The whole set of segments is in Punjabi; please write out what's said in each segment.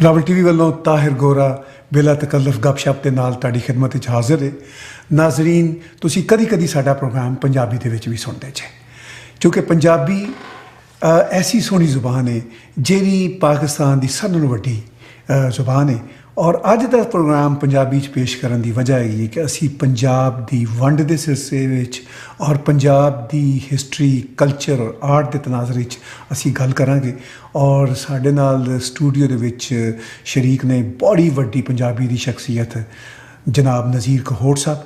ਰਾਵਲ ਟੀਵੀ ਵੱਲੋਂ ਤਾਹਿਰ ਗੋਰਾ ਬਿਲਾ ਤਕੱਲਫ ਗੱਪਸ਼ਪ ਦੇ ਨਾਲ ਤੁਹਾਡੀ ਖਿਦਮਤ ਵਿੱਚ ਹਾਜ਼ਰ ਹੈ। ਨਾਜ਼ਰੀਨ, ਤੁਸੀਂ ਕਦੀ ਸਾਡਾ ਪ੍ਰੋਗਰਾਮ ਪੰਜਾਬੀ ਦੇ ਵਿੱਚ ਵੀ ਸੁਣਦੇ ਜੇ, ਕਿਉਂਕਿ ਪੰਜਾਬੀ ਐਸੀ ਸੋਹਣੀ ਜ਼ੁਬਾਨ ਹੈ ਜਿਹੜੀ ਪਾਕਿਸਤਾਨ ਦੀ ਸਾਰਿਆਂ ਨਾਲੋਂ ਵੱਡੀ ਜ਼ੁਬਾਨ ਹੈ। ਔਰ ਅੱਜ ਦਾ ਪ੍ਰੋਗਰਾਮ ਪੰਜਾਬੀ 'ਚ ਪੇਸ਼ ਕਰਨ ਦੀ ਵਜ੍ਹਾ ਹੈਗੀ ਹੈ ਕਿ ਅਸੀਂ ਪੰਜਾਬ ਦੀ ਵੰਡ ਦੇ ਸਿਲਸਿਲੇ ਵਿੱਚ ਔਰ ਪੰਜਾਬ ਦੀ ਹਿਸਟਰੀ, ਕਲਚਰ ਔਰ ਆਰਟ ਦੇ ਤਨਾਜ਼ਰ ਵਿੱਚ ਅਸੀਂ ਗੱਲ ਕਰਾਂਗੇ। ਔਰ ਸਾਡੇ ਨਾਲ ਸਟੂਡੀਓ ਦੇ ਵਿੱਚ ਸ਼ਰੀਕ ਨੇ ਬੜੀ ਵੱਡੀ ਪੰਜਾਬੀ ਦੀ ਸ਼ਖਸੀਅਤ ਜਨਾਬ ਨਜ਼ੀਰ ਕਹੋੜ ਸਾਹਿਬ।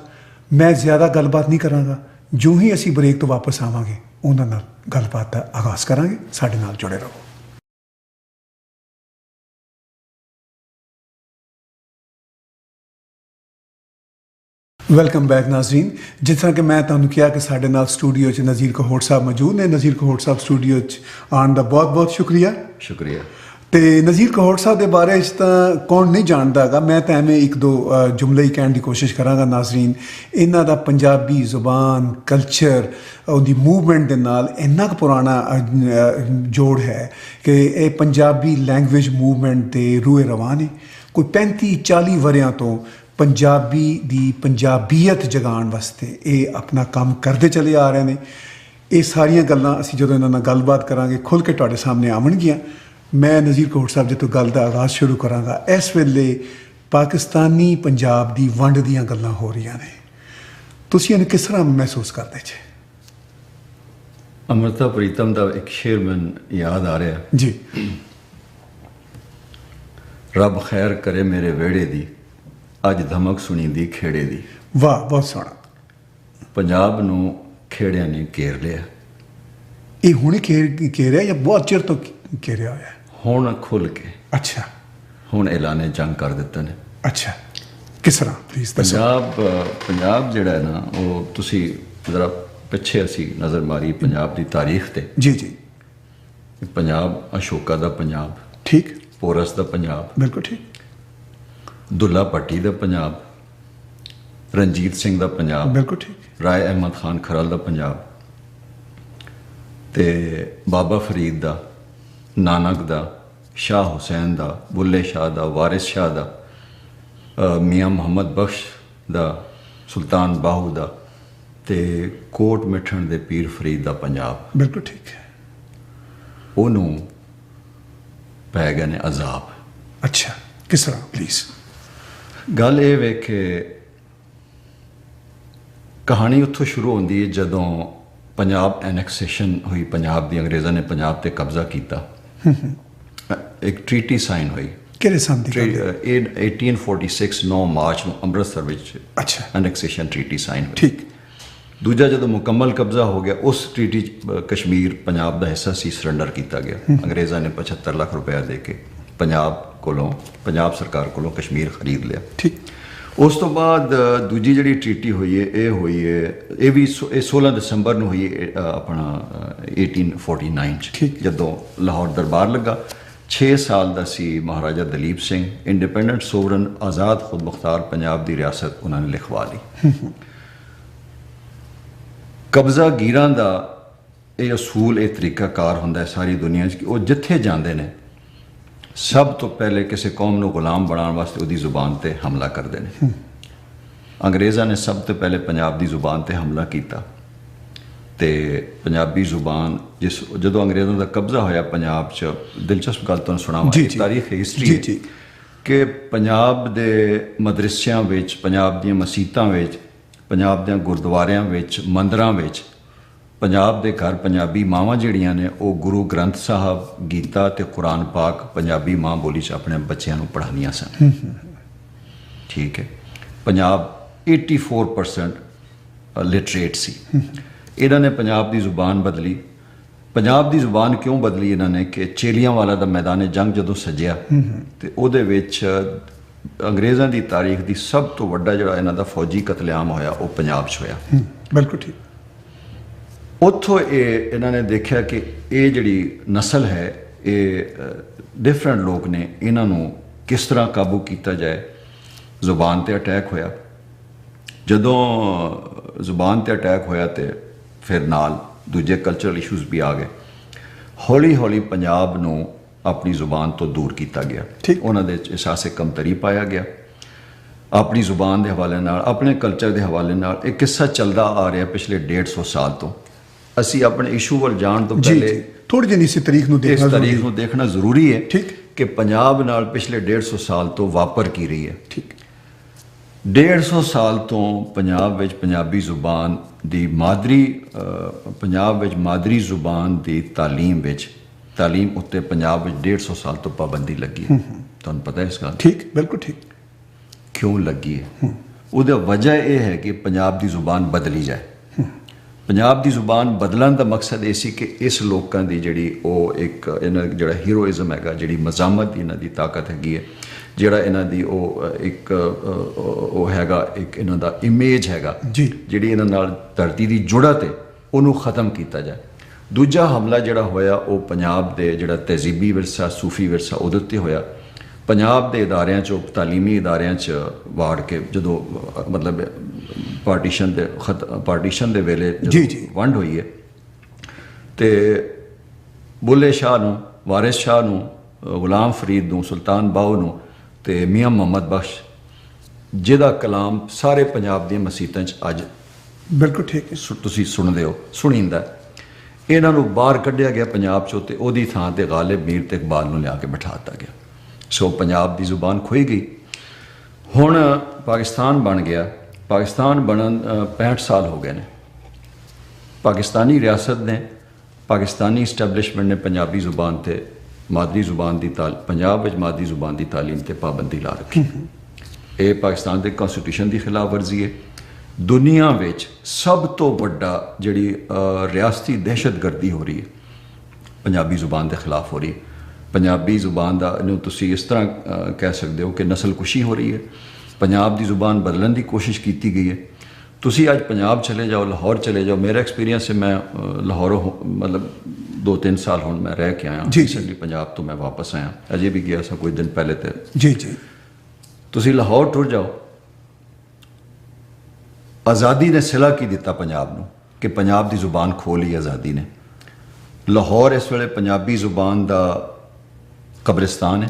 ਮੈਂ ਜ਼ਿਆਦਾ ਗੱਲਬਾਤ ਨਹੀਂ ਕਰਾਂਗਾ, ਜੋ ਹੀ ਅਸੀਂ ਬ੍ਰੇਕ ਤੋਂ ਵਾਪਸ ਆਵਾਂਗੇ ਉਹਨਾਂ ਨਾਲ ਗੱਲਬਾਤ ਦਾ ਆਗਾਜ਼ ਕਰਾਂਗੇ। ਸਾਡੇ ਨਾਲ ਜੁੜੇ ਰਹੋ। Welcome back Nazreen. ਜਿਸ ਤਰ੍ਹਾਂ ਕਿ ਮੈਂ ਤੁਹਾਨੂੰ ਕਿਹਾ ਕਿ ਸਾਡੇ ਨਾਲ ਸਟੂਡੀਓ 'ਚ ਨਜ਼ੀਰ ਕਹੋੜ ਸਾਹਿਬ ਮੌਜੂਦ ਨੇ। ਨਜ਼ੀਰ ਕਹੋੜ ਸਾਹਿਬ ਸਟੂਡੀਓ 'ਚ ਆਉਣ ਦਾ ਬਹੁਤ ਸ਼ੁਕਰੀਆ। ਤੇ ਨਜ਼ੀਰ ਕਹੋੜ ਸਾਹਿਬ ਦੇ ਬਾਰੇ 'ਚ ਤਾਂ ਕੌਣ ਨਹੀਂ ਜਾਣਦਾ ਹੈਗਾ। ਮੈਂ ਤਾਂ ਐਵੇਂ ਇੱਕ ਦੋ ਜੁਮਲੇ ਹੀ ਕਹਿਣ ਦੀ ਕੋਸ਼ਿਸ਼ ਕਰਾਂਗਾ। ਨਾਜ਼ਰੀਨ, ਇਹਨਾਂ ਦਾ ਪੰਜਾਬੀ ਜ਼ੁਬਾਨ, ਕਲਚਰ, ਉਹਦੀ ਮੂਵਮੈਂਟ ਦੇ ਨਾਲ ਇੰਨਾ ਕੁ ਪੁਰਾਣਾ ਜੋੜ ਹੈ ਕਿ ਇਹ ਪੰਜਾਬੀ ਲੈਂਗੁਏਜ ਮੂਵਮੈਂਟ ਦੇ ਰੂਏ ਰਵਾਂ ਨੇ। ਕੋਈ 35-40 ਵਰ੍ਹਿਆਂ ਤੋਂ ਪੰਜਾਬੀ ਦੀ ਪੰਜਾਬੀਅਤ ਜਗਾਉਣ ਵਾਸਤੇ ਇਹ ਆਪਣਾ ਕੰਮ ਕਰਦੇ ਚਲੇ ਆ ਰਹੇ ਨੇ। ਇਹ ਸਾਰੀਆਂ ਗੱਲਾਂ ਅਸੀਂ ਜਦੋਂ ਇਹਨਾਂ ਨਾਲ ਗੱਲਬਾਤ ਕਰਾਂਗੇ ਖੁੱਲ੍ਹ ਕੇ ਤੁਹਾਡੇ ਸਾਹਮਣੇ ਆਉਣਗੀਆਂ। ਮੈਂ ਨਜ਼ੀਰ ਕਹੋੜ ਸਾਹਿਬ ਜੀ ਤੋਂ ਗੱਲ ਦਾ ਆਗਾਜ਼ ਸ਼ੁਰੂ ਕਰਾਂਗਾ। ਇਸ ਵੇਲੇ ਪਾਕਿਸਤਾਨੀ ਪੰਜਾਬ ਦੀ ਵੰਡ ਦੀਆਂ ਗੱਲਾਂ ਹੋ ਰਹੀਆਂ ਨੇ, ਤੁਸੀਂ ਇਹਨੂੰ ਕਿਸ ਤਰ੍ਹਾਂ ਮਹਿਸੂਸ ਕਰਦੇ ਜੇ? ਅੰਮ੍ਰਿਤਾ ਪ੍ਰੀਤਮ ਦਾ ਇੱਕ ਸ਼ੇਰ ਮੈਨੂੰ ਯਾਦ ਆ ਰਿਹਾ ਜੀ। ਰੱਬ ਖੈਰ ਕਰੇ ਮੇਰੇ ਵਿਹੜੇ ਦੀ, ਅੱਜ ਧਮਕ ਸੁਣੀ ਦੀ ਖੇੜੇ ਦੀ। ਵਾਹ, ਬਹੁਤ ਸੋਹਣਾ। ਪੰਜਾਬ ਨੂੰ ਖੇੜਿਆਂ ਨੇ ਘੇਰ ਲਿਆ। ਇਹ ਹੁਣੇ ਘੇਰਿਆ ਜਾਂ ਬਹੁਤ ਚਿਰ ਤੋਂ ਘੇਰਿਆ ਹੋਇਆ? ਹੁਣ ਖੁੱਲ ਕੇ। ਅੱਛਾ, ਹੁਣ ਐਲਾਨੇ ਜੰਗ ਕਰ ਦਿੱਤੇ ਨੇ। ਅੱਛਾ, ਕਿਸ ਤਰ੍ਹਾਂ ਪਲੀਜ਼ ਦੱਸੋ। ਪੰਜਾਬ ਜਿਹੜਾ ਹੈ ਨਾ, ਉਹ ਤੁਸੀਂ ਜ਼ਰਾ ਪਿੱਛੇ ਅਸੀਂ ਨਜ਼ਰ ਮਾਰੀ ਪੰਜਾਬ ਦੀ ਤਾਰੀਖ ਤੇ। ਜੀ। ਪੰਜਾਬ ਅਸ਼ੋਕਾ ਦਾ ਪੰਜਾਬ, ਠੀਕ। ਪੋਰਸ ਦਾ ਪੰਜਾਬ, ਬਿਲਕੁਲ ਠੀਕ। ਦੁੱਲਾ ਭੱਟੀ ਦਾ ਪੰਜਾਬ, ਰਣਜੀਤ ਸਿੰਘ ਦਾ ਪੰਜਾਬ, ਬਿਲਕੁਲ ਠੀਕ। ਰਾਏ ਅਹਿਮਦ ਖਾਨ ਖਰਲ ਦਾ ਪੰਜਾਬ, ਤੇ ਬਾਬਾ ਫਰੀਦ ਦਾ, ਨਾਨਕ ਦਾ, ਸ਼ਾਹ ਹੁਸੈਨ ਦਾ, ਬੁੱਲੇ ਸ਼ਾਹ ਦਾ, ਵਾਰਿਸ ਸ਼ਾਹ ਦਾ, ਮੀਆਂ ਮੁਹੰਮਦ ਬਖਸ਼ ਦਾ, ਸੁਲਤਾਨ ਬਾਹੂ ਦਾ, ਤੇ ਕੋਟ ਮਿੱਠਣ ਦੇ ਪੀਰ ਫਰੀਦ ਦਾ ਪੰਜਾਬ। ਬਿਲਕੁਲ ਠੀਕ ਹੈ। ਉਹਨੂੰ ਪੈ ਗਏ ਨੇ ਅਜ਼ਾਬ। ਅੱਛਾ, ਕਿਸ ਤਰ੍ਹਾਂ ਪਲੀਜ਼? ਗੱਲ ਇਹ ਵੇ ਕਿ ਕਹਾਣੀ ਉੱਥੋਂ ਸ਼ੁਰੂ ਹੁੰਦੀ ਹੈ ਜਦੋਂ ਪੰਜਾਬ ਐਨੈਕਸੇਸ਼ਨ ਹੋਈ। ਪੰਜਾਬ ਦੀ ਅੰਗਰੇਜ਼ਾਂ ਨੇ ਪੰਜਾਬ ਤੇ ਕਬਜ਼ਾ ਕੀਤਾ। ਇੱਕ ਟ੍ਰੀਟੀ ਸਾਈਨ ਹੋਈ। ਕਿਹੜੇ ਸਾਲ ਦੀ? 1846 9 ਮਾਰਚ ਨੂੰ ਅੰਮ੍ਰਿਤਸਰ ਵਿੱਚ। ਅੱਛਾ, ਐਨੈਕਸੇਸ਼ਨ ਟ੍ਰੀਟੀ ਸਾਈਨ ਹੋਈ। ਠੀਕ। ਦੂਜਾ ਜਦੋਂ ਮੁਕੰਮਲ ਕਬਜ਼ਾ ਹੋ ਗਿਆ, ਉਸ ਟ੍ਰੀਟੀ 'ਚ ਕਸ਼ਮੀਰ ਪੰਜਾਬ ਦਾ ਹਿੱਸਾ ਸੀ, ਸਰੈਂਡਰ ਕੀਤਾ ਗਿਆ। ਅੰਗਰੇਜ਼ਾਂ ਨੇ 75 ਲੱਖ ਰੁਪਇਆ ਦੇ ਕੇ ਪੰਜਾਬ ਸਰਕਾਰ ਕੋਲੋਂ ਕਸ਼ਮੀਰ ਖਰੀਦ ਲਿਆ। ਠੀਕ। ਉਸ ਤੋਂ ਬਾਅਦ ਦੂਜੀ ਜਿਹੜੀ ਟ੍ਰੀਟੀ ਹੋਈ ਹੈ, ਇਹ ਵੀ 16 ਦਸੰਬਰ ਨੂੰ ਹੋਈ ਹੈ, ਆਪਣਾ 1849 'ਚ, ਜਦੋਂ ਲਾਹੌਰ ਦਰਬਾਰ ਲੱਗਾ। 6 ਸਾਲ ਦਾ ਸੀ ਮਹਾਰਾਜਾ ਦਲੀਪ ਸਿੰਘ। ਇੰਡੀਪੈਂਡੈਂਟ ਸੋਵਰਨ ਆਜ਼ਾਦ ਖੁਦ ਮੁਖਤਾਰ ਪੰਜਾਬ ਦੀ ਰਿਆਸਤ ਉਹਨਾਂ ਨੇ ਲਿਖਵਾ ਲਈ। ਕਬਜ਼ਾ ਗੀਰਾਂ ਦਾ ਇਹ ਅਸੂਲ, ਇਹ ਤਰੀਕਾਕਾਰ ਹੁੰਦਾ ਹੈ ਸਾਰੀ ਦੁਨੀਆ 'ਚ ਕਿ ਉਹ ਜਿੱਥੇ ਜਾਂਦੇ ਨੇ ਸਭ ਤੋਂ ਪਹਿਲੇ ਕਿਸੇ ਕੌਮ ਨੂੰ ਗੁਲਾਮ ਬਣਾਉਣ ਵਾਸਤੇ ਉਹਦੀ ਜ਼ੁਬਾਨ 'ਤੇ ਹਮਲਾ ਕਰਦੇ ਨੇ। ਅੰਗਰੇਜ਼ਾਂ ਨੇ ਸਭ ਤੋਂ ਪਹਿਲੇ ਪੰਜਾਬ ਦੀ ਜ਼ੁਬਾਨ 'ਤੇ ਹਮਲਾ ਕੀਤਾ। ਤੇ ਪੰਜਾਬੀ ਜ਼ੁਬਾਨ ਜਦੋਂ ਅੰਗਰੇਜ਼ਾਂ ਦਾ ਕਬਜ਼ਾ ਹੋਇਆ ਪੰਜਾਬ 'ਚ, ਦਿਲਚਸਪ ਗੱਲ ਤੁਹਾਨੂੰ ਸੁਣਾਵਾਂ, ਤਾਰੀਖ ਹਿਸਟਰੀ, ਕਿ ਪੰਜਾਬ ਦੇ ਮਦਰਸਿਆਂ ਵਿੱਚ, ਪੰਜਾਬ ਦੀਆਂ ਮਸੀਤਾਂ ਵਿੱਚ, ਪੰਜਾਬ ਦੇ ਗੁਰਦੁਆਰਿਆਂ ਵਿੱਚ, ਮੰਦਰਾਂ ਵਿੱਚ, ਪੰਜਾਬ ਦੇ ਘਰ ਪੰਜਾਬੀ ਮਾਵਾਂ ਜਿਹੜੀਆਂ ਨੇ ਉਹ ਗੁਰੂ ਗ੍ਰੰਥ ਸਾਹਿਬ, ਗੀਤਾ ਤੇ ਕੁਰਾਨ ਪਾਕ ਪੰਜਾਬੀ ਮਾਂ ਬੋਲੀ 'ਚ ਆਪਣੇ ਬੱਚਿਆਂ ਨੂੰ ਪੜ੍ਹਾਉਂਦੀਆਂ ਸਨ। ਠੀਕ ਹੈ। ਪੰਜਾਬ 84% ਲਿਟਰੇਟ ਸੀ। ਇਹਨਾਂ ਨੇ ਪੰਜਾਬ ਦੀ ਜ਼ੁਬਾਨ ਬਦਲੀ। ਪੰਜਾਬ ਦੀ ਜ਼ੁਬਾਨ ਕਿਉਂ ਬਦਲੀ ਇਹਨਾਂ ਨੇ? ਕਿ ਚੇਲੀਆਂਵਾਲਾ ਦਾ ਮੈਦਾਨ ਜੰਗ ਜਦੋਂ ਸਜਿਆ ਤੇ ਉਹਦੇ ਵਿੱਚ ਅੰਗਰੇਜ਼ਾਂ ਦੀ ਤਾਰੀਖ ਦੀ ਸਭ ਤੋਂ ਵੱਡਾ ਜਿਹੜਾ ਇਹਨਾਂ ਦਾ ਫੌਜੀ ਕਤਲੇਆਮ ਹੋਇਆ, ਉਹ ਪੰਜਾਬ 'ਚ ਹੋਇਆ। ਬਿਲਕੁਲ ਠੀਕ। ਉੱਥੋਂ ਇਹਨਾਂ ਨੇ ਦੇਖਿਆ ਕਿ ਇਹ ਜਿਹੜੀ ਨਸਲ ਹੈ, ਇਹ ਡਿਫਰੈਂਟ ਲੋਕ ਨੇ, ਇਹਨਾਂ ਨੂੰ ਕਿਸ ਤਰ੍ਹਾਂ ਕਾਬੂ ਕੀਤਾ ਜਾਏ। ਜ਼ੁਬਾਨ 'ਤੇ ਅਟੈਕ ਹੋਇਆ। ਜਦੋਂ ਜ਼ੁਬਾਨ 'ਤੇ ਅਟੈਕ ਹੋਇਆ ਤੇ ਫਿਰ ਨਾਲ ਦੂਜੇ ਕਲਚਰਲ ਇਸ਼ੂਜ਼ ਵੀ ਆ ਗਏ। ਹੌਲੀ ਹੌਲੀ ਪੰਜਾਬ ਨੂੰ ਆਪਣੀ ਜ਼ੁਬਾਨ ਤੋਂ ਦੂਰ ਕੀਤਾ ਗਿਆ। ਉਹਨਾਂ ਦੇ ਅਹਿਸਾਸੇ ਕਮਤਰੀ ਪਾਇਆ ਗਿਆ। ਆਪਣੀ ਜ਼ੁਬਾਨ ਦੇ ਹਵਾਲੇ ਨਾਲ, ਆਪਣੇ ਕਲਚਰ ਦੇ ਹਵਾਲੇ ਨਾਲ ਇੱਕ ਕਿੱਸਾ ਚੱਲਦਾ ਆ ਰਿਹਾ ਪਿਛਲੇ 150 ਸਾਲ ਤੋਂ। ਅਸੀਂ ਆਪਣੇ ਇਸ਼ੂ ਵੱਲ ਜਾਣ ਤੋਂ ਪਹਿਲੇ ਥੋੜੀ ਜਿਹੀ ਇਸ ਤਾਰੀਖ ਨੂੰ ਦੇਖਣਾ ਜ਼ਰੂਰੀ ਹੈ ਕਿ ਪੰਜਾਬ ਨਾਲ ਪਿਛਲੇ 150 ਸਾਲ ਤੋਂ ਵਾਪਰ ਕੀ ਰਹੀ ਹੈ। 150 ਸਾਲ ਤੋਂ ਪੰਜਾਬ ਵਿੱਚ ਪੰਜਾਬੀ ਜ਼ੁਬਾਨ ਦੀ ਪੰਜਾਬ ਵਿੱਚ ਮਾਦਰੀ ਜ਼ੁਬਾਨ ਦੀ ਤਾਲੀਮ ਉੱਤੇ ਪੰਜਾਬ ਵਿੱਚ 150 ਸਾਲ ਤੋਂ ਪਾਬੰਦੀ ਲੱਗੀ ਹੈ। ਤੁਹਾਨੂੰ ਪਤਾ ਹੈ ਇਸ ਗੱਲ? ਬਿਲਕੁਲ ਠੀਕ। ਕਿਉਂ ਲੱਗੀ ਹੈ? ਉਹਦਾ ਵਜ੍ਹਾ ਇਹ ਹੈ ਕਿ ਪੰਜਾਬ ਦੀ ਜ਼ੁਬਾਨ ਬਦਲੀ ਜਾਏ। ਪੰਜਾਬ ਦੀ ਜ਼ੁਬਾਨ ਬਦਲਣ ਦਾ ਮਕਸਦ ਇਹ ਸੀ ਕਿ ਇਸ ਲੋਕਾਂ ਦੀ ਜਿਹੜੀ ਉਹ ਇੱਕ ਇਹਨਾਂ ਜਿਹੜਾ ਹੀਰੋਇਜ਼ਮ ਹੈਗਾ, ਜਿਹੜੀ ਮਜ਼ਾਮਤ ਇਹਨਾਂ ਦੀ ਤਾਕਤ ਹੈਗੀ ਹੈ, ਜਿਹੜਾ ਇਹਨਾਂ ਦੀ ਉਹ ਹੈਗਾ ਇੱਕ ਇਹਨਾਂ ਦਾ ਇਮੇਜ ਹੈਗਾ, ਜਿਹੜੀ ਇਹਨਾਂ ਨਾਲ ਧਰਤੀ ਦੀ ਜੁੜਾ ਤੇ ਉਹਨੂੰ ਖ਼ਤਮ ਕੀਤਾ ਜਾਏ। ਦੂਜਾ ਹਮਲਾ ਜਿਹੜਾ ਹੋਇਆ ਉਹ ਪੰਜਾਬ ਦੇ ਜਿਹੜਾ ਤਹਿਜ਼ੀਬੀ ਵਿਰਸਾ, ਸੂਫੀ ਵਿਰਸਾ ਉਹਦੇ ਉੱਤੇ ਹੋਇਆ। ਪੰਜਾਬ ਦੇ ਅਦਾਰਿਆਂ 'ਚੋਂ, ਤਾਲੀਮੀ ਅਦਾਰਿਆਂ 'ਚ ਵਾੜ ਕੇ ਜਦੋਂ ਮਤਲਬ ਪਾਰਟੀਸ਼ਨ ਦੇ ਵੇਲੇ ਵੰਡ ਹੋਈ ਹੈ ਤੇ ਬੁੱਲੇ ਸ਼ਾਹ ਨੂੰ, ਵਾਰਿਸ ਸ਼ਾਹ ਨੂੰ, ਗੁਲਾਮ ਫਰੀਦ ਨੂੰ, ਸੁਲਤਾਨ ਬਾਹੂ ਨੂੰ ਤੇ ਮੀਆਂ ਮੁਹੰਮਦ ਬਖਸ਼, ਜਿਹਦਾ ਕਲਾਮ ਸਾਰੇ ਪੰਜਾਬ ਦੀਆਂ ਮਸੀਤਾਂ 'ਚ ਅੱਜ ਬਿਲਕੁਲ ਠੀਕ ਹੈ ਤੁਸੀਂ ਸੁਣਦੇ ਹੋ, ਸੁਣੀਂਦਾ, ਇਹਨਾਂ ਨੂੰ ਬਾਹਰ ਕੱਢਿਆ ਗਿਆ ਪੰਜਾਬ 'ਚੋਂ ਤੇ ਉਹਦੀ ਥਾਂ ਤੇ ਗਾਲਿਬ ਮੀਰ ਤੇ ਇਕਬਾਲ ਨੂੰ ਲਿਆ ਕੇ ਬਿਠਾ ਦਿੱਤਾ ਗਿਆ। ਸੋ ਪੰਜਾਬ ਦੀ ਜ਼ੁਬਾਨ ਖੋਈ ਗਈ। ਹੁਣ ਪਾਕਿਸਤਾਨ ਬਣ ਗਿਆ। ਪਾਕਿਸਤਾਨ ਬਣਨ 65 ਸਾਲ ਹੋ ਗਏ ਨੇ। ਪਾਕਿਸਤਾਨੀ ਰਿਆਸਤ ਨੇ, ਪਾਕਿਸਤਾਨੀ ਇਸਟੈਬਲਿਸ਼ਮੈਂਟ ਨੇ ਪੰਜਾਬੀ ਜ਼ੁਬਾਨ ਤੇ ਮਾਦਰੀ ਜ਼ੁਬਾਨ ਦੀ ਪੰਜਾਬ ਵਿੱਚ ਮਾਦਰੀ ਜ਼ੁਬਾਨ ਦੀ ਤਾਲੀਮ ਤੇ ਪਾਬੰਦੀ ਲਾ ਰੱਖੀ। ਇਹ ਪਾਕਿਸਤਾਨ ਦੇ ਕਨਸਟੀਟਿਊਸ਼ਨ ਦੀ ਖਿਲਾਫ ਵਰਜ਼ੀ ਹੈ। ਦੁਨੀਆ ਵਿੱਚ ਸਭ ਤੋਂ ਵੱਡਾ ਜਿਹੜੀ ਰਿਆਸਤੀ ਦਹਿਸ਼ਤਗਰਦੀ ਹੋ ਰਹੀ ਹੈ ਪੰਜਾਬੀ ਜ਼ੁਬਾਨ ਦੇ ਖਿਲਾਫ ਹੋ ਰਹੀ ਹੈ। ਪੰਜਾਬੀ ਜ਼ੁਬਾਨ ਦਾ ਨੂੰ ਤੁਸੀਂ ਇਸ ਤਰ੍ਹਾਂ ਕਹਿ ਸਕਦੇ ਹੋ ਕਿ ਨਸਲਕੁਸ਼ੀ ਹੋ ਰਹੀ ਹੈ। ਪੰਜਾਬ ਦੀ ਜ਼ੁਬਾਨ ਬਦਲਣ ਦੀ ਕੋਸ਼ਿਸ਼ ਕੀਤੀ ਗਈ ਹੈ। ਤੁਸੀਂ ਅੱਜ ਪੰਜਾਬ ਚਲੇ ਜਾਓ, ਲਾਹੌਰ ਚਲੇ ਜਾਓ। ਮੇਰਾ ਐਕਸਪੀਰੀਅੰਸ ਹੈ, ਮੈਂ ਲਾਹੌਰੋਂ ਮਤਲਬ 2-3 ਸਾਲ ਹੁਣ ਮੈਂ ਰਹਿ ਕੇ ਆਇਆ। ਰੀਸੈਂਟਲੀ ਪੰਜਾਬ ਤੋਂ ਮੈਂ ਵਾਪਸ ਆਇਆ, ਅਜੇ ਵੀ ਗਿਆ ਸਾਂ ਕੁਝ ਦਿਨ ਪਹਿਲੇ ਤੇ। ਤੁਸੀਂ ਲਾਹੌਰ ਟੁਰ ਜਾਓ, ਆਜ਼ਾਦੀ ਨੇ ਸਿਲਾ ਕੀ ਦਿੱਤਾ ਪੰਜਾਬ ਨੂੰ ਕਿ ਪੰਜਾਬ ਦੀ ਜ਼ੁਬਾਨ ਖੋਲ੍ਹੀ ਆਜ਼ਾਦੀ ਨੇ। ਲਾਹੌਰ ਇਸ ਵੇਲੇ ਪੰਜਾਬੀ ਜ਼ੁਬਾਨ ਦਾ ਕਬਰਿਸਤਾਨ ਹੈ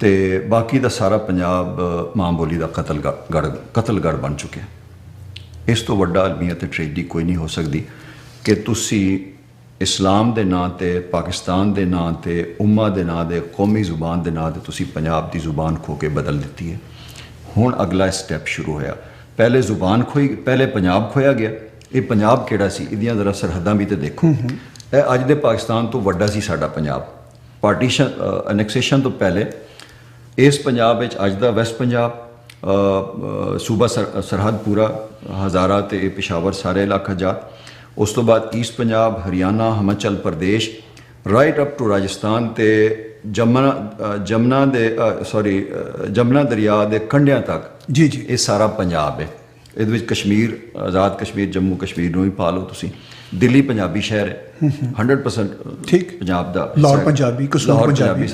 ਤੇ ਬਾਕੀ ਦਾ ਸਾਰਾ ਪੰਜਾਬ ਮਾਂ ਬੋਲੀ ਦਾ ਕਤਲਗੜ੍ਹ ਬਣ ਚੁੱਕਿਆ। ਇਸ ਤੋਂ ਵੱਡਾ ਅਲਮੀਅਤ ਤੇ ਟ੍ਰੈਜਡੀ ਕੋਈ ਨਹੀਂ ਹੋ ਸਕਦੀ ਕਿ ਤੁਸੀਂ ਇਸਲਾਮ ਦੇ ਨਾਂ ਤੇ, ਪਾਕਿਸਤਾਨ ਦੇ ਨਾਂ ਤੇ, ਉਮਾ ਦੇ ਨਾਂ ਦੇ, ਕੌਮੀ ਜ਼ੁਬਾਨ ਦੇ ਨਾਂ ਤੇ ਤੁਸੀਂ ਪੰਜਾਬ ਦੀ ਜ਼ੁਬਾਨ ਖੋ ਕੇ ਬਦਲ ਦਿੱਤੀ ਹੈ। ਹੁਣ ਅਗਲਾ ਸਟੈਪ ਸ਼ੁਰੂ ਹੋਇਆ। ਪਹਿਲੇ ਜ਼ੁਬਾਨ ਖੋਈ, ਪਹਿਲੇ ਪੰਜਾਬ ਖੋਇਆ ਗਿਆ। ਇਹ ਪੰਜਾਬ ਕਿਹੜਾ ਸੀ? ਇਹਦੀਆਂ ਜ਼ਰਾ ਸਰਹੱਦਾਂ ਵੀ ਤੇ ਦੇਖੋ। ਇਹ ਅੱਜ ਦੇ ਪਾਕਿਸਤਾਨ ਤੋਂ ਵੱਡਾ ਸੀ ਸਾਡਾ ਪੰਜਾਬ। ਪਾਰਟੀਸ਼ਨ ਅਨੈਕਸੇਸ਼ਨ ਤੋਂ ਪਹਿਲੇ ਇਸ ਪੰਜਾਬ ਵਿੱਚ ਅੱਜ ਦਾ ਵੈਸਟ ਪੰਜਾਬ ਸੂਬਾ ਸਰਹੱਦ ਪੂਰਾ ਹਜ਼ਾਰਾ ਤੇ ਪਿਸ਼ਾਵਰ ਸਾਰੇ ਇਲਾਕਾ ਜਾਤ, ਉਸ ਤੋਂ ਬਾਅਦ east Punjab, Haryana, Himachal Pradesh, right up to Rajasthan ਤੇ ਜਮਨਾ ਦਰਿਆ ਦੇ ਕੰਢਿਆਂ ਤੱਕ ਇਹ ਸਾਰਾ ਪੰਜਾਬ ਹੈ। ਇਹਦੇ ਵਿੱਚ ਕਸ਼ਮੀਰ, ਆਜ਼ਾਦ ਕਸ਼ਮੀਰ, ਜੰਮੂ ਕਸ਼ਮੀਰ ਨੂੰ ਵੀ ਪਾ ਲਓ ਤੁਸੀਂ। ਦਿੱਲੀ ਪੰਜਾਬੀ ਸ਼ਹਿਰ ਹੈ 100% ਪੰਜਾਬ ਦਾ, ਲਾਹੌਰ ਪੰਜਾਬੀ, ਕਸੂਰ ਪੰਜਾਬੀ।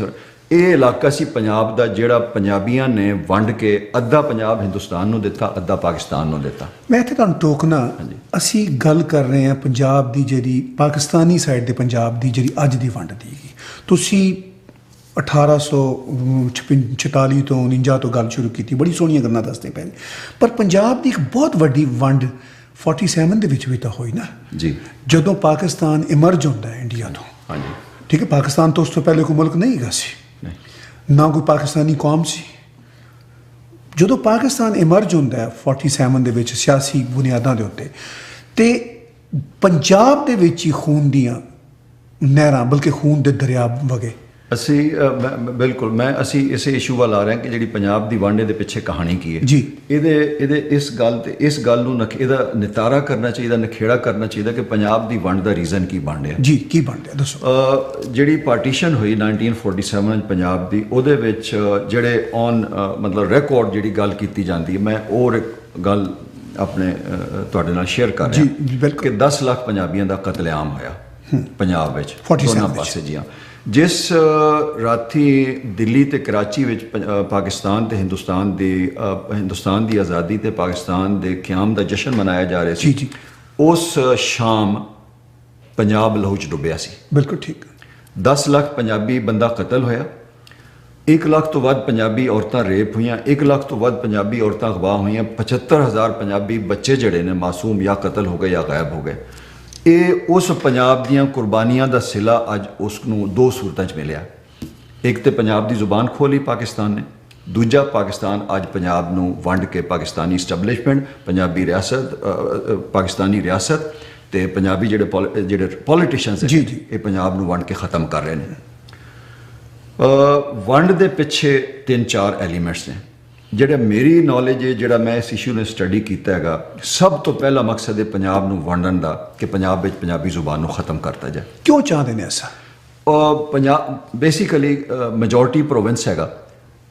ਇਹ ਇਲਾਕਾ ਸੀ ਪੰਜਾਬ ਦਾ ਜਿਹੜਾ ਪੰਜਾਬੀਆਂ ਨੇ ਵੰਡ ਕੇ ਅੱਧਾ ਪੰਜਾਬ ਹਿੰਦੁਸਤਾਨ ਨੂੰ ਦਿੱਤਾ, ਅੱਧਾ ਪਾਕਿਸਤਾਨ ਨੂੰ ਦਿੱਤਾ। ਮੈਂ ਇੱਥੇ ਤੁਹਾਨੂੰ ਟੋਕਣਾ, ਅਸੀਂ ਗੱਲ ਕਰ ਰਹੇ ਹਾਂ ਪੰਜਾਬ ਦੀ ਜਿਹੜੀ ਪਾਕਿਸਤਾਨੀ ਸਾਈਡ ਦੇ ਪੰਜਾਬ ਦੀ ਜਿਹੜੀ ਅੱਜ ਦੀ ਵੰਡ ਦੀ। ਤੁਸੀਂ 1846 ਤੋਂ 49 ਤੋਂ ਗੱਲ ਸ਼ੁਰੂ ਕੀਤੀ, ਬੜੀ ਸੋਹਣੀਆਂ ਗੱਲਾਂ ਦੱਸਦੇ ਪਏ। ਪਰ ਪੰਜਾਬ ਦੀ ਇੱਕ ਬਹੁਤ ਵੱਡੀ ਵੰਡ 47 ਦੇ ਵਿੱਚ ਵੀ ਤਾਂ ਹੋਈ ਨਾ ਜੀ, ਜਦੋਂ ਪਾਕਿਸਤਾਨ ਇਮਰਜ ਹੁੰਦਾ ਹੈ ਇੰਡੀਆ ਤੋਂ। ਹਾਂਜੀ ਠੀਕ ਹੈ, ਪਾਕਿਸਤਾਨ ਤੋਂ ਉਸ ਤੋਂ ਪਹਿਲੇ ਕੋਈ ਮੁਲਕ ਨਹੀਂ ਹੈਗਾ ਸੀ, ਨਾ ਕੋਈ ਪਾਕਿਸਤਾਨੀ ਕੌਮ ਸੀ। ਜਦੋਂ ਪਾਕਿਸਤਾਨ ਇਮਰਜ ਹੁੰਦਾ ਹੈ 47 ਦੇ ਵਿੱਚ ਸਿਆਸੀ ਬੁਨਿਆਦਾਂ ਦੇ ਉੱਤੇ, ਤੇ ਪੰਜਾਬ ਦੇ ਵਿੱਚ ਹੀ ਖੂਨ ਦੀਆਂ ਨਹਿਰਾਂ, ਬਲਕਿ ਖੂਨ ਦੇ ਦਰਿਆ ਵਗੇ। ਅਸੀਂ ਬਿਲਕੁਲ ਅਸੀਂ ਇਸੇ ਇਸ਼ੂ ਵੱਲ ਆ ਰਹੇ ਹਾਂ ਕਿ ਜਿਹੜੀ ਪੰਜਾਬ ਦੀ ਵੰਡ ਦੇ ਪਿੱਛੇ ਕਹਾਣੀ ਕੀ ਹੈ ਜੀ। ਇਹਦੇ ਇਸ ਗੱਲ ਨੂੰ ਇਹਦਾ ਨਿਤਾਰਾ ਕਰਨਾ ਚਾਹੀਦਾ, ਨਖੇੜਾ ਕਰਨਾ ਚਾਹੀਦਾ ਕਿ ਪੰਜਾਬ ਦੀ ਵੰਡ ਦਾ ਰੀਜ਼ਨ ਕੀ ਬਣ ਰਿਹਾ ਜੀ, ਕੀ ਬਣ ਰਿਹਾ ਦੱਸੋ। ਜਿਹੜੀ ਪਾਰਟੀਸ਼ਨ ਹੋਈ 1947 ਪੰਜਾਬ ਦੀ, ਉਹਦੇ ਵਿੱਚ ਜਿਹੜੇ ਮਤਲਬ ਰਿਕਾਰਡ ਜਿਹੜੀ ਗੱਲ ਕੀਤੀ ਜਾਂਦੀ ਹੈ, ਮੈਂ ਉਹ ਗੱਲ ਆਪਣੇ ਤੁਹਾਡੇ ਨਾਲ ਸ਼ੇਅਰ ਕਰ ਰਿਹਾ ਕਿ 10 ਲੱਖ ਪੰਜਾਬੀਆਂ ਦਾ ਕਤਲੇਆਮ ਹੋਇਆ ਪੰਜਾਬ ਵਿੱਚ ਦੋਨਾਂ ਪਾਸੇ। ਜੀ ਹਾਂ, ਜਿਸ ਰਾਤੀ ਦਿੱਲੀ ਤੇ ਕਰਾਚੀ ਵਿੱਚ ਪਾਕਿਸਤਾਨ ਤੇ ਹਿੰਦੁਸਤਾਨ ਦੀ ਆਜ਼ਾਦੀ ਤੇ ਪਾਕਿਸਤਾਨ ਦੇ ਕਿਆਮ ਦਾ ਜਸ਼ਨ ਮਨਾਇਆ ਜਾ ਰਿਹਾ ਸੀ, ਉਸ ਸ਼ਾਮ ਪੰਜਾਬ ਲਹੂ 'ਚ ਡੁੱਬਿਆ ਸੀ। ਬਿਲਕੁਲ ਠੀਕ। 10 ਲੱਖ ਪੰਜਾਬੀ ਬੰਦਾ ਕਤਲ ਹੋਇਆ, 1 ਲੱਖ ਤੋਂ ਵੱਧ ਪੰਜਾਬੀ ਔਰਤਾਂ ਰੇਪ ਹੋਈਆਂ, 1 ਲੱਖ ਤੋਂ ਵੱਧ ਪੰਜਾਬੀ ਔਰਤਾਂ ਅਗਵਾ ਹੋਈਆਂ, 75,000 ਪੰਜਾਬੀ ਬੱਚੇ ਜਿਹੜੇ ਨੇ ਮਾਸੂਮ ਜਾਂ ਕਤਲ ਹੋ ਗਏ ਜਾਂ ਗਾਇਬ ਹੋ ਗਏ। ਇਹ ਉਸ ਪੰਜਾਬ ਦੀਆਂ ਕੁਰਬਾਨੀਆਂ ਦਾ ਸਿਲਾ ਅੱਜ ਉਸ ਨੂੰ ਦੋ ਸੂਰਤਾਂ 'ਚ ਮਿਲਿਆ। ਇੱਕ ਤੇ ਪੰਜਾਬ ਦੀ ਜ਼ੁਬਾਨ ਖੋਲੀ ਪਾਕਿਸਤਾਨ ਨੇ, ਦੂਜਾ ਪਾਕਿਸਤਾਨ ਅੱਜ ਪੰਜਾਬ ਨੂੰ ਵੰਡ ਕੇ ਪਾਕਿਸਤਾਨੀ ਸਟੈਬਲਿਸ਼ਮੈਂਟ, ਪੰਜਾਬੀ ਰਿਆਸਤ, ਪਾਕਿਸਤਾਨੀ ਰਿਆਸਤ ਤੇ ਪੰਜਾਬੀ ਜਿਹੜੇ ਪੋਲੀਟੀਸ਼ੀਅਨਸ ਜੀ ਜੀ ਇਹ ਪੰਜਾਬ ਨੂੰ ਵੰਡ ਕੇ ਖਤਮ ਕਰ ਰਹੇ ਨੇ। ਵੰਡ ਦੇ ਪਿੱਛੇ 3-4 ਐਲੀਮੈਂਟਸ ਨੇ ਜਿਹੜਾ ਮੇਰੀ ਨੌਲੇਜ ਹੈ, ਜਿਹੜਾ ਮੈਂ ਇਸ ਇਸ਼ੂ ਨੂੰ ਸਟੱਡੀ ਕੀਤਾ ਹੈਗਾ। ਸਭ ਤੋਂ ਪਹਿਲਾ ਮਕਸਦ ਹੈ ਪੰਜਾਬ ਨੂੰ ਵੰਡਣ ਦਾ ਕਿ ਪੰਜਾਬ ਵਿੱਚ ਪੰਜਾਬੀ ਜ਼ੁਬਾਨ ਨੂੰ ਖਤਮ ਕਰਤਾ ਜਾਏ। ਕਿਉਂ ਚਾਹੁੰਦੇ ਨੇ ਐਸਾ? ਪੰਜਾਬ ਬੇਸਿਕਲੀ ਮੈਜੋਰਟੀ ਪ੍ਰੋਵਿੰਸ ਹੈਗਾ,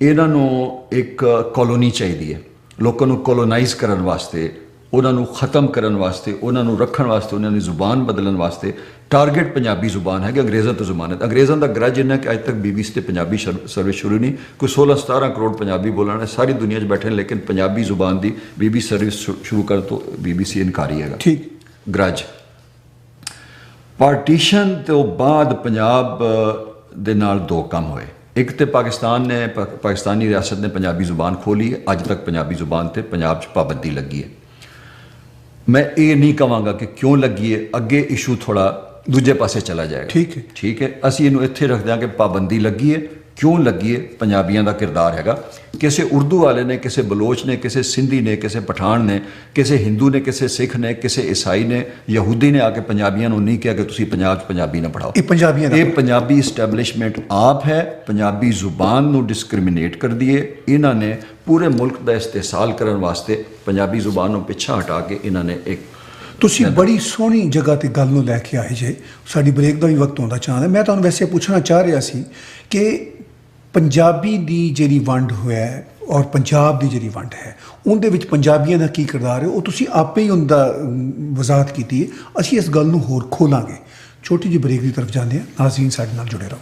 ਇਹਨਾਂ ਨੂੰ ਇੱਕ ਕਲੋਨੀ ਚਾਹੀਦੀ ਹੈ, ਲੋਕਾਂ ਨੂੰ ਕੋਲੋਨਾਈਜ਼ ਕਰਨ ਵਾਸਤੇ, ਉਹਨਾਂ ਨੂੰ ਖਤਮ ਕਰਨ ਵਾਸਤੇ, ਉਹਨਾਂ ਨੂੰ ਰੱਖਣ ਵਾਸਤੇ, ਉਹਨਾਂ ਦੀ ਜ਼ੁਬਾਨ ਬਦਲਣ ਵਾਸਤੇ। ਟਾਰਗੇਟ ਪੰਜਾਬੀ ਜ਼ੁਬਾਨ ਹੈਗੀ, ਅੰਗਰੇਜ਼ਾਂ ਤੋਂ ਜ਼ੁਬਾਨ ਹੈ। ਅੰਗਰੇਜ਼ਾਂ ਦਾ ਗਰਜ ਇੰਨਾ ਕਿ ਅੱਜ ਤੱਕ BBC ਤੇ ਪੰਜਾਬੀ ਸਰਵਿਸ ਸ਼ੁਰੂ ਨਹੀਂ। ਕੋਈ 16-17 ਕਰੋੜ ਪੰਜਾਬੀ ਬੋਲਣ ਵਾਲੇ ਸਾਰੀ ਦੁਨੀਆ 'ਚ ਬੈਠੇ ਨੇ, ਲੇਕਿਨ ਪੰਜਾਬੀ ਜ਼ੁਬਾਨ ਦੀ BBC ਸਰਵਿਸ ਸ਼ੁਰੂ ਕਰਨ ਤੋਂ BBC ਇਨਕਾਰੀ ਹੈਗਾ। ਠੀਕ। ਗਰਜ ਪਾਰਟੀਸ਼ਨ ਤੋਂ ਬਾਅਦ ਪੰਜਾਬ ਦੇ ਨਾਲ ਦੋ ਕੰਮ ਹੋਏ। ਇੱਕ ਤੇ ਪਾਕਿਸਤਾਨ ਨੇ, ਪਾਕਿਸਤਾਨੀ ਰਿਆਸਤ ਨੇ ਪੰਜਾਬੀ ਜ਼ੁਬਾਨ ਖੋਲੀ ਹੈ। ਅੱਜ ਤੱਕ ਪੰਜਾਬੀ ਜ਼ੁਬਾਨ ਤੇ ਪੰਜਾਬ 'ਚ ਪਾਬੰਦੀ ਲੱਗੀ ਹੈ। ਮੈਂ ਇਹ ਨਹੀਂ ਕਹਾਂਗਾ ਕਿ ਕਿਉਂ ਲੱਗੀ ਹੈ, ਅੱਗੇ ਇਸ਼ੂ ਥੋੜਾ ਦੂਜੇ ਪਾਸੇ ਚਲਾ ਜਾਏਗਾ। ਠੀਕ ਹੈ, ਠੀਕ ਹੈ। ਅਸੀਂ ਇਹਨੂੰ ਇੱਥੇ ਰੱਖਦੇ ਹਾਂ ਕਿ ਪਾਬੰਦੀ ਲੱਗੀ ਹੈ, ਕਿਉਂ ਲੱਗੀ ਹੈ, ਪੰਜਾਬੀਆਂ ਦਾ ਕਿਰਦਾਰ ਹੈਗਾ। ਕਿਸੇ ਉਰਦੂ ਵਾਲੇ ਨੇ, ਕਿਸੇ ਬਲੋਚ ਨੇ, ਕਿਸੇ ਸਿੰਧੀ ਨੇ, ਕਿਸੇ ਪਠਾਨ ਨੇ, ਕਿਸੇ ਹਿੰਦੂ ਨੇ, ਕਿਸੇ ਸਿੱਖ ਨੇ, ਕਿਸੇ ਈਸਾਈ ਨੇ, ਯਹੂਦੀ ਨੇ ਆ ਕੇ ਪੰਜਾਬੀਆਂ ਨੂੰ ਨਹੀਂ ਕਿਹਾ ਕਿ ਤੁਸੀਂ ਪੰਜਾਬ 'ਚ ਪੰਜਾਬੀ ਨਾ ਪੜ੍ਹਾਓ। ਇਹ ਪੰਜਾਬੀਆਂ ਦਾ, ਇਹ ਪੰਜਾਬੀ ਇਸਟੈਬਲਿਸ਼ਮੈਂਟ ਆਪ ਹੈ, ਪੰਜਾਬੀ ਜ਼ੁਬਾਨ ਨੂੰ ਡਿਸਕ੍ਰਿਮੀਨੇਟ ਕਰਦੀ ਹੈ। ਇਹਨਾਂ ਨੇ ਪੂਰੇ ਮੁਲਕ ਦਾ ਇਸਤਿਹਸਾਲ ਕਰਨ ਵਾਸਤੇ ਪੰਜਾਬੀ ਜ਼ੁਬਾਨ ਨੂੰ ਪਿੱਛਾ ਹਟਾ ਕੇ ਇਹਨਾਂ ਨੇ ਇੱਕ ਤੁਸੀਂ ਬੜੀ ਸੋਹਣੀ ਜਗ੍ਹਾ ਤੇ ਗੱਲ ਨੂੰ ਲੈ ਕੇ ਆਏ ਜੇ। ਸਾਡੀ ਬ੍ਰੇਕ ਦਾ ਵੀ ਵਕਤ ਆਉਂਦਾ ਚਾਹੁੰਦਾ। ਮੈਂ ਤੁਹਾਨੂੰ ਵੈਸੇ ਪੁੱਛਣਾ ਚਾਹ ਰਿਹਾ ਸੀ ਕਿ ਪੰਜਾਬੀ ਦੀ ਜਿਹੜੀ ਵੰਡ ਹੋਇਆ ਔਰ ਪੰਜਾਬ ਦੀ ਜਿਹੜੀ ਵੰਡ ਹੈ, ਉਹਦੇ ਵਿੱਚ ਪੰਜਾਬੀਆਂ ਦਾ ਕੀ ਕਿਰਦਾਰ ਹੈ, ਉਹ ਤੁਸੀਂ ਆਪੇ ਹੀ ਉਹਦਾ ਵਜ਼ਾਹਤ ਕੀਤੀ ਹੈ। ਅਸੀਂ ਇਸ ਗੱਲ ਨੂੰ ਹੋਰ ਖੋਲਾਂਗੇ। ਛੋਟੀ ਜਿਹੀ ਬ੍ਰੇਕ ਦੀ ਤਰਫ ਜਾਂਦੇ ਹਾਂ। ਨਾਜ਼ਰੀਨ ਸਾਡੇ ਨਾਲ ਜੁੜੇ ਰਹੋ।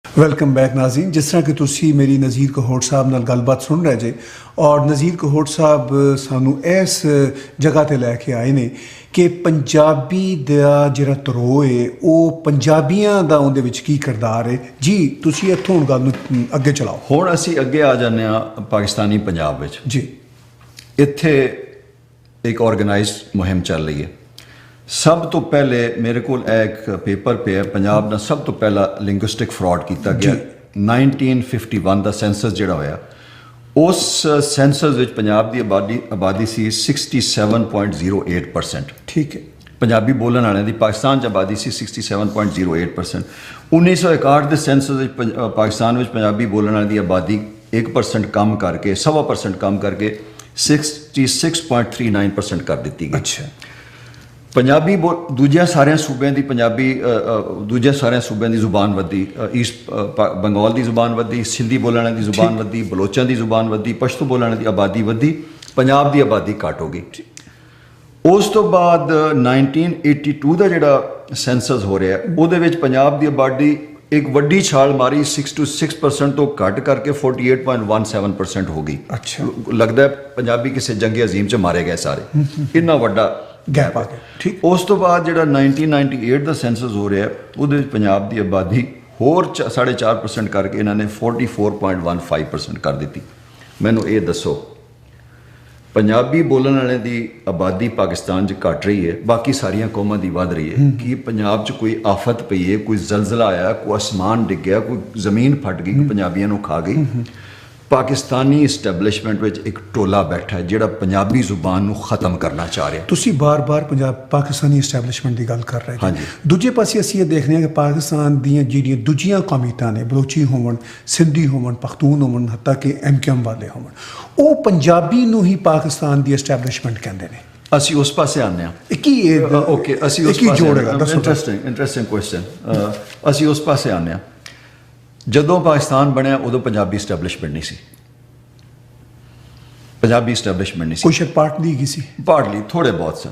Welcome back Nazreen. ਜਿਸ ਤਰ੍ਹਾਂ ਕਿ ਤੁਸੀਂ ਮੇਰੀ ਨਜ਼ੀਰ ਕਹੋਟ ਸਾਹਿਬ ਨਾਲ ਗੱਲਬਾਤ ਸੁਣ ਰਹੇ ਜੇ, ਔਰ ਨਜ਼ੀਰ ਕਹੋਟ ਸਾਹਿਬ ਸਾਨੂੰ ਇਸ ਜਗ੍ਹਾ ਤੇ ਲੈ ਕੇ ਆਏ ਨੇ ਕਿ ਪੰਜਾਬੀ ਦਾ ਜਿਹੜਾ ਧਰੋਹ ਹੈ, ਉਹ ਪੰਜਾਬੀਆਂ ਦਾ ਉਹਦੇ ਵਿੱਚ ਕੀ ਕਿਰਦਾਰ ਹੈ। ਜੀ ਤੁਸੀਂ ਇੱਥੋਂ ਗੱਲ ਨੂੰ ਅੱਗੇ ਚਲਾਓ। ਹੁਣ ਅਸੀਂ ਅੱਗੇ ਆ ਜਾਂਦੇ ਹਾਂ ਪਾਕਿਸਤਾਨੀ ਪੰਜਾਬ ਵਿੱਚ। ਜੀ ਇੱਥੇ ਇੱਕ ਆਰਗੇਨਾਈਜ਼ਡ ਮੁਹਿੰਮ ਚੱਲ ਰਹੀ ਹੈ। ਸਭ ਤੋਂ ਪਹਿਲੇ ਮੇਰੇ ਕੋਲ ਇੱਕ ਪੇਪਰ ਪਿਆ, ਪੰਜਾਬ ਦਾ ਸਭ ਤੋਂ ਪਹਿਲਾ ਲਿੰਗੁਇਸਟਿਕ ਫਰਾਡ ਕੀਤਾ ਗਿਆ। 1951 ਦਾ ਸੈਂਸਸ ਜਿਹੜਾ ਹੋਇਆ, ਉਸ ਸੈਂਸਸ ਵਿੱਚ ਪੰਜਾਬ ਦੀ ਆਬਾਦੀ ਸੀ 67.08%। ਠੀਕ ਹੈ। ਪੰਜਾਬੀ ਬੋਲਣ ਵਾਲਿਆਂ ਦੀ ਪਾਕਿਸਤਾਨ 'ਚ ਆਬਾਦੀ ਸੀ 67.08%। 1961 ਦੇ ਸੈਂਸਸ ਵਿੱਚ ਪਾਕਿਸਤਾਨ ਵਿੱਚ ਪੰਜਾਬੀ ਬੋਲਣ ਵਾਲਿਆਂ ਦੀ ਆਬਾਦੀ 1% ਕਮ ਕਰਕੇ 1.25% ਕਮ ਕਰਕੇ 66.39% ਕਰ ਦਿੱਤੀ ਗਈ। ਅੱਛਾ। ਪੰਜਾਬੀ ਦੂਜਿਆਂ ਸਾਰਿਆਂ ਸੂਬਿਆਂ ਦੀ ਪੰਜਾਬੀ ਦੂਜਿਆਂ ਸਾਰਿਆਂ ਸੂਬਿਆਂ ਦੀ ਜ਼ੁਬਾਨ ਵਧੀ। ਈਸਟ ਬੰਗਾਲ ਦੀ ਜ਼ੁਬਾਨ ਵਧੀ, ਸਿੰਧੀ ਬੋਲਣ ਵਾਲਿਆਂ ਦੀ ਜ਼ੁਬਾਨ ਵਧੀ, ਬਲੋਚਾਂ ਦੀ ਜ਼ੁਬਾਨ ਵਧੀ, ਪਸ਼ਤੂ ਬੋਲਣ ਵਾਲਿਆਂ ਦੀ ਆਬਾਦੀ ਵਧੀ, ਪੰਜਾਬ ਦੀ ਆਬਾਦੀ ਘੱਟ ਹੋ ਗਈ। ਉਸ ਤੋਂ ਬਾਅਦ 1982 ਦਾ ਜਿਹੜਾ ਸੈਂਸਸ ਹੋ ਰਿਹਾ, ਉਹਦੇ ਵਿੱਚ ਪੰਜਾਬ ਦੀ ਆਬਾਦੀ ਇੱਕ ਵੱਡੀ ਛਾਲ ਮਾਰੀ, 6% ਤੋਂ ਘੱਟ ਕਰਕੇ 48.17% ਹੋ ਗਈ। ਅੱਛਾ। ਲੱਗਦਾ ਪੰਜਾਬੀ ਕਿਸੇ ਜੰਗ ਅਜ਼ੀਮ 'ਚ ਮਾਰੇ ਗਏ ਸਾਰੇ, ਇੰਨਾ ਵੱਡਾ ਗੈਪ ਆ ਗਿਆ। ਠੀਕ। ਉਸ ਤੋਂ ਬਾਅਦ ਜਿਹੜਾ 1998 ਦਾ ਸੈਂਸਸ ਹੋ ਰਿਹਾ, ਉਹਦੇ ਵਿੱਚ ਪੰਜਾਬ ਦੀ ਆਬਾਦੀ ਹੋਰ 4.5% ਕਰਕੇ ਇਹਨਾਂ ਨੇ 44.15% ਕਰ ਦਿੱਤੀ। ਮੈਨੂੰ ਇਹ ਦੱਸੋ, ਪੰਜਾਬੀ ਬੋਲਣ ਵਾਲਿਆਂ ਦੀ ਆਬਾਦੀ ਪਾਕਿਸਤਾਨ 'ਚ ਘਟ ਰਹੀ ਹੈ, ਬਾਕੀ ਸਾਰੀਆਂ ਕੌਮਾਂ ਦੀ ਵੱਧ ਰਹੀ ਹੈ। ਕੀ ਪੰਜਾਬ 'ਚ ਕੋਈ ਆਫਤ ਪਈ ਹੈ, ਕੋਈ ਜ਼ਲਜ਼ਲਾ ਆਇਆ, ਕੋਈ ਅਸਮਾਨ ਡਿੱਗਿਆ, ਕੋਈ ਜ਼ਮੀਨ ਫਟ ਗਈ, ਪੰਜਾਬੀਆਂ ਨੂੰ ਖਾ ਗਈ? ਪਾਕਿਸਤਾਨੀ ਇਸਟੈਬਲਿਸ਼ਮੈਂਟ ਵਿੱਚ ਇੱਕ ਟੋਲਾ ਬੈਠਾ ਹੈ ਜਿਹੜਾ ਪੰਜਾਬੀ ਜ਼ੁਬਾਨ ਨੂੰ ਖਤਮ ਕਰਨਾ ਚਾਹ ਰਿਹਾ। ਤੁਸੀਂ ਬਾਰ-ਬਾਰ ਪਾਕਿਸਤਾਨੀ ਇਸਟੈਬਲਿਸ਼ਮੈਂਟ ਦੀ ਗੱਲ ਕਰ ਰਹੇ ਹੋ। ਹਾਂਜੀ। ਦੂਜੇ ਪਾਸੇ ਅਸੀਂ ਇਹ ਦੇਖਦੇ ਹਾਂ ਕਿ ਪਾਕਿਸਤਾਨ ਦੀਆਂ ਜਿਹੜੀਆਂ ਦੂਜੀਆਂ ਕੌਮੀਅਤਾਂ ਨੇ, ਬਲੋਚੀ ਹੋਵਣ, ਸਿੰਧੀ ਹੋਵਣ, ਪਖਤੂਨ ਹੋਵਣ, ਹੱਤਾ ਕਿ MKM ਵਾਲੇ ਹੋਵਣ, ਉਹ ਪੰਜਾਬੀ ਨੂੰ ਹੀ ਪਾਕਿਸਤਾਨ ਦੀ ਇਸਟੈਬਲਿਸ਼ਮੈਂਟ ਕਹਿੰਦੇ ਨੇ। ਅਸੀਂ ਉਸ ਪਾਸੇ ਆਉਂਦੇ ਹਾਂ। ਕੀ ਓਕੇ, ਅਸੀਂ ਉਸ ਪਾਸੇ ਜੋੜੇਗਾ? Interesting question. ਅਸੀਂ ਉਸ ਪਾਸੇ ਆਉਂਦੇ ਹਾਂ। ਜਦੋਂ ਪਾਕਿਸਤਾਨ ਬਣਿਆ ਉਦੋਂ ਪੰਜਾਬੀ ਇਸਟੈਬਲਿਸ਼ਮੈਂਟ ਨਹੀਂ ਸੀ। ਪੰਜਾਬੀ ਇਸਟੈਬਲਿਸ਼ਮੈਂਟ ਨਹੀਂ ਸੀ। ਕੁਛ ਪਾਰਟ ਦੀ ਗਈ ਸੀ, ਪਾਰਟਲੀ ਥੋੜੇ ਬਹੁਤ ਸਨ।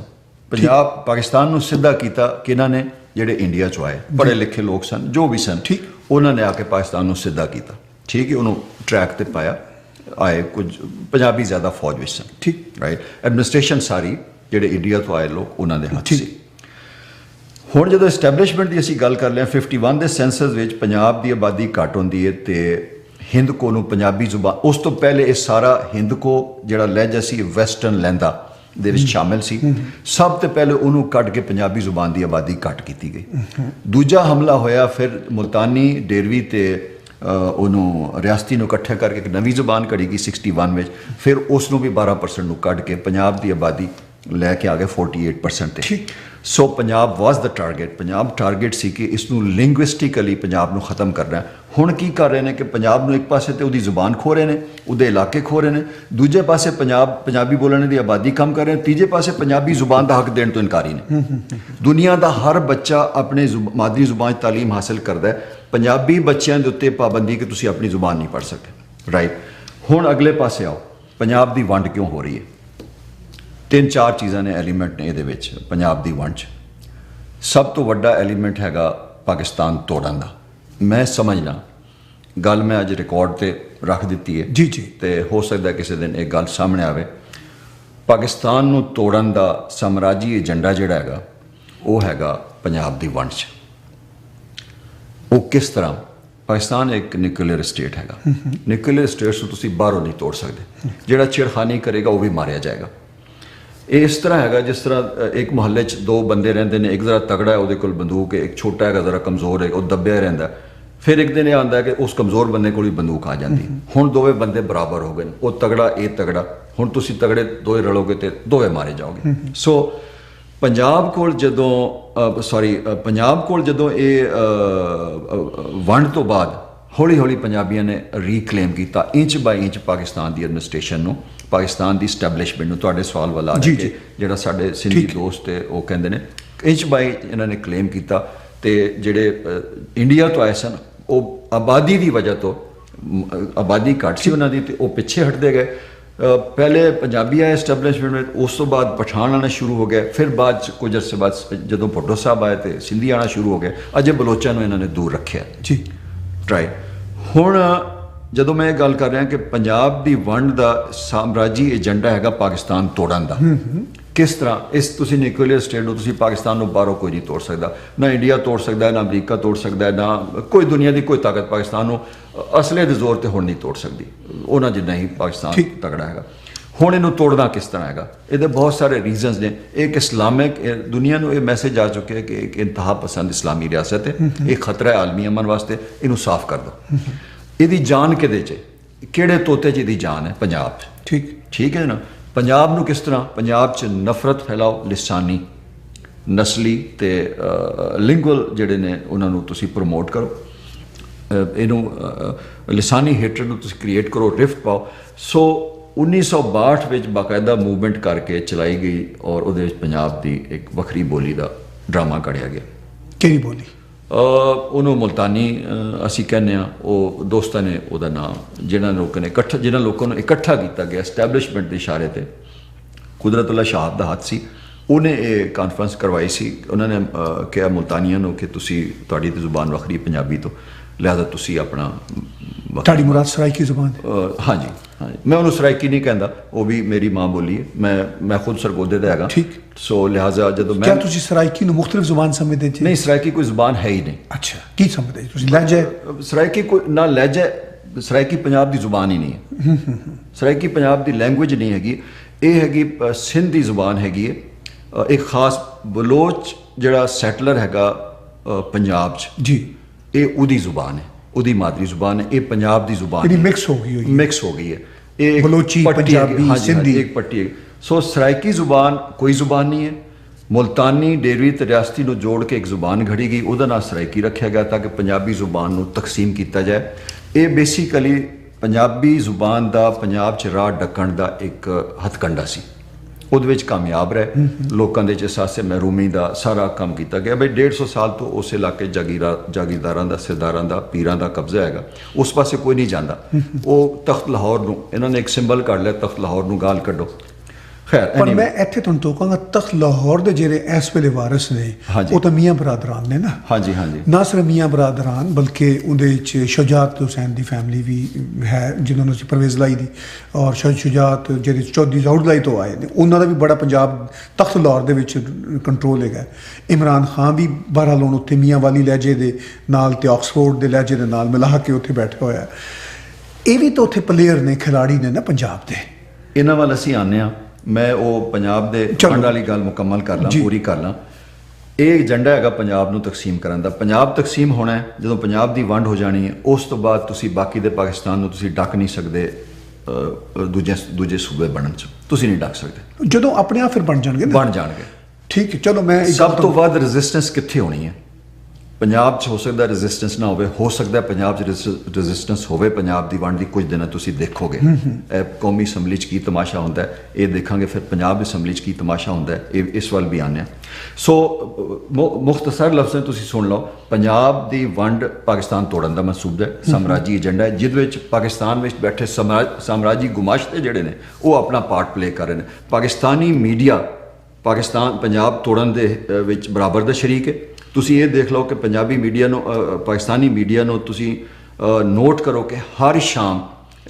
ਪੰਜਾਬ ਪਾਕਿਸਤਾਨ ਨੂੰ ਸਿੱਧਾ ਕੀਤਾ ਕਿ ਇਹਨਾਂ ਨੇ ਜਿਹੜੇ ਇੰਡੀਆ 'ਚੋਂ ਆਏ, ਪੜ੍ਹੇ ਲਿਖੇ ਲੋਕ ਸਨ, ਜੋ ਵੀ ਸਨ, ਠੀਕ, ਉਹਨਾਂ ਨੇ ਆ ਕੇ ਪਾਕਿਸਤਾਨ ਨੂੰ ਸਿੱਧਾ ਕੀਤਾ, ਠੀਕ ਹੈ, ਉਹਨੂੰ ਟਰੈਕ ਤੇ ਪਾਇਆ, ਆਏ ਕੁਝ ਪੰਜਾਬੀ ਜ਼ਿਆਦਾ ਫੌਜ ਵਿੱਚ ਸਨ, ਠੀਕ, ਰਾਈਟ, ਐਡਮਿਨਿਸਟ੍ਰੇਸ਼ਨ ਸਾਰੀ ਜਿਹੜੇ ਇੰਡੀਆ ਤੋਂ ਆਏ ਲੋਕ ਉਹਨਾਂ ਦੇ ਹੱਥ ਸੀ। ਹੁਣ ਜਦੋਂ ਐਸਟੈਬਲਿਸ਼ਮੈਂਟ ਦੀ ਅਸੀਂ ਗੱਲ ਕਰ ਲਿਆ, 51 ਦੇ ਸੈਂਸਸ ਵਿੱਚ ਪੰਜਾਬ ਦੀ ਆਬਾਦੀ ਘੱਟ ਹੁੰਦੀ ਹੈ ਤੇ ਹਿੰਦਕੋ ਨੂੰ ਪੰਜਾਬੀ ਜ਼ੁਬਾਨ, ਉਸ ਤੋਂ ਪਹਿਲੇ ਇਹ ਸਾਰਾ ਹਿੰਦਕੋ ਜਿਹੜਾ ਲਹਿਜਾ ਸੀ ਵੈਸਟਰਨ ਲਹਿੰਦਾ ਦੇ ਵਿੱਚ ਸ਼ਾਮਿਲ ਸੀ, ਸਭ ਤੋਂ ਪਹਿਲੇ ਉਹਨੂੰ ਕੱਢ ਕੇ ਪੰਜਾਬੀ ਜ਼ੁਬਾਨ ਦੀ ਆਬਾਦੀ ਘੱਟ ਕੀਤੀ ਗਈ। ਦੂਜਾ ਹਮਲਾ ਹੋਇਆ ਫਿਰ ਮੁਲਤਾਨੀ, ਡੇਰਵੀ ਤੇ ਉਹਨੂੰ ਰਿਆਸਤੀ ਨੂੰ ਇਕੱਠਾ ਕਰਕੇ ਇੱਕ ਨਵੀਂ ਜ਼ੁਬਾਨ ਘੜੀ ਗਈ 61 ਵਿੱਚ, ਫਿਰ ਉਸ ਨੂੰ ਵੀ 12% ਨੂੰ ਕੱਢ ਕੇ ਪੰਜਾਬ ਦੀ ਆਬਾਦੀ ਲੈ ਕੇ ਆ ਗਏ 48% ਤੇ। ਸੋ ਪੰਜਾਬ ਵਾਜ਼ ਦਾ ਟਾਰਗੇਟ, ਪੰਜਾਬ ਟਾਰਗੇਟ ਸੀ ਕਿ ਇਸ ਨੂੰ ਲਿੰਗੁਇਸਟਿਕਲੀ ਪੰਜਾਬ ਨੂੰ ਖਤਮ ਕਰਨਾ ਹੈ। ਹੁਣ ਕੀ ਕਰ ਰਹੇ ਨੇ ਕਿ ਪੰਜਾਬ ਨੂੰ ਇੱਕ ਪਾਸੇ ਤੇ ਉਹਦੀ ਜ਼ੁਬਾਨ ਖੋ ਰਹੇ ਨੇ, ਉਹਦੇ ਇਲਾਕੇ ਖੋ ਰਹੇ ਨੇ, ਦੂਜੇ ਪਾਸੇ ਪੰਜਾਬੀ ਬੋਲਣ ਦੀ ਆਬਾਦੀ ਕਮ ਕਰ ਰਹੇ ਨੇ, ਤੀਜੇ ਪਾਸੇ ਪੰਜਾਬੀ ਜ਼ੁਬਾਨ ਦਾ ਹੱਕ ਦੇਣ ਤੋਂ ਇਨਕਾਰੀ ਨੇ। ਦੁਨੀਆ ਦਾ ਹਰ ਬੱਚਾ ਆਪਣੇ ਮਾਦਰੀ ਜ਼ੁਬਾਨ 'ਚ ਤਾਲੀਮ ਹਾਸਿਲ ਕਰਦਾ ਹੈ, ਪੰਜਾਬੀ ਬੱਚਿਆਂ ਦੇ ਉੱਤੇ ਪਾਬੰਦੀ ਕਿ ਤੁਸੀਂ ਆਪਣੀ ਜ਼ੁਬਾਨ ਨਹੀਂ ਪੜ੍ਹ ਸਕਦੇ, ਰਾਈਟ। ਹੁਣ ਅਗਲੇ ਪਾਸੇ ਆਓ, ਪੰਜਾਬ ਦੀ ਵੰਡ ਕਿਉਂ ਹੋ ਰਹੀ ਹੈ? 3-4 ਚੀਜ਼ਾਂ ਨੇ, ਐਲੀਮੈਂਟ ਨੇ ਇਹਦੇ ਵਿੱਚ ਪੰਜਾਬ ਦੀ ਵੰਡ 'ਚ। ਸਭ ਤੋਂ ਵੱਡਾ ਐਲੀਮੈਂਟ ਹੈਗਾ ਪਾਕਿਸਤਾਨ ਤੋੜਨ ਦਾ। ਮੈਂ ਸਮਝਦਾ ਗੱਲ ਮੈਂ ਅੱਜ ਰਿਕਾਰਡ ਤੇ ਰੱਖ ਦਿੱਤੀ ਹੈ, ਜੀ ਜੀ, ਤੇ ਹੋ ਸਕਦਾ ਕਿਸੇ ਦਿਨ ਇਹ ਗੱਲ ਸਾਹਮਣੇ ਆਵੇ। ਪਾਕਿਸਤਾਨ ਨੂੰ ਤੋੜਨ ਦਾ ਸਾਮਰਾਜੀ ਏਜੰਡਾ ਜਿਹੜਾ ਹੈਗਾ ਉਹ ਹੈਗਾ ਪੰਜਾਬ ਦੀ ਵੰਡ 'ਚ। ਉਹ ਕਿਸ ਤਰ੍ਹਾਂ? ਪਾਕਿਸਤਾਨ ਇੱਕ ਨਿਊਕਲੀਅਰ ਸਟੇਟ ਹੈਗਾ, ਨਿਊਕਲੀਅਰ ਸਟੇਟਸ ਨੂੰ ਤੁਸੀਂ ਬਾਹਰੋਂ ਨਹੀਂ ਤੋੜ ਸਕਦੇ, ਜਿਹੜਾ ਛੇੜਖਾਨੀ ਕਰੇਗਾ ਉਹ ਵੀ ਮਾਰਿਆ ਜਾਏਗਾ। ਇਹ ਇਸ ਤਰ੍ਹਾਂ ਹੈਗਾ ਜਿਸ ਤਰ੍ਹਾਂ ਇੱਕ ਮੁਹੱਲੇ 'ਚ 2 ਬੰਦੇ ਰਹਿੰਦੇ ਨੇ, ਇੱਕ ਜ਼ਰਾ ਤਗੜਾ ਹੈ ਉਹਦੇ ਕੋਲ ਬੰਦੂਕ ਹੈ, ਇੱਕ ਛੋਟਾ ਹੈਗਾ ਜ਼ਰਾ ਕਮਜ਼ੋਰ ਹੈ, ਉਹ ਦੱਬਿਆ ਰਹਿੰਦਾ। ਫਿਰ ਇੱਕ ਦਿਨ ਇਹ ਆਉਂਦਾ ਹੈ ਕਿ ਉਸ ਕਮਜ਼ੋਰ ਬੰਦੇ ਕੋਲ ਹੀ ਬੰਦੂਕ ਆ ਜਾਂਦੀ। ਹੁਣ ਦੋਵੇਂ ਬੰਦੇ ਬਰਾਬਰ ਹੋ ਗਏ ਨੇ, ਉਹ ਤਗੜਾ ਇਹ ਤਗੜਾ, ਹੁਣ ਤੁਸੀਂ ਤਗੜੇ ਦੋਵੇਂ ਰਲੋਗੇ ਤੇ ਦੋਵੇਂ ਮਾਰੇ ਜਾਓਗੇ। ਸੋ ਪੰਜਾਬ ਕੋਲ ਜਦੋਂ ਇਹ ਵੰਡ ਤੋਂ ਬਾਅਦ ਹੌਲੀ ਹੌਲੀ ਪੰਜਾਬੀਆਂ ਨੇ ਰੀਕਲੇਮ ਕੀਤਾ, ਇੰਚ ਬਾਈ ਇੰਚ ਪਾਕਿਸਤਾਨ ਦੀ ਐਡਮਿਨਿਸਟ੍ਰੇਸ਼ਨ ਨੂੰ, ਪਾਕਿਸਤਾਨ ਦੀ ਸਟੈਬਲਿਸ਼ਮੈਂਟ ਨੂੰ। ਤੁਹਾਡੇ ਸਵਾਲ ਵਾਲਾ ਜਿਹੜਾ ਸਾਡੇ ਸਿੰਧੀ ਦੋਸਤ ਹੈ ਉਹ ਕਹਿੰਦੇ ਨੇ ਇੰਚ ਬਾਈ ਇਹਨਾਂ ਨੇ ਕਲੇਮ ਕੀਤਾ, ਤੇ ਜਿਹੜੇ ਇੰਡੀਆ ਤੋਂ ਆਏ ਸਨ ਉਹ ਆਬਾਦੀ ਦੀ ਵਜ੍ਹਾ ਤੋਂ, ਆਬਾਦੀ ਘੱਟ ਸੀ ਉਹਨਾਂ ਦੀ, ਤੇ ਉਹ ਪਿੱਛੇ ਹਟਦੇ ਗਏ। ਪਹਿਲੇ ਪੰਜਾਬੀ ਆਏ ਐਸਟੈਬਲਿਸ਼ਮੈਂਟ ਵਿੱਚ, ਉਸ ਤੋਂ ਬਾਅਦ ਪਠਾਨ ਆਉਣਾ ਸ਼ੁਰੂ ਹੋ ਗਿਆ, ਫਿਰ ਬਾਅਦ 'ਚ ਕੁਝ ਅਰਸੇ ਬਾਅਦ ਜਦੋਂ ਭੁੱਟੋ ਸਾਹਿਬ ਆਏ ਤੇ ਸਿੰਧੀ ਆਉਣਾ ਸ਼ੁਰੂ ਹੋ ਗਿਆ। ਅਜੇ ਬਲੋਚਾਂ ਨੂੰ ਇਹਨਾਂ ਨੇ ਦੂਰ ਰੱਖਿਆ ਜੀ, ਰਾਈਟ। ਹੁਣ ਜਦੋਂ ਮੈਂ ਇਹ ਗੱਲ ਕਰ ਰਿਹਾ ਕਿ ਪੰਜਾਬ ਦੀ ਵੰਡ ਦਾ ਸਾਮਰਾਜੀ ਏਜੰਡਾ ਹੈਗਾ ਪਾਕਿਸਤਾਨ ਤੋੜਨ ਦਾ, ਕਿਸ ਤਰ੍ਹਾਂ? ਇਸ ਤੁਸੀਂ ਨਿਊਕਲੀਅਰ ਸਟੇਟ ਨੂੰ, ਤੁਸੀਂ ਪਾਕਿਸਤਾਨ ਨੂੰ ਬਾਹਰੋਂ ਕੋਈ ਨਹੀਂ ਤੋੜ ਸਕਦਾ, ਨਾ ਇੰਡੀਆ ਤੋੜ ਸਕਦਾ, ਨਾ ਅਮਰੀਕਾ ਤੋੜ ਸਕਦਾ, ਨਾ ਕੋਈ ਦੁਨੀਆ ਦੀ ਕੋਈ ਤਾਕਤ ਪਾਕਿਸਤਾਨ ਨੂੰ ਅਸਲੇ ਦੇ ਜ਼ੋਰ ਤੇ ਹੁਣ ਨਹੀਂ ਤੋੜ ਸਕਦੀ, ਉਹਨਾਂ ਜਿੰਨਾ ਹੀ ਪਾਕਿਸਤਾਨ ਤਗੜਾ ਹੈਗਾ। ਹੁਣ ਇਹਨੂੰ ਤੋੜਨਾ ਕਿਸ ਤਰ੍ਹਾਂ ਹੈਗਾ? ਇਹਦੇ ਬਹੁਤ ਸਾਰੇ ਰੀਜ਼ਨਸ ਨੇ। ਇੱਕ ਇਸਲਾਮਿਕ, ਦੁਨੀਆ ਨੂੰ ਇਹ ਮੈਸੇਜ ਆ ਚੁੱਕਿਆ ਕਿ ਇੱਕ ਇੰਤਹਾ ਪਸੰਦ ਇਸਲਾਮੀ ਰਿਆਸਤ ਹੈ, ਇਹ ਖਤਰਾ ਹੈ ਆਲਮੀ ਅਮਨ ਵਾਸਤੇ, ਇਹਨੂੰ ਸਾਫ਼ ਕਰ ਦਿਓ। ਇਹਦੀ ਜਾਨ ਕਿਹਦੇ 'ਚ? ਕਿਹੜੇ ਤੋਤੇ 'ਚ ਇਹਦੀ ਜਾਨ ਹੈ? ਪੰਜਾਬ 'ਚ। ਠੀਕ ਹੈ ਨਾ। ਪੰਜਾਬ ਨੂੰ ਕਿਸ ਤਰ੍ਹਾਂ? ਪੰਜਾਬ 'ਚ ਨਫ਼ਰਤ ਫੈਲਾਓ, ਲਿਸਾਨੀ, ਨਸਲੀ ਤੇ ਲਿੰਗੁਅਲ ਜਿਹੜੇ ਨੇ ਉਹਨਾਂ ਨੂੰ ਤੁਸੀਂ ਪ੍ਰਮੋਟ ਕਰੋ, ਇਹਨੂੰ ਲਿਸਾਨੀ ਹੇਟਰਡ ਨੂੰ ਤੁਸੀਂ ਕ੍ਰੀਏਟ ਕਰੋ, ਰਿਫਟ ਪਾਓ। ਸੋ 1962 ਵਿੱਚ ਬਾਕਾਇਦਾ ਮੂਵਮੈਂਟ ਕਰਕੇ ਚਲਾਈ ਗਈ, ਔਰ ਉਹਦੇ ਵਿੱਚ ਪੰਜਾਬ ਦੀ ਇੱਕ ਵੱਖਰੀ ਬੋਲੀ ਦਾ ਡਰਾਮਾ ਕੱਢਿਆ ਗਿਆ। ਕਿਹੜੀ ਬੋਲੀ? ਉਹਨੂੰ ਮੁਲਤਾਨੀ ਅਸੀਂ ਕਹਿੰਦੇ ਹਾਂ। ਉਹ ਦੋਸਤਾਂ ਨੇ ਉਹਦਾ ਨਾਮ, ਜਿਹਨਾਂ ਲੋਕਾਂ ਨੂੰ ਇਕੱਠਾ ਕੀਤਾ ਗਿਆ ਐਸਟੈਬਲਿਸ਼ਮੈਂਟ ਦੇ ਇਸ਼ਾਰੇ ਤੇ, ਕੁਦਰਤੁੱਲਾ ਸ਼ਾਹ ਦਾ ਹੱਥ ਸੀ, ਉਹਨੇ ਇਹ ਕਾਨਫਰੰਸ ਕਰਵਾਈ ਸੀ। ਉਹਨਾਂ ਨੇ ਕਿਹਾ ਮੁਲਤਾਨੀਆਂ ਨੂੰ ਕਿ ਤੁਸੀਂ, ਤੁਹਾਡੀ ਤਾਂ ਜ਼ੁਬਾਨ ਵੱਖਰੀ ਪੰਜਾਬੀ ਤੋਂ, ਲਿਹਾਜ਼ਾ ਤੁਸੀਂ ਆਪਣਾ, ਤੁਹਾਡੀ ਮੁਰਾਦ ਸਰਾਇਕੀ ਜ਼ੁਬਾਨ? ਹਾਂਜੀ, ਮੈਂ ਉਹਨੂੰ ਸਰਾਇਕੀ ਨਹੀਂ ਕਹਿੰਦਾ, ਉਹ ਵੀ ਮੇਰੀ ਮਾਂ ਬੋਲੀ ਹੈ, ਮੈਂ ਖੁਦ ਸਰਗੋਦੇ ਦਾ ਹੈਗਾ। ਠੀਕ। ਸੋ ਲਿਹਾਜ਼ਾ ਜਦੋਂ ਮੈਂ, ਕਿਆ ਤੁਸੀਂ ਸਰਾਇਕੀ ਨੂੰ ਮੁਖਤਲਿਫ ਜ਼ੁਬਾਨ ਸਮਝਦੇ ਜੀ? ਨਹੀਂ, ਸਰਾਇਕੀ ਕੋਈ ਜ਼ੁਬਾਨ ਹੈ ਹੀ ਨਹੀਂ। ਅੱਛਾ, ਕੀ ਸਮਝਦੇ ਤੁਸੀਂ? ਲਹਿਜਾ? ਸਰਾਇਕੀ ਕੋਈ ਨਾ ਲਹਿਜਾ, ਸਰਾਇਕੀ ਪੰਜਾਬ ਦੀ ਜ਼ੁਬਾਨ ਹੀ ਨਹੀਂ ਹੈ। ਸਰਾਇਕੀ ਪੰਜਾਬ ਦੀ ਲੈਂਗੁਏਜ ਨਹੀਂ ਹੈਗੀ, ਇਹ ਹੈਗੀ ਸਿੰਧ ਦੀ ਜ਼ੁਬਾਨ ਹੈਗੀ ਹੈ। ਇੱਕ ਖਾਸ ਬਲੋਚ ਜਿਹੜਾ ਸੈਟਲਰ ਹੈਗਾ ਪੰਜਾਬ 'ਚ ਜੀ, ਇਹ ਉਹਦੀ ਜ਼ੁਬਾਨ ਹੈ, ਉਹਦੀ ਮਾਦਰੀ ਜ਼ੁਬਾਨ ਹੈ। ਇਹ ਪੰਜਾਬ ਦੀ ਜ਼ੁਬਾਨ ਇਹਦੀ ਮਿਕਸ ਹੋ ਗਈ ਹੈ, ਇਹ ਬਲੋਚੀ, ਪੰਜਾਬੀ, ਸਿੰਧੀ, ਇੱਕ ਪੱਟੀ ਹੈ। ਸੋ ਸਰਾਇਕੀ ਜ਼ੁਬਾਨ ਕੋਈ ਜ਼ੁਬਾਨ ਨਹੀਂ ਹੈ। ਮੁਲਤਾਨੀ, ਡੇਰਵੀ ਤੇ ਰਿਆਸਤੀ ਨੂੰ ਜੋੜ ਕੇ ਇੱਕ ਜ਼ੁਬਾਨ ਘੜੀ ਗਈ, ਉਹਦਾ ਨਾਂ ਸਰਾਇਕੀ ਰੱਖਿਆ ਗਿਆ ਤਾਂ ਕਿ ਪੰਜਾਬੀ ਜ਼ੁਬਾਨ ਨੂੰ ਤਕਸੀਮ ਕੀਤਾ ਜਾਏ। ਇਹ ਬੇਸਿਕਲੀ ਪੰਜਾਬੀ ਜ਼ੁਬਾਨ ਦਾ ਪੰਜਾਬ 'ਚ ਰਾਹ ਡੱਕਣ ਦਾ ਇੱਕ ਹਥਕੰਡਾ ਸੀ। ਉਹਦੇ ਵਿੱਚ ਕਾਮਯਾਬ ਰਹੇ, ਲੋਕਾਂ ਦੇ ਅਹਿਸਾਸੇ ਮਹਿਰੂਮੀ ਦਾ ਸਾਰਾ ਕੰਮ ਕੀਤਾ ਗਿਆ। ਬਈ 150 ਸਾਲ ਤੋਂ ਉਸ ਇਲਾਕੇ ਜਾਗੀਰਦਾਰਾਂ ਦਾ, ਸਰਦਾਰਾਂ ਦਾ, ਪੀਰਾਂ ਦਾ ਕਬਜ਼ਾ ਹੈਗਾ, ਉਸ ਪਾਸੇ ਕੋਈ ਨਹੀਂ ਜਾਂਦਾ। ਉਹ ਤਖਤ ਲਾਹੌਰ ਨੂੰ ਇਹਨਾਂ ਨੇ ਇੱਕ ਸਿੰਬਲ ਕੱਢ ਲਿਆ, ਤਖਤ ਲਾਹੌਰ ਨੂੰ ਗਾਲ ਕੱਢੋ। ਖੈਰ ਪਰ ਮੈਂ ਇੱਥੇ ਤੁਹਾਨੂੰ ਟੋਕਾਂਗਾ, ਤਖਤ ਲਾਹੌਰ ਦੇ ਜਿਹੜੇ ਇਸ ਵੇਲੇ ਵਾਰਿਸ ਨੇ ਉਹ ਤਾਂ ਮੀਆਂ ਬਰਾਦਰਾਨ ਨੇ ਨਾ। ਹਾਂਜੀ ਹਾਂਜੀ, ਨਾ ਸਿਰਫ ਮੀਆਂ ਬਰਾਦਰਾਨ ਬਲਕਿ ਉਹਦੇ ਵਿੱਚ ਸ਼ੁਜਾਤ ਹੁਸੈਨ ਦੀ ਫੈਮਿਲੀ ਵੀ ਹੈ, ਜਿਨ੍ਹਾਂ ਨੂੰ ਅਸੀਂ ਪਰਵੇਜ਼ লাই ਦੀ, ਔਰ ਸ਼ੁਜਾਤ ਜਿਹੜੇ ਚੌਧਰੀ ਜ਼ਹੁਰ লাই ਤੋਂ ਆਏ ਨੇ, ਉਹਨਾਂ ਦਾ ਵੀ ਬੜਾ ਪੰਜਾਬ ਤਖਤ ਲਾਹੌਰ ਦੇ ਵਿੱਚ ਕੰਟਰੋਲ ਹੈਗਾ। ਇਮਰਾਨ ਖਾਨ ਵੀ ਬਹਰਹਾਲ ਹੁਣ ਉੱਥੇ ਮੀਆਂ ਵਾਲੀ ਲਹਿਜੇ ਦੇ ਨਾਲ ਤੇ ਆਕਸਫੋਰਡ ਦੇ ਲਹਿਜੇ ਦੇ ਨਾਲ ਮਿਲਾ ਕੇ ਉੱਥੇ ਬੈਠਾ ਹੋਇਆ। ਇਹ ਵੀ ਤਾਂ ਉੱਥੇ ਪਲੇਅਰ ਨੇ, ਖਿਲਾੜੀ ਨੇ ਨਾ ਪੰਜਾਬ ਦੇ। ਇਹਨਾਂ ਵੱਲ ਅਸੀਂ ਆਉਂਦੇ ਹਾਂ। ਮੈਂ ਉਹ ਪੰਜਾਬ ਦੇ ਵੰਡ ਵਾਲੀ ਗੱਲ ਮੁਕੰਮਲ ਕਰ ਲਾਂ, ਪੂਰੀ ਕਰ ਲਾਂ। ਇਹ ਏਜੰਡਾ ਹੈਗਾ ਪੰਜਾਬ ਨੂੰ ਤਕਸੀਮ ਕਰਨ ਦਾ। ਪੰਜਾਬ ਤਕਸੀਮ ਹੋਣਾ ਹੈ ਜਦੋਂ ਪੰਜਾਬ ਦੀ ਵੰਡ ਹੋ ਜਾਣੀ ਹੈ, ਉਸ ਤੋਂ ਬਾਅਦ ਤੁਸੀਂ ਬਾਕੀ ਦੇ ਪਾਕਿਸਤਾਨ ਨੂੰ ਤੁਸੀਂ ਡੱਕ ਨਹੀਂ ਸਕਦੇ। ਦੂਜੇ ਸੂਬੇ ਬਣਨ 'ਚ ਤੁਸੀਂ ਨਹੀਂ ਡੱਕ ਸਕਦੇ। ਜਦੋਂ ਆਪਣੇ ਆਪ ਫਿਰ ਬਣ ਜਾਣਗੇ। ਠੀਕ ਹੈ, ਚਲੋ ਮੈਂ ਸਭ ਤੋਂ ਵੱਧ ਰੈਜ਼ਿਸਟੈਂਸ ਕਿੱਥੇ ਹੋਣੀ ਹੈ? ਪੰਜਾਬ 'ਚ ਹੋ ਸਕਦਾ ਰੈਜ਼ਿਸਟੈਂਸ ਨਾ ਹੋਵੇ, ਹੋ ਸਕਦਾ ਪੰਜਾਬ 'ਚ ਰੈਜ਼ਿਸਟੈਂਸ ਹੋਵੇ। ਪੰਜਾਬ ਦੀ ਵੰਡ ਦੀ ਕੁਝ ਦਿਨਾਂ ਤੁਸੀਂ ਦੇਖੋਗੇ ਇਹ ਕੌਮੀ ਅਸੈਂਬਲੀ 'ਚ ਕੀ ਤਮਾਸ਼ਾ ਹੁੰਦਾ ਹੈ, ਇਹ ਦੇਖਾਂਗੇ। ਫਿਰ ਪੰਜਾਬ ਅਸੈਂਬਲੀ 'ਚ ਕੀ ਤਮਾਸ਼ਾ ਹੁੰਦਾ ਹੈ, ਇਹ ਇਸ ਵੱਲ ਵੀ ਆਉਂਦੇ ਹਾਂ। ਸੋ ਮੁਖਤਸਰ ਲਫ਼ਜ਼ਾਂ ਤੁਸੀਂ ਸੁਣ ਲਓ, ਪੰਜਾਬ ਦੀ ਵੰਡ ਪਾਕਿਸਤਾਨ ਤੋੜਨ ਦਾ ਮਨਸੂਬਾ ਹੈ, ਸਾਮਰਾਜੀ ਏਜੰਡਾ ਹੈ, ਜਿਹਦੇ ਵਿੱਚ ਪਾਕਿਸਤਾਨ ਵਿੱਚ ਬੈਠੇ ਸਾਮਰਾਜੀ ਗੁਮਾਸ਼ਤੇ ਜਿਹੜੇ ਨੇ ਉਹ ਆਪਣਾ ਪਾਰਟ ਪਲੇ ਕਰ ਰਹੇ ਨੇ। ਪਾਕਿਸਤਾਨੀ ਮੀਡੀਆ ਪੰਜਾਬ ਤੋੜਨ ਦੇ ਵਿੱਚ ਬਰਾਬਰ ਦਾ ਸ਼ਰੀਕ ਹੈ। ਤੁਸੀਂ ਇਹ ਦੇਖ ਲਓ ਕਿ ਪੰਜਾਬੀ ਮੀਡੀਆ ਨੂੰ, ਪਾਕਿਸਤਾਨੀ ਮੀਡੀਆ ਨੂੰ ਤੁਸੀਂ ਨੋਟ ਕਰੋ ਕਿ ਹਰ ਸ਼ਾਮ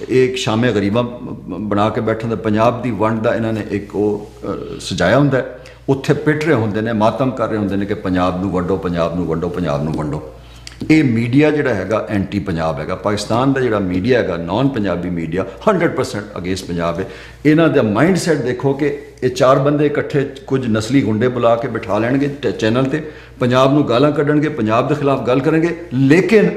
ਇੱਕ ਸ਼ਾਮੇ ਗਰੀਬਾਂ ਬਣਾ ਕੇ ਬੈਠਣ ਦਾ ਪੰਜਾਬ ਦੀ ਵੰਡ ਦਾ ਇਹਨਾਂ ਨੇ ਇੱਕ ਉਹ ਸਜਾਇਆ ਹੁੰਦਾ ਹੈ। ਉੱਥੇ ਪਿੱਟ ਰਹੇ ਹੁੰਦੇ ਨੇ, ਮਾਤਮ ਕਰ ਰਹੇ ਹੁੰਦੇ ਨੇ ਕਿ ਪੰਜਾਬ ਨੂੰ ਵੰਡੋ, ਪੰਜਾਬ ਨੂੰ ਵੰਡੋ, ਪੰਜਾਬ ਨੂੰ ਵੰਡੋ। ਇਹ ਮੀਡੀਆ ਜਿਹੜਾ ਹੈਗਾ ਐਂਟੀ ਪੰਜਾਬ ਹੈਗਾ। ਪਾਕਿਸਤਾਨ ਦਾ ਜਿਹੜਾ ਮੀਡੀਆ ਹੈਗਾ, ਨਾਨ ਪੰਜਾਬੀ ਮੀਡੀਆ, 100% ਅਗੇਂਸਟ ਪੰਜਾਬ ਹੈ। ਇਹਨਾਂ ਦਾ ਮਾਈਂਡ ਸੈਟ ਦੇਖੋ ਕਿ ਇਹ ਚਾਰ ਬੰਦੇ ਇਕੱਠੇ ਕੁਝ ਨਸਲੀ ਗੁੰਡੇ ਬੁਲਾ ਕੇ ਬਿਠਾ ਲੈਣਗੇ ਚੈਨਲ ਤੇ, ਪੰਜਾਬ ਨੂੰ ਗਾਲਾਂ ਕੱਢਣਗੇ, ਪੰਜਾਬ ਦੇ ਖਿਲਾਫ ਗੱਲ ਕਰਨਗੇ, ਲੇਕਿਨ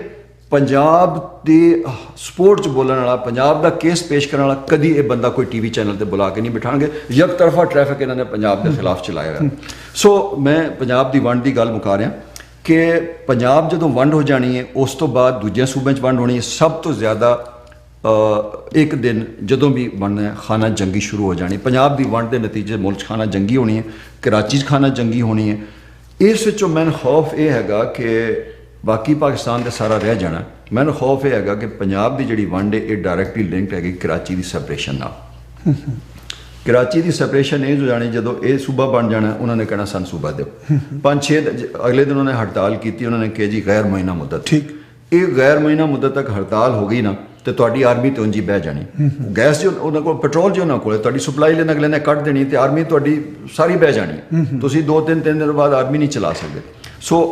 ਪੰਜਾਬ ਦੇ ਸਪੋਰਟ 'ਚ ਬੋਲਣ ਵਾਲਾ, ਪੰਜਾਬ ਦਾ ਕੇਸ ਪੇਸ਼ ਕਰਨ ਵਾਲਾ ਕਦੀ ਇਹ ਬੰਦਾ ਕੋਈ ਟੀਵੀ ਚੈਨਲ ਤੇ ਬੁਲਾ ਕੇ ਨਹੀਂ ਬਿਠਾਣਗੇ। ਇੱਕ ਤਰਫਾ ਟ੍ਰੈਫਿਕ ਇਹਨਾਂ ਨੇ ਪੰਜਾਬ ਦੇ ਖਿਲਾਫ ਚਲਾਇਆ ਹੈ। ਸੋ ਮੈਂ ਪੰਜਾਬ ਦੀ ਵੰਡ ਦੀ ਗੱਲ ਮੁਕਾ ਰਿਹਾ ਕਿ ਪੰਜਾਬ ਜਦੋਂ ਵੰਡ ਹੋ ਜਾਣੀ ਹੈ, ਉਸ ਤੋਂ ਬਾਅਦ ਦੂਜਿਆਂ ਸੂਬਿਆਂ 'ਚ ਵੰਡ ਹੋਣੀ ਹੈ। ਸਭ ਤੋਂ ਜ਼ਿਆਦਾ ਇੱਕ ਦਿਨ ਜਦੋਂ ਵੀ ਬਣਨਾ ਹੈ, ਖਾਨਾ ਜੰਗੀ ਸ਼ੁਰੂ ਹੋ ਜਾਣੀ। ਪੰਜਾਬ ਦੀ ਵੰਡ ਦੇ ਨਤੀਜੇ ਮੁਲਕ 'ਚ ਖਾਨਾ ਜੰਗੀ ਹੋਣੀ ਹੈ, ਕਰਾਚੀ 'ਚ ਖਾਨਾ ਜੰਗੀ ਹੋਣੀ ਹੈ। ਇਸ ਵਿੱਚੋਂ ਮੈਨੂੰ ਖੌਫ ਇਹ ਹੈਗਾ ਕਿ ਬਾਕੀ ਪਾਕਿਸਤਾਨ ਤੇ ਸਾਰਾ ਰਹਿ ਜਾਣਾ। ਮੈਨੂੰ ਖੌਫ ਇਹ ਹੈਗਾ ਕਿ ਪੰਜਾਬ ਦੀ ਜਿਹੜੀ ਵੰਡ ਹੈ ਇਹ ਡਾਇਰੈਕਟਲੀ ਲਿੰਕਡ ਹੈਗੀ ਕਰਾਚੀ ਦੀ ਸੈਪਰੇਸ਼ਨ ਨਾਲ। ਕਰਾਚੀ ਦੀ ਸੈਪਰੇਸ਼ਨ ਇਹ ਹੋ ਜਾਣੀ ਜਦੋਂ ਇਹ ਸੂਬਾ ਬਣ ਜਾਣਾ, ਉਹਨਾਂ ਨੇ ਕਹਿਣਾ ਸਾਨੂੰ ਸੂਬਾ ਦਿਓ। 5-6 ਅਗਲੇ ਦਿਨ ਉਹਨਾਂ ਨੇ ਹੜਤਾਲ ਕੀਤੀ, ਉਹਨਾਂ ਨੇ ਕਿਹਾ ਜੀ ਗੈਰ ਮੁਆਇਨਾ ਮੁੱਦਤ। ਠੀਕ, ਇਹ ਗੈਰ ਮੁਆਇਨਾ ਮੁੱਦਤ ਤੱਕ ਹੜਤਾਲ ਹੋ ਗਈ ਨਾ ਤੇ ਤੁਹਾਡੀ ਆਰਮੀ ਤੇ ਉਂਝ ਹੀ ਬਹਿ ਜਾਣੀ। ਗੈਸ ਜੀ ਉਹਨਾਂ ਕੋਲ, ਪੈਟਰੋਲ ਜੀ ਉਹਨਾਂ ਕੋਲ, ਤੁਹਾਡੀ ਸਪਲਾਈ ਲੈਣ ਅਗਲੇ ਨੇ ਕੱਢ ਦੇਣੀ ਤੇ ਆਰਮੀ ਤੁਹਾਡੀ ਸਾਰੀ ਬਹਿ ਜਾਣੀ। ਤੁਸੀਂ 2-3 ਦਿਨ ਬਾਅਦ ਆਰਮੀ ਨਹੀਂ ਚਲਾ ਸਕਦੇ। ਸੋ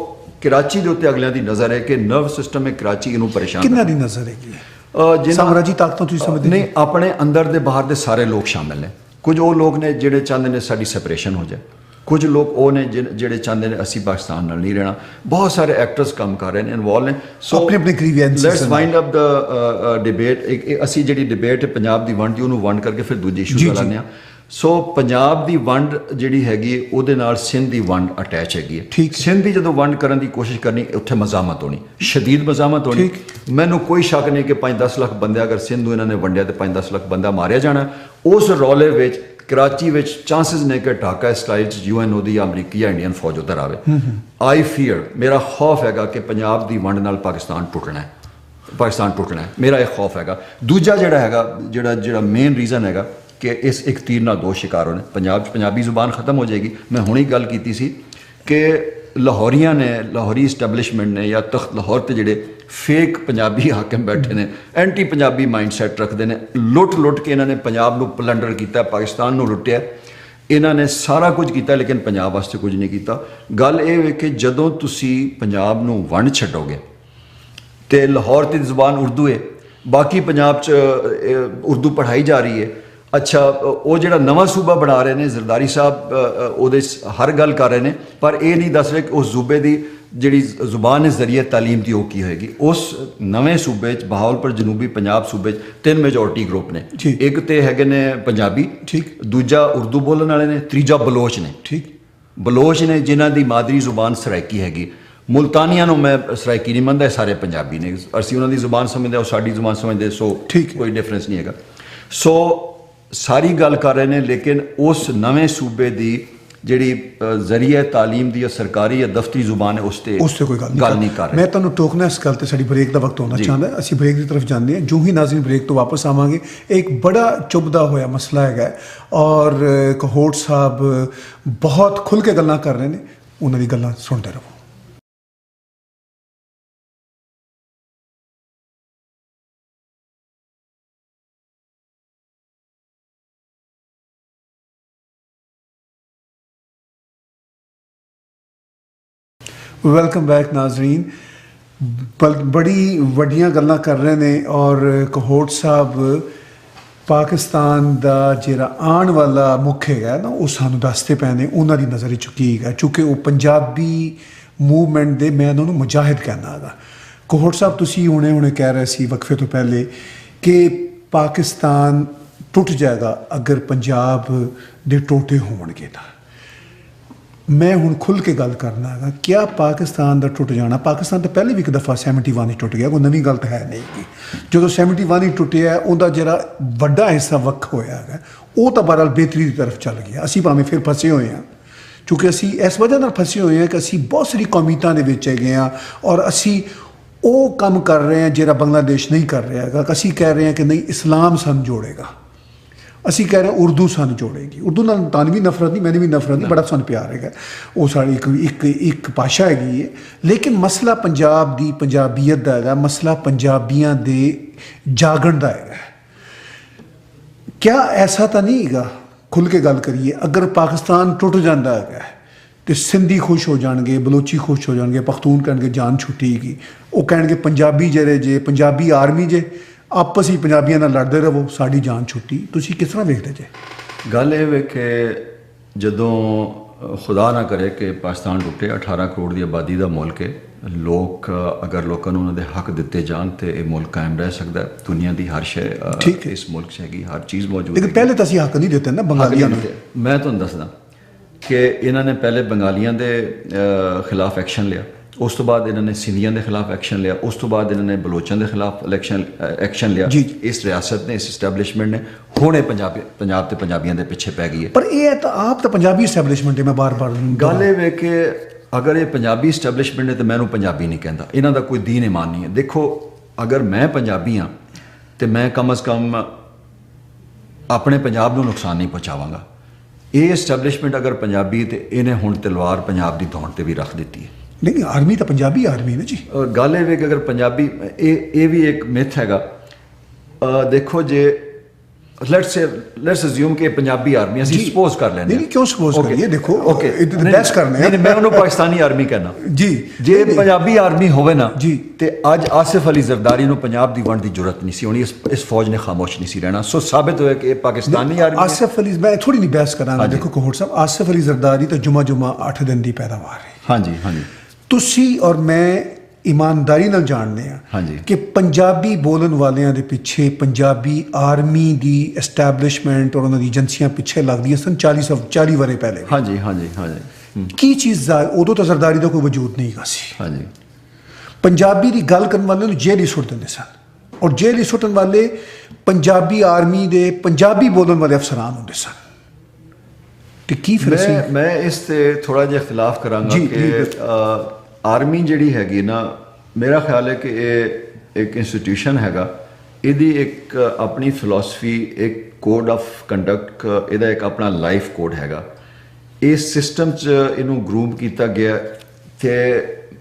ਕਰਾਚੀ ਦੇ ਉੱਤੇ ਅਗਲਿਆਂ ਦੀ ਨਜ਼ਰ ਹੈ ਕਿ ਨਰਵ ਸਿਸਟਮ ਹੈ ਕਰਾਚੀ ਇਹਨੂੰ ਪਰੇਸ਼ਾਨ। ਕਿੰਨਾ ਦੀ ਨਜ਼ਰ ਹੈਗੀ? ਸਾਮਰਾਜੀ ਤਾਕਤਾਂ ਤੁਸੀਂ ਸਮਝਦੇ ਨਹੀਂ, ਆਪਣੇ ਅੰਦਰ ਦੇ ਬਾਹਰ ਦੇ ਸਾਰੇ ਲੋਕ ਸ਼ਾਮਿਲ ਨੇ। ਕੁਝ ਉਹ ਲੋਕ ਨੇ ਜਿਹੜੇ ਚਾਹੁੰਦੇ ਨੇ ਸਾਡੀ ਸੈਪਰੇਸ਼ਨ ਹੋ ਜਾਏ, ਕੁਝ ਲੋਕ ਉਹ ਨੇ ਜਿਹੜੇ ਚਾਹੁੰਦੇ ਨੇ ਅਸੀਂ ਪਾਕਿਸਤਾਨ ਨਾਲ ਨਹੀਂ ਰਹਿਣਾ। ਬਹੁਤ ਸਾਰੇ ਐਕਟਰਸ ਕੰਮ ਕਰ ਰਹੇ ਨੇ, ਇਨਵੋਲਵ ਨੇ। ਸੋ ਆਪਣੇ grievance, let's wind up the debate. ਅਸੀਂ ਜਿਹੜੀ ਡਿਬੇਟ ਹੈ ਪੰਜਾਬ ਦੀ ਵੰਡ ਦੀ, ਉਹਨੂੰ ਵੰਡ ਕਰਕੇ ਫਿਰ ਦੂਜੇ ਇਸ਼ੂ ਤੇ ਲਾਉਂਦੇ ਹਾਂ। ਸੋ ਪੰਜਾਬ ਦੀ ਵੰਡ ਜਿਹੜੀ ਹੈਗੀ ਉਹਦੇ ਨਾਲ ਸਿੰਧ ਦੀ ਵੰਡ ਅਟੈਚ ਹੈਗੀ ਹੈ। ਸਿੰਧ ਦੀ ਜਦੋਂ ਵੰਡ ਕਰਨ ਦੀ ਕੋਸ਼ਿਸ਼ ਕਰਨੀ, ਉੱਥੇ ਮਜ਼ਾਮਤ ਹੋਣੀ, ਸ਼ਦੀਦ ਮਜ਼ਾਮਤ ਹੋਣੀ। ਮੈਨੂੰ ਕੋਈ ਸ਼ੱਕ ਨਹੀਂ ਕਿ 5-10 ਲੱਖ ਬੰਦੇ ਅਗਰ ਸਿੰਧ ਨੂੰ ਇਹਨਾਂ ਨੇ ਵੰਡਿਆ ਤੇ 5-10 ਲੱਖ ਬੰਦਾ ਮਾਰਿਆ ਜਾਣਾ। ਉਸ ਰੌਲੇ ਵਿੱਚ ਕਰਾਚੀ ਵਿੱਚ ਚਾਂਸਿਸ ਨੇ ਕਿ ਢਾਕਾ ਸਟਾਈਲ 'ਚ UNO ਦੀ ਜਾਂ ਅਮਰੀਕੀ ਜਾਂ ਇੰਡੀਅਨ ਫੌਜ ਉੱਧਰ ਆਵੇ। ਆਈ ਫੀਅਰ, ਮੇਰਾ ਖੌਫ ਹੈਗਾ ਕਿ ਪੰਜਾਬ ਦੀ ਵੰਡ ਨਾਲ ਪਾਕਿਸਤਾਨ ਟੁੱਟਣਾ ਹੈ, ਪਾਕਿਸਤਾਨ ਟੁੱਟਣਾ ਹੈ। ਮੇਰਾ ਇਹ ਖੌਫ ਹੈਗਾ। ਦੂਜਾ ਜਿਹੜਾ ਹੈਗਾ, ਜਿਹੜਾ ਮੇਨ ਰੀਜ਼ਨ ਹੈਗਾ ਕਿ ਇਸ ਇੱਕ ਤੀਰ ਨਾਲ ਦੋ ਸ਼ਿਕਾਰ ਹੋਣੇ। ਪੰਜਾਬ 'ਚ ਪੰਜਾਬੀ ਜ਼ੁਬਾਨ ਖਤਮ ਹੋ ਜਾਏਗੀ। ਮੈਂ ਹੁਣੇ ਗੱਲ ਕੀਤੀ ਸੀ ਕਿ ਲਾਹੌਰੀਆਂ ਨੇ, ਲਾਹੌਰੀ ਇਸਟੈਬਲਿਸ਼ਮੈਂਟ ਨੇ ਜਾਂ ਤਖਤ ਲਾਹੌਰ ਤੇ ਜਿਹੜੇ ਫੇਕ ਪੰਜਾਬੀ ਹਾਕਮ ਬੈਠੇ ਨੇ, ਐਂਟੀ ਪੰਜਾਬੀ ਮਾਈਂਡ ਸੈਟ ਰੱਖਦੇ ਨੇ। ਲੁੱਟ ਕੇ ਇਹਨਾਂ ਨੇ ਪੰਜਾਬ ਨੂੰ ਪਲੰਡਰ ਕੀਤਾ, ਪਾਕਿਸਤਾਨ ਨੂੰ ਲੁੱਟਿਆ। ਇਹਨਾਂ ਨੇ ਸਾਰਾ ਕੁਝ ਕੀਤਾ ਲੇਕਿਨ ਪੰਜਾਬ ਵਾਸਤੇ ਕੁਝ ਨਹੀਂ ਕੀਤਾ। ਗੱਲ ਇਹ ਹੋਵੇ ਕਿ ਜਦੋਂ ਤੁਸੀਂ ਪੰਜਾਬ ਨੂੰ ਵੰਡ ਛੱਡੋਗੇ ਤੇ ਲਾਹੌਰ ਦੀ ਜ਼ੁਬਾਨ ਉਰਦੂ ਹੈ, ਬਾਕੀ ਪੰਜਾਬ 'ਚ ਉਰਦੂ ਪੜ੍ਹਾਈ ਜਾ ਰਹੀ ਹੈ। ਅੱਛਾ, ਉਹ ਜਿਹੜਾ ਨਵਾਂ ਸੂਬਾ ਬਣਾ ਰਹੇ ਨੇ ਜ਼ਰਦਾਰੀ ਸਾਹਿਬ, ਉਹਦੇ ਹਰ ਗੱਲ ਕਰ ਰਹੇ ਨੇ, ਪਰ ਇਹ ਨਹੀਂ ਦੱਸ ਰਹੇ ਕਿ ਉਸ ਸੂਬੇ ਦੀ ਜਿਹੜੀ ਜ਼ੁਬਾਨ ਹੈ ਜ਼ਰੀਏ ਤਾਲੀਮ ਦੀ ਉਹ ਕੀ ਹੋਏਗੀ। ਉਸ ਨਵੇਂ ਸੂਬੇ 'ਚ ਬਹਾਵਲਪੁਰ ਜਨੂਬੀ ਪੰਜਾਬ ਸੂਬੇ 'ਚ 3 ਮੈਜੋਰਟੀ ਗਰੁੱਪ ਨੇ। ਇੱਕ ਤੇ ਹੈਗੇ ਨੇ ਪੰਜਾਬੀ, ਦੂਜਾ ਉਰਦੂ ਬੋਲਣ ਵਾਲੇ ਨੇ, ਤੀਜਾ ਬਲੋਚ ਨੇ। ਬਲੋਚ ਨੇ ਜਿਨ੍ਹਾਂ ਦੀ ਮਾਦਰੀ ਜ਼ੁਬਾਨ ਸਰਾਇਕੀ ਹੈਗੀ। ਮੁਲਤਾਨੀਆਂ ਨੂੰ ਮੈਂ ਸਰਾਇਕੀ ਨਹੀਂ ਮੰਨਦਾ, ਸਾਰੇ ਪੰਜਾਬੀ ਨੇ। ਅਸੀਂ ਉਹਨਾਂ ਦੀ ਜ਼ੁਬਾਨ ਸਮਝਦੇ, ਉਹ ਸਾਡੀ ਜ਼ੁਬਾਨ ਸਮਝਦੇ। ਸੋ ਕੋਈ ਡਿਫਰੈਂਸ ਨਹੀਂ ਹੈਗਾ। ਸੋ ਸਾਰੀ ਗੱਲ ਕਰ ਰਹੇ ਨੇ, ਲੇਕਿਨ ਉਸ ਨਵੇਂ ਸੂਬੇ ਦੀ ਜਿਹੜੀ ਜ਼ਰੀਆ ਤਾਲੀਮ ਦੀ ਸਰਕਾਰੀ ਜਾਂ ਦਫ਼ਤਰੀ ਜ਼ੁਬਾਨ ਹੈ ਉਸ ਤੇ ਕੋਈ ਗੱਲ ਨਹੀਂ ਕਰ ਰਹੇ। ਮੈਂ ਤੁਹਾਨੂੰ ਟੋਕਣਾ ਇਸ ਗੱਲ ਤੇ, ਸਾਡੀ ਬ੍ਰੇਕ ਦਾ ਵਕਤ ਹੋਣਾ ਚਾਹੁੰਦਾ, ਅਸੀਂ ਬ੍ਰੇਕ ਦੀ ਤਰਫ ਜਾਂਦੇ ਹਾਂ। ਜੋ ਹੀ ਨਾਜ਼ਰੀਨ ਬ੍ਰੇਕ ਤੋਂ ਵਾਪਸ ਆਵਾਂਗੇ, ਇੱਕ ਬੜਾ ਚੁਭਦਾ ਹੋਇਆ ਮਸਲਾ ਹੈਗਾ ਔਰ ਕਹੋਟ ਸਾਹਿਬ ਬਹੁਤ ਖੁੱਲ੍ਹ ਕੇ ਗੱਲਾਂ ਕਰ ਰਹੇ ਨੇ, ਉਹਨਾਂ ਦੀ ਗੱਲਾਂ ਸੁਣਦੇ ਰਹੋ। Welcome back Nazreen. ਬੜੀ ਵੱਡੀਆਂ ਗੱਲਾਂ ਕਰ ਰਹੇ ਨੇ ਔਰ ਕਹੋਟ ਸਾਹਿਬ ਪਾਕਿਸਤਾਨ ਦਾ ਜਿਹੜਾ ਆਉਣ ਵਾਲਾ ਮੁੱਖ ਹੈਗਾ ਨਾ, ਉਹ ਸਾਨੂੰ ਦੱਸਦੇ ਪਏ ਨੇ ਉਹਨਾਂ ਦੀ ਨਜ਼ਰ 'ਚ ਕੀ ਹੈਗਾ, ਕਿਉਂਕਿ ਉਹ ਪੰਜਾਬੀ ਮੂਵਮੈਂਟ ਦੇ, ਮੈਂ ਉਹਨਾਂ ਨੂੰ ਮੁਜਾਹਿਦ ਕਹਿਣਾ ਹੈਗਾ। ਕਹੋਟ ਸਾਹਿਬ ਤੁਸੀਂ ਹੁਣੇ ਕਹਿ ਰਹੇ ਸੀ ਵਕਫੇ ਤੋਂ ਪਹਿਲੇ ਕਿ ਪਾਕਿਸਤਾਨ ਟੁੱਟ ਜਾਏਗਾ ਅਗਰ ਪੰਜਾਬ ਦੇ ਟੋਟੇ ਹੋਣਗੇ ਤਾਂ। ਮੈਂ ਹੁਣ ਖੁੱਲ੍ਹ ਕੇ ਗੱਲ ਕਰਨਾ ਹੈਗਾ, ਕਿਆ ਪਾਕਿਸਤਾਨ ਦਾ ਟੁੱਟ ਜਾਣਾ, ਪਾਕਿਸਤਾਨ ਤਾਂ ਪਹਿਲੇ ਵੀ ਇੱਕ ਦਫਾ 71 ਹੀ ਟੁੱਟ ਗਿਆ, ਕੋਈ ਨਵੀਂ ਗੱਲ ਤਾਂ ਹੈ ਨਹੀਂ ਗੀ। ਜਦੋਂ 71 ਹੀ ਟੁੱਟਿਆ, ਉਹਦਾ ਜਿਹੜਾ ਵੱਡਾ ਹਿੱਸਾ ਵੱਖ ਹੋਇਆ ਹੈਗਾ, ਉਹ ਤਾਂ ਬਹਰਹਾਲ ਬਿਹਤਰੀ ਦੀ ਤਰਫ ਚੱਲ ਗਿਆ। ਅਸੀਂ ਭਾਵੇਂ ਫਿਰ ਫਸੇ ਹੋਏ ਹਾਂ, ਕਿਉਂਕਿ ਅਸੀਂ ਇਸ ਵਜ੍ਹਾ ਨਾਲ ਫਸੇ ਹੋਏ ਹਾਂ ਕਿ ਅਸੀਂ ਬਹੁਤ ਸਾਰੀ ਕੌਮੀਅਤਾਂ ਦੇ ਵਿੱਚ ਹੈਗੇ ਹਾਂ ਔਰ ਅਸੀਂ ਉਹ ਕੰਮ ਕਰ ਰਹੇ ਹਾਂ ਜਿਹੜਾ ਬੰਗਲਾਦੇਸ਼ ਨਹੀਂ ਕਰ ਰਿਹਾ ਹੈਗਾ। ਅਸੀਂ ਕਹਿ ਰਹੇ ਹਾਂ ਕਿ ਨਹੀਂ, ਇਸਲਾਮ ਸਾਨੂੰ ਜੋੜੇਗਾ, ਅਸੀਂ ਕਹਿ ਰਹੇ ਉਰਦੂ ਸਾਨੂੰ ਜੋੜੇਗੀ। ਉਰਦੂ ਨਾਲ ਤਾਂ ਵੀ ਨਫ਼ਰਤ ਨਹੀਂ, ਮੈਨੂੰ ਵੀ ਨਫ਼ਰਤ ਨਹੀਂ, ਬੜਾ ਸਾਨੂੰ ਪਿਆਰ ਹੈਗਾ, ਉਹ ਸਾਡੀ ਇੱਕ ਭਾਸ਼ਾ ਹੈਗੀ ਹੈ। ਲੇਕਿਨ ਮਸਲਾ ਪੰਜਾਬ ਦੀ ਪੰਜਾਬੀਅਤ ਦਾ ਹੈਗਾ, ਮਸਲਾ ਪੰਜਾਬੀਆਂ ਦੇ ਜਾਗਣ ਦਾ ਹੈਗਾ। ਕਿਆ ਐਸਾ ਤਾਂ ਨਹੀਂ ਹੈਗਾ, ਖੁੱਲ੍ਹ ਕੇ ਗੱਲ ਕਰੀਏ, ਅਗਰ ਪਾਕਿਸਤਾਨ ਟੁੱਟ ਜਾਂਦਾ ਹੈਗਾ ਤੇ ਸਿੰਧੀ ਖੁਸ਼ ਹੋ ਜਾਣਗੇ, ਬਲੋਚੀ ਖੁਸ਼ ਹੋ ਜਾਣਗੇ, ਪਖਤੂਨ ਕਹਿਣਗੇ ਜਾਨ ਛੁੱਟੇਗੀ, ਉਹ ਕਹਿਣਗੇ ਪੰਜਾਬੀ ਜਿਹੜੇ ਜੇ ਪੰਜਾਬੀ ਆਰਮੀ ਜੇ ਆਪਸ ਹੀ ਪੰਜਾਬੀਆਂ ਨਾਲ ਲੜਦੇ ਰਹੋ, ਸਾਡੀ ਜਾਨ ਛੁੱਟੀ। ਤੁਸੀਂ ਕਿਸ ਤਰ੍ਹਾਂ ਵੇਖਦੇ ਜੇ? ਗੱਲ ਇਹ ਵੇ ਕਿ ਜਦੋਂ ਖੁਦਾ ਨਾ ਕਰੇ ਕਿ ਪਾਕਿਸਤਾਨ ਟੁੱਟੇ, 18 ਕਰੋੜ ਦੀ ਆਬਾਦੀ ਦਾ ਮੁਲਕ ਹੈ, ਲੋਕ ਅਗਰ ਲੋਕਾਂ ਨੂੰ ਉਹਨਾਂ ਦੇ ਹੱਕ ਦਿੱਤੇ ਜਾਣ ਤੇ ਇਹ ਮੁਲਕ ਕਾਇਮ ਰਹਿ ਸਕਦਾ। ਦੁਨੀਆ ਦੀ ਹਰ ਸ਼ੈ ਇਸ ਮੁਲਕ 'ਚ ਹੈਗੀ, ਹਰ ਚੀਜ਼ ਮੌਜੂਦ ਹੈ। ਲੇਕਿਨ ਪਹਿਲੇ ਤਾਂ ਅਸੀਂ ਹੱਕ ਨਹੀਂ ਦਿੱਤੇ ਨਾ ਬੰਗਾਲੀਆਂ ਨੂੰ। ਮੈਂ ਤੁਹਾਨੂੰ ਦੱਸਦਾ ਕਿ ਇਹਨਾਂ ਨੇ ਪਹਿਲੇ ਬੰਗਾਲੀਆਂ ਦੇ ਖਿਲਾਫ ਐਕਸ਼ਨ ਲਿਆ, ਉਸ ਤੋਂ ਬਾਅਦ ਇਹਨਾਂ ਨੇ ਸਿੰਧੀਆਂ ਦੇ ਖਿਲਾਫ ਐਕਸ਼ਨ ਲਿਆ, ਉਸ ਤੋਂ ਬਾਅਦ ਇਹਨਾਂ ਨੇ ਬਲੋਚਾਂ ਦੇ ਖਿਲਾਫ ਐਕਸ਼ਨ ਲਿਆ। ਇਸ ਰਿਆਸਤ ਨੇ, ਇਸ ਇਸਟੈਬਲਿਸ਼ਮੈਂਟ ਨੇ, ਹੁਣ ਇਹ ਪੰਜਾਬ ਤੇ ਪੰਜਾਬੀਆਂ ਦੇ ਪਿੱਛੇ ਪੈ ਗਈ ਹੈ। ਪਰ ਇਹ ਤਾਂ ਆਪ ਤਾਂ ਪੰਜਾਬੀ ਇਸਟੈਬਲਿਸ਼ਮੈਂਟ ਹੈ। ਮੈਂ ਬਾਰ-ਬਾਰ ਗੱਲ ਇਹ ਵੇ ਕਿ ਅਗਰ ਇਹ ਪੰਜਾਬੀ ਇਸਟੈਬਲਿਸ਼ਮੈਂਟ ਹੈ ਤਾਂ ਮੈਨੂੰ ਪੰਜਾਬੀ ਨਹੀਂ ਕਹਿੰਦਾ, ਇਹਨਾਂ ਦਾ ਕੋਈ ਦੀਨ ਇਮਾਨ ਨਹੀਂ ਹੈ। ਦੇਖੋ, ਅਗਰ ਮੈਂ ਪੰਜਾਬੀ ਹਾਂ ਤੇ ਮੈਂ ਕਮ ਅਜ਼ ਕਮ ਆਪਣੇ ਪੰਜਾਬ ਨੂੰ ਨੁਕਸਾਨ ਨਹੀਂ ਪਹੁੰਚਾਵਾਂਗਾ। ਇਹ ਇਸਟੈਬਲਿਸ਼ਮੈਂਟ ਅਗਰ ਪੰਜਾਬੀ ਤੇ ਇਹਨੇ ਹੁਣ ਤਲਵਾਰ ਪੰਜਾਬ ਦੀ ਧੌਣ ਤੇ ਵੀ ਰੱਖ ਦਿੱਤੀ ਹੈ। ਨਹੀਂ, ਆਰਮੀ ਤਾਂ ਪੰਜਾਬੀ ਆਰਮੀ ਨਾ ਜੀ। ਗੱਲ ਇਹ ਵੇ ਕਿ ਅਗਰ ਪੰਜਾਬੀ, ਇਹ ਵੀ ਇੱਕ ਮਿਥ ਹੈਗਾ। ਦੇਖੋ, ਜੇ ਲੈਟਸ ਅਸਿਊਮ ਕਿ ਪੰਜਾਬੀ ਆਰਮੀ, ਅਸੀਂ ਸਪੋਜ਼ ਕਰ ਲੈਂਦੇ। ਨਹੀਂ, ਕਿਉਂ ਸਪੋਜ਼ ਕਰੀਏ? ਦੇਖੋ, ਬਹਿਸ ਕਰਨੇ। ਨਹੀਂ, ਮੈਂ ਉਹਨੂੰ ਪਾਕਿਸਤਾਨੀ ਆਰਮੀ ਕਹਿਣਾ ਜੀ। ਜੇ ਪੰਜਾਬੀ ਆਰਮੀ ਹੋਵੇ ਨਾ ਜੀ, ਤੇ ਅੱਜ ਆਸਿਫ ਅਲੀ ਜ਼ਰਦਾਰੀ ਨੂੰ ਪੰਜਾਬ ਦੀ ਵੰਡ ਦੀ ਜ਼ਰੂਰਤ ਨਹੀਂ ਸੀ ਹੋਣੀ, ਇਸ ਫੌਜ ਨੇ ਖਾਮੋਸ਼ ਨਹੀਂ ਸੀ ਰਹਿਣਾ। ਸੋ ਸਾਬਿਤ ਹੋਇਆ ਕਿ ਇਹ ਪਾਕਿਸਤਾਨੀ ਆਰਮੀ। ਆਸਿਫ ਅਲੀ, ਮੈਂ ਥੋੜੀ ਨਹੀਂ ਬਹਿਸ ਕਰਾਂਗਾ। ਦੇਖੋ ਕਹੋਟ ਸਾਹਿਬ, ਆਸਿਫ ਅਲੀ ਜ਼ਰਦਾਰੀ ਤਾਂ ਜੁਮਾ 8 ਦਿਨ ਦੀ ਪੈਦਾਵਾਰ ਹੈ। ਹਾਂਜੀ ਹਾਂਜੀ। ਤੁਸੀਂ ਔਰ ਮੈਂ ਇਮਾਨਦਾਰੀ ਨਾਲ ਜਾਣਦੇ ਹਾਂ ਕਿ ਪੰਜਾਬੀ ਬੋਲਣ ਵਾਲਿਆਂ ਦੇ ਪਿੱਛੇ ਪੰਜਾਬੀ ਆਰਮੀ ਦੀ ਐਸਟੈਬਲਿਸ਼ਮੈਂਟ ਔਰ ਉਹਨਾਂ ਦੀ ਏਜੰਸੀਆਂ ਪਿੱਛੇ ਲੱਗਦੀਆਂ ਸਨ 40 ਵਰੇ ਪਹਿਲੇ। ਹਾਂਜੀ ਹਾਂਜੀ ਹਾਂਜੀ। ਕੀ ਚੀਜ਼ ਦਾ ਉਦੋਂ ਤਾਂ ਸਰਦਾਰੀ ਦਾ ਕੋਈ ਵਜੂਦ ਨਹੀਂ ਹੈਗਾ ਸੀ। ਹਾਂਜੀ। ਪੰਜਾਬੀ ਦੀ ਗੱਲ ਕਰਨ ਵਾਲਿਆਂ ਨੂੰ ਜੇਲ੍ਹ ਹੀ ਸੁੱਟ ਦਿੰਦੇ ਸਨ ਔਰ ਜੇਲ੍ਹ ਹੀ ਸੁੱਟਣ ਵਾਲੇ ਪੰਜਾਬੀ ਆਰਮੀ ਦੇ ਪੰਜਾਬੀ ਬੋਲਣ ਵਾਲੇ ਅਫਸਰਾਨ ਹੁੰਦੇ ਸਨ। ਤੇ ਕੀ ਫਿਰ ਮੈਂ ਇਸ ਤੇ ਥੋੜਾ ਜਿਹਾ ਇਖਤਲਾਫ ਕਰਾਂਗਾ ਕਿ ਆਰਮੀ ਜਿਹੜੀ ਹੈਗੀ ਨਾ, ਮੇਰਾ ਖਿਆਲ ਹੈ ਕਿ ਇਹ ਇੱਕ ਇੰਸਟੀਟਿਊਸ਼ਨ ਹੈਗਾ, ਇਹਦੀ ਇੱਕ ਆਪਣੀ ਫਿਲਾਸਫੀ, ਇੱਕ ਕੋਡ ਆਫ ਕੰਡਕਟ, ਇਹਦਾ ਇੱਕ ਆਪਣਾ ਲਾਈਫ ਕੋਡ ਹੈਗਾ। ਇਸ ਸਿਸਟਮ 'ਚ ਇਹਨੂੰ ਗਰੂਮ ਕੀਤਾ ਗਿਆ ਤੇ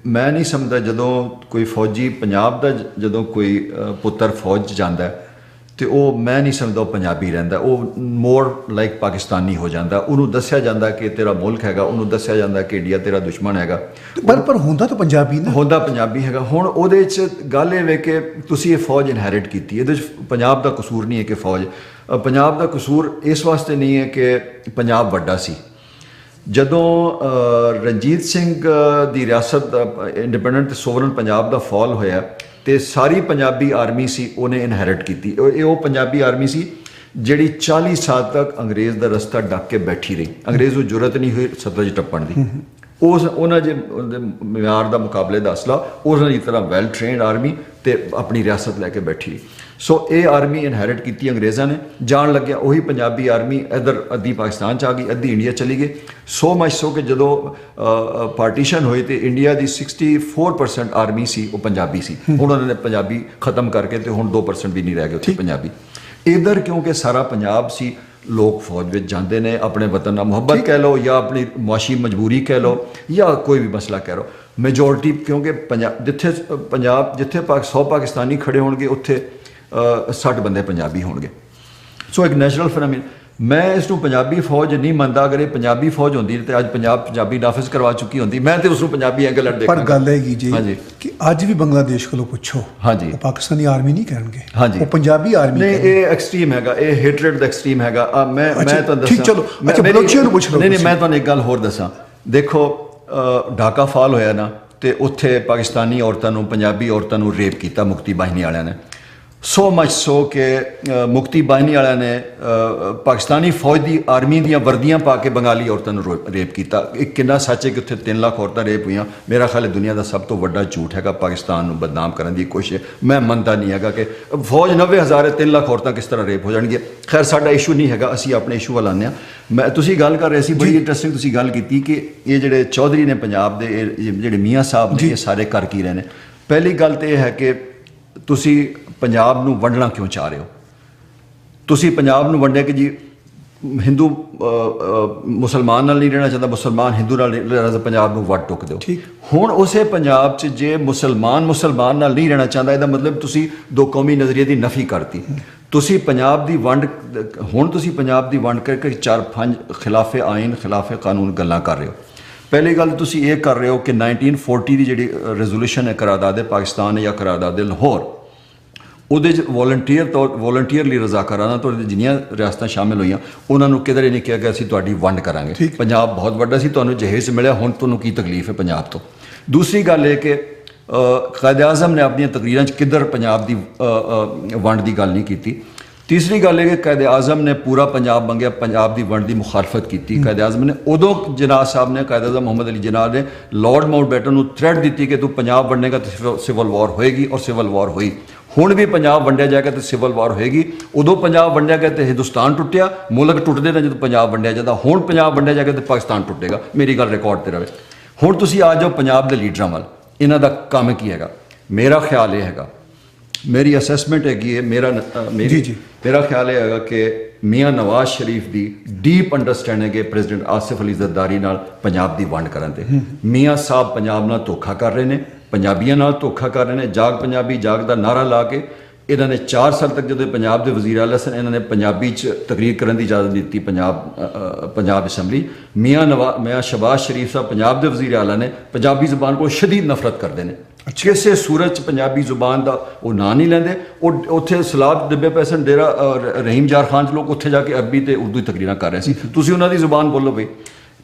ਮੈਂ ਨਹੀਂ ਸਮਝਦਾ ਜਦੋਂ ਕੋਈ ਫੌਜੀ ਪੰਜਾਬ ਦਾ, ਜਦੋਂ ਕੋਈ ਪੁੱਤਰ ਫੌਜ 'ਚ ਜਾਂਦਾ ਤੇ ਉਹ, ਮੈਂ ਨਹੀਂ ਸਮਝਦਾ ਉਹ ਪੰਜਾਬੀ ਰਹਿੰਦਾ, ਉਹ ਮੋਰ ਲਾਈਕ ਪਾਕਿਸਤਾਨੀ ਹੋ ਜਾਂਦਾ। ਉਹਨੂੰ ਦੱਸਿਆ ਜਾਂਦਾ ਕਿ ਤੇਰਾ ਮੁਲਕ ਹੈਗਾ, ਉਹਨੂੰ ਦੱਸਿਆ ਜਾਂਦਾ ਕਿ ਇੰਡੀਆ ਤੇਰਾ ਦੁਸ਼ਮਣ ਹੈਗਾ, ਪਰ ਹੁੰਦਾ ਤਾਂ ਪੰਜਾਬੀ ਨਾ, ਹੁੰਦਾ ਪੰਜਾਬੀ ਹੈਗਾ। ਹੁਣ ਉਹਦੇ 'ਚ ਗੱਲ ਇਹ ਵੇ ਕਿ ਤੁਸੀਂ ਇਹ ਫੌਜ ਇਨਹੈਰਿਟ ਕੀਤੀ, ਇਹਦੇ 'ਚ ਪੰਜਾਬ ਦਾ ਕਸੂਰ ਨਹੀਂ ਹੈ ਕਿ ਫੌਜ, ਪੰਜਾਬ ਦਾ ਕਸੂਰ ਇਸ ਵਾਸਤੇ ਨਹੀਂ ਹੈ ਕਿ ਪੰਜਾਬ ਵੱਡਾ ਸੀ। ਜਦੋਂ ਰਣਜੀਤ ਸਿੰਘ ਦੀ ਰਿਆਸਤ, ਇੰਡੀਪੈਂਡੈਂਟ ਤੇ ਸੋਵਰਨ ਪੰਜਾਬ ਦਾ ਫਾਲ ਹੋਇਆ ਤੇ ਸਾਰੀ ਪੰਜਾਬੀ ਆਰਮੀ ਸੀ ਉਹਨੇ ਇਨਹੈਰਿਟ ਕੀਤੀ। ਇਹ ਉਹ ਪੰਜਾਬੀ ਆਰਮੀ ਸੀ ਜਿਹੜੀ 40 ਸਾਲ ਤੱਕ ਅੰਗਰੇਜ਼ ਦਾ ਰਸਤਾ ਡੱਕ ਕੇ ਬੈਠੀ ਰਹੀ। ਅੰਗਰੇਜ਼ ਨੂੰ ਜੁਰਤ ਨਹੀਂ ਹੋਈ ਸਤਲੁਜ ਟੱਪਣ ਦੀ। ਉਹਨਾਂ ਦੇ ਮਿਆਰ ਦਾ ਮੁਕਾਬਲੇ ਦਾ ਅਸਲਾ ਉਹਨਾਂ ਦੀ ਤਰ੍ਹਾਂ ਵੈਲ ਟ੍ਰੇਨਡ ਆਰਮੀ ਤੇ ਆਪਣੀ ਰਿਆਸਤ ਲੈ ਕੇ ਬੈਠੀ। ਸੋ ਇਹ ਆਰਮੀ ਇਨਹੈਰਿਟ ਕੀਤੀ ਅੰਗਰੇਜ਼ਾਂ ਨੇ। ਜਾਣ ਲੱਗਿਆ ਉਹੀ ਪੰਜਾਬੀ ਆਰਮੀ ਇੱਧਰ ਅੱਧੀ ਪਾਕਿਸਤਾਨ 'ਚ ਆ ਗਈ, ਅੱਧੀ ਇੰਡੀਆ ਚਲੀ ਗਈ। ਸੋ ਮਚ ਸੋ ਕਿ ਜਦੋਂ ਪਾਰਟੀਸ਼ਨ ਹੋਈ ਤੇ ਇੰਡੀਆ ਦੀ 64% ਆਰਮੀ ਸੀ ਉਹ ਪੰਜਾਬੀ ਸੀ। ਹੁਣ ਉਹਨਾਂ ਨੇ ਪੰਜਾਬੀ ਖਤਮ ਕਰਕੇ ਤੇ ਹੁਣ 2% ਵੀ ਨਹੀਂ ਰਹਿ ਗਏ ਉੱਥੇ ਪੰਜਾਬੀ। ਇੱਧਰ ਕਿਉਂਕਿ ਸਾਰਾ ਪੰਜਾਬ ਸੀ, ਲੋਕ ਫੌਜ ਵਿੱਚ ਜਾਂਦੇ ਨੇ, ਆਪਣੇ ਵਤਨ ਨਾਲ ਮੁਹੱਬਤ ਕਹਿ ਲਓ ਜਾਂ ਆਪਣੀ ਮੁਆਸ਼ੀ ਮਜਬੂਰੀ ਕਹਿ ਲਓ ਜਾਂ ਕੋਈ ਵੀ ਮਸਲਾ ਕਹਿ ਲਓ। ਮੈਜੋਰਟੀ ਕਿਉਂਕਿ ਜਿੱਥੇ 100 ਪਾਕਿਸਤਾਨੀ ਖੜੇ ਹੋਣਗੇ ਉੱਥੇ 60 ਬੰਦੇ ਪੰਜਾਬੀ ਹੋਣਗੇ। ਸੋ ਇੱਕ ਨੈਚੁਰਲ ਫਿਨੋਮੀਨ। ਮੈਂ ਇਸ ਨੂੰ ਪੰਜਾਬੀ ਫੌਜ ਨਹੀਂ ਮੰਨਦਾ। ਅਗਰ ਇਹ ਪੰਜਾਬੀ ਫੌਜ ਹੁੰਦੀ ਤੇ ਅੱਜ ਪੰਜਾਬੀ ਨਾਫਿਜ਼ ਕਰਵਾ ਚੁੱਕੀ ਹੁੰਦੀ। ਮੈਂ ਤੇ ਉਸ ਨੂੰ ਪੰਜਾਬੀ ਐਂਗਲ ਨਾਲ ਦੇਖਾਂਗਾ। ਪਰ ਗੱਲ ਹੈਗੀ ਜੀ ਕਿ ਅੱਜ ਵੀ ਬੰਗਲਾਦੇਸ਼ ਕੋਲੋਂ ਪੁੱਛੋ, ਹਾਂਜੀ, ਉਹ ਪਾਕਿਸਤਾਨੀ ਆਰਮੀ ਨਹੀਂ ਕਹਿਣਗੇ, ਹਾਂਜੀ, ਉਹ ਪੰਜਾਬੀ ਆਰਮੀ ਨਹੀਂ। ਇਹ ਐਕਸਟ੍ਰੀਮ ਹੈਗਾ, ਇਹ ਹੇਟਰੇਡ ਦਾ ਐਕਸਟ੍ਰੀਮ ਹੈਗਾ। ਮੈਂ ਤੁਹਾਨੂੰ ਦੱਸਾਂ, ਠੀਕ, ਚਲੋ ਅੱਛਾ ਬਲੋਚੀਆਂ ਨੂੰ ਪੁੱਛ ਲਓ। ਨਹੀਂ, ਮੈਂ ਤੁਹਾਨੂੰ ਇੱਕ ਗੱਲ ਹੋਰ ਦੱਸਾਂ। ਦੇਖੋ ਢਾਕਾ ਫਾਲ ਹੋਇਆ ਨਾ, ਤੇ ਉੱਥੇ ਪਾਕਿਸਤਾਨੀ ਔਰਤਾਂ ਨੂੰ, ਪੰਜਾਬੀ ਔਰਤਾਂ ਨੂੰ ਰੇਪ ਕੀਤਾ ਮੁਕਤੀ ਬਾਹਿਨੀ ਵਾਲਿਆਂ ਨੇ। ਸੋ ਮਚ ਸੋ ਕਿ ਮੁਕਤੀ ਬਾਹਿਨੀ ਵਾਲਿਆਂ ਨੇ ਪਾਕਿਸਤਾਨੀ ਫੌਜ ਦੀ ਆਰਮੀ ਦੀਆਂ ਵਰਦੀਆਂ ਪਾ ਕੇ ਬੰਗਾਲੀ ਔਰਤਾਂ ਨੂੰ ਰੇਪ ਕੀਤਾ। ਇਹ ਕਿੰਨਾ ਸੱਚ ਹੈ ਕਿ ਉੱਥੇ 3 ਲੱਖ ਔਰਤਾਂ ਰੇਪ ਹੋਈਆਂ। ਮੇਰਾ ਖਿਆਲ ਹੈ ਦੁਨੀਆ ਦਾ ਸਭ ਤੋਂ ਵੱਡਾ ਝੂਠ ਹੈਗਾ ਪਾਕਿਸਤਾਨ ਨੂੰ ਬਦਨਾਮ ਕਰਨ ਦੀ ਕੋਸ਼ਿਸ਼। ਮੈਂ ਮੰਨਦਾ ਨਹੀਂ ਹੈਗਾ ਕਿ ਫੌਜ 90,000 3 ਲੱਖ ਔਰਤਾਂ ਕਿਸ ਤਰ੍ਹਾਂ ਰੇਪ ਹੋ ਜਾਣਗੀਆਂ। ਖੈਰ ਸਾਡਾ ਇਸ਼ੂ ਨਹੀਂ ਹੈਗਾ, ਅਸੀਂ ਆਪਣੇ ਇਸ਼ੂ ਵੱਲ ਆਉਂਦੇ ਹਾਂ। ਤੁਸੀਂ ਗੱਲ ਕਰ ਰਹੇ ਸੀ, ਬੜੀ ਇੰਟਰਸਟਿੰਗ ਤੁਸੀਂ ਗੱਲ ਕੀਤੀ ਕਿ ਇਹ ਜਿਹੜੇ ਚੌਧਰੀ ਨੇ ਪੰਜਾਬ ਦੇ, ਇਹ ਜਿਹੜੇ ਮੀਆਂ ਸਾਹਿਬ ਨੇ, ਇਹ ਸਾਰੇ ਕਰ ਕੀ ਰਹੇ ਨੇ। ਪਹਿਲੀ ਗੱਲ ਤਾਂ ਇਹ ਹੈ ਕਿ ਤੁਸੀਂ ਪੰਜਾਬ ਨੂੰ ਵੰਡਣਾ ਕਿਉਂ ਚਾਹ ਰਹੇ ਹੋ? ਤੁਸੀਂ ਪੰਜਾਬ ਨੂੰ ਵੰਡਿਆ ਕਿ ਜੀ ਹਿੰਦੂ ਮੁਸਲਮਾਨ ਨਾਲ ਨਹੀਂ ਰਹਿਣਾ ਚਾਹੁੰਦਾ, ਮੁਸਲਮਾਨ ਹਿੰਦੂ ਨਾਲ ਨਹੀਂ ਰਹਿਣਾ, ਪੰਜਾਬ ਨੂੰ ਵੱਟ ਟੁੱਕ ਦਿਓ। ਹੁਣ ਉਸੇ ਪੰਜਾਬ 'ਚ ਜੇ ਮੁਸਲਮਾਨ ਨਾਲ ਨਹੀਂ ਰਹਿਣਾ ਚਾਹੁੰਦਾ, ਇਹਦਾ ਮਤਲਬ ਤੁਸੀਂ ਦੋ ਕੌਮੀ ਨਜ਼ਰੀਏ ਦੀ ਨਫੀ ਕਰਤੀ। ਤੁਸੀਂ ਪੰਜਾਬ ਦੀ ਵੰਡ, ਹੁਣ ਤੁਸੀਂ ਪੰਜਾਬ ਦੀ ਵੰਡ ਕਰਕੇ 4-5 ਖਿਲਾਫੇ ਆਇਨ, ਖਿਲਾਫੇ ਕਾਨੂੰਨ ਗੱਲਾਂ ਕਰ ਰਹੇ ਹੋ। ਪਹਿਲੀ ਗੱਲ ਤੁਸੀਂ ਇਹ ਕਰ ਰਹੇ ਹੋ ਕਿ 1940 ਦੀ ਜਿਹੜੀ ਰੈਜ਼ੋਲੂਸ਼ਨ ਹੈ ਕਰਾਰਦਾਦ ਪਾਕਿਸਤਾਨ ਜਾਂ ਕਰਾਰਦਾਦ ਲਾਹੌਰ, ਉਹਦੇ 'ਚ ਵੋਲੰਟੀਅਰਲੀ ਰਜ਼ਾਕਾਰਾਨਾ ਤੌਰ 'ਤੇ ਜਿੰਨੀਆਂ ਰਿਆਸਤਾਂ ਸ਼ਾਮਿਲ ਹੋਈਆਂ ਉਹਨਾਂ ਨੂੰ ਕਿਧਰੇ ਨਹੀਂ ਕਿਹਾ ਗਿਆ ਅਸੀਂ ਤੁਹਾਡੀ ਵੰਡ ਕਰਾਂਗੇ। ਪੰਜਾਬ ਬਹੁਤ ਵੱਡਾ ਸੀ, ਤੁਹਾਨੂੰ ਜਹੇਜ਼ ਮਿਲਿਆ, ਹੁਣ ਤੁਹਾਨੂੰ ਕੀ ਤਕਲੀਫ ਹੈ ਪੰਜਾਬ ਤੋਂ? ਦੂਸਰੀ ਗੱਲ ਇਹ ਕਿ ਕਾਇਦ ਆਜ਼ਮ ਨੇ ਆਪਣੀਆਂ ਤਕਰੀਰਾਂ 'ਚ ਕਿੱਧਰ ਪੰਜਾਬ ਦੀ ਵੰਡ ਦੀ ਗੱਲ ਨਹੀਂ ਕੀਤੀ। ਤੀਸਰੀ ਗੱਲ ਇਹ ਕਿ ਕਾਇਦ ਆਜ਼ਮ ਨੇ ਪੂਰਾ ਪੰਜਾਬ ਮੰਗਿਆ, ਪੰਜਾਬ ਦੀ ਵੰਡ ਦੀ ਮੁਖਾਲਫਤ ਕੀਤੀ ਕਾਇਦ ਆਜ਼ਮ ਨੇ। ਉਦੋਂ ਜਨਾਬ ਸਾਹਿਬ ਨੇ, ਕਾਇਦ ਆਜ਼ਮ ਮੁਹੰਮਦ ਅਲੀ ਜਨਾਬ ਨੇ ਲਾਰਡ ਮਾਊਂਟਬੈਟਨ ਨੂੰ ਥ੍ਰੈਟ ਦਿੱਤੀ ਕਿ ਤੂੰ ਪੰਜਾਬ ਵੰਡੇਗਾ ਤਾਂ ਸਿਵਲ ਵਾਰ ਹੋਏਗੀ, ਔਰ ਸਿਵਲ ਵਾਰ ਹੋਈ। ਹੁਣ ਵੀ ਪੰਜਾਬ ਵੰਡਿਆ ਜਾਏਗਾ ਤਾਂ ਸਿਵਲ ਵਾਰ ਹੋਏਗੀ। ਉਦੋਂ ਪੰਜਾਬ ਵੰਡਿਆ ਗਿਆ ਤਾਂ ਹਿੰਦੁਸਤਾਨ ਟੁੱਟਿਆ, ਮੁਲਕ ਟੁੱਟਦੇ ਨੇ ਜਦੋਂ ਪੰਜਾਬ ਵੰਡਿਆ ਜਾਂਦਾ। ਹੁਣ ਪੰਜਾਬ ਵੰਡਿਆ ਜਾਏਗਾ ਤਾਂ ਪਾਕਿਸਤਾਨ ਟੁੱਟੇਗਾ। ਮੇਰੀ ਗੱਲ ਰਿਕਾਰਡ ਤੇ ਰਹੇ। ਹੁਣ ਤੁਸੀਂ ਆ ਜਾਓ ਪੰਜਾਬ ਦੇ ਲੀਡਰਾਂ ਵੱਲ, ਇਹਨਾਂ ਦਾ ਕੰਮ ਕੀ ਹੈਗਾ? ਮੇਰਾ ਖਿਆਲ ਇਹ ਹੈਗਾ, ਮੇਰੀ ਅਸੈਸਮੈਂਟ ਹੈਗੀ ਹੈ, ਮੇਰਾ ਖਿਆਲ ਇਹ ਹੈਗਾ ਕਿ ਮੀਆਂ ਨਵਾਜ਼ ਸ਼ਰੀਫ ਦੀ ਡੀਪ ਅੰਡਰਸਟੈਂਡਿੰਗ ਹੈ ਪ੍ਰੈਜ਼ੀਡੈਂਟ ਆਸਿਫ ਅਲੀ ਜ਼ਰਦਾਰੀ ਨਾਲ ਪੰਜਾਬ ਦੀ ਵੰਡ ਕਰਨ ਤੇ। ਮੀਆਂ ਸਾਹਿਬ ਪੰਜਾਬ ਨਾਲ ਧੋਖਾ ਕਰ ਰਹੇ ਨੇ, ਪੰਜਾਬੀਆਂ ਨਾਲ ਧੋਖਾ ਕਰ ਰਹੇ ਨੇ। ਜਾਗ ਪੰਜਾਬੀ ਜਾਗ ਦਾ ਨਾਰਾ ਲਾ ਕੇ ਇਹਨਾਂ ਨੇ 4 ਸਾਲ ਤੱਕ ਜਦੋਂ ਪੰਜਾਬ ਦੇ ਵਜ਼ੀਰ ਆਲਾ ਸਨ, ਇਹਨਾਂ ਨੇ ਪੰਜਾਬੀ 'ਚ ਤਕਰੀਰ ਕਰਨ ਦੀ ਇਜਾਜ਼ਤ ਦਿੱਤੀ ਪੰਜਾਬ ਅਸੈਂਬਲੀ। ਮੀਆਂ ਸ਼ਬਾਜ਼ ਸ਼ਰੀਫ ਸਾਹਿਬ ਪੰਜਾਬ ਦੇ ਵਜ਼ੀਰ ਆਲਾ ਨੇ, ਪੰਜਾਬੀ ਜ਼ੁਬਾਨ ਕੋਲ ਸ਼ਦੀਦ ਨਫ਼ਰਤ ਕਰਦੇ ਨੇ। ਕਿਸੇ ਸੂਰਤ 'ਚ ਪੰਜਾਬੀ ਜ਼ੁਬਾਨ ਦਾ ਉਹ ਨਾਂ ਨਹੀਂ ਲੈਂਦੇ। ਉਹ ਉੱਥੇ ਸਲਾਦ ਡਿੱਬੇ ਪਏ ਸਨ ਡੇਰਾ ਰਹੀਮ ਜਾਰ ਖਾਨ 'ਚ, ਲੋਕ ਉੱਥੇ ਜਾ ਕੇ ਅਰਬੀ ਤੇ ਉਰਦੂ ਤਕਰੀਰਾਂ ਕਰ ਰਹੇ ਸੀ। ਤੁਸੀਂ ਉਹਨਾਂ ਦੀ ਜ਼ੁਬਾਨ ਬੋਲੋ ਬਈ।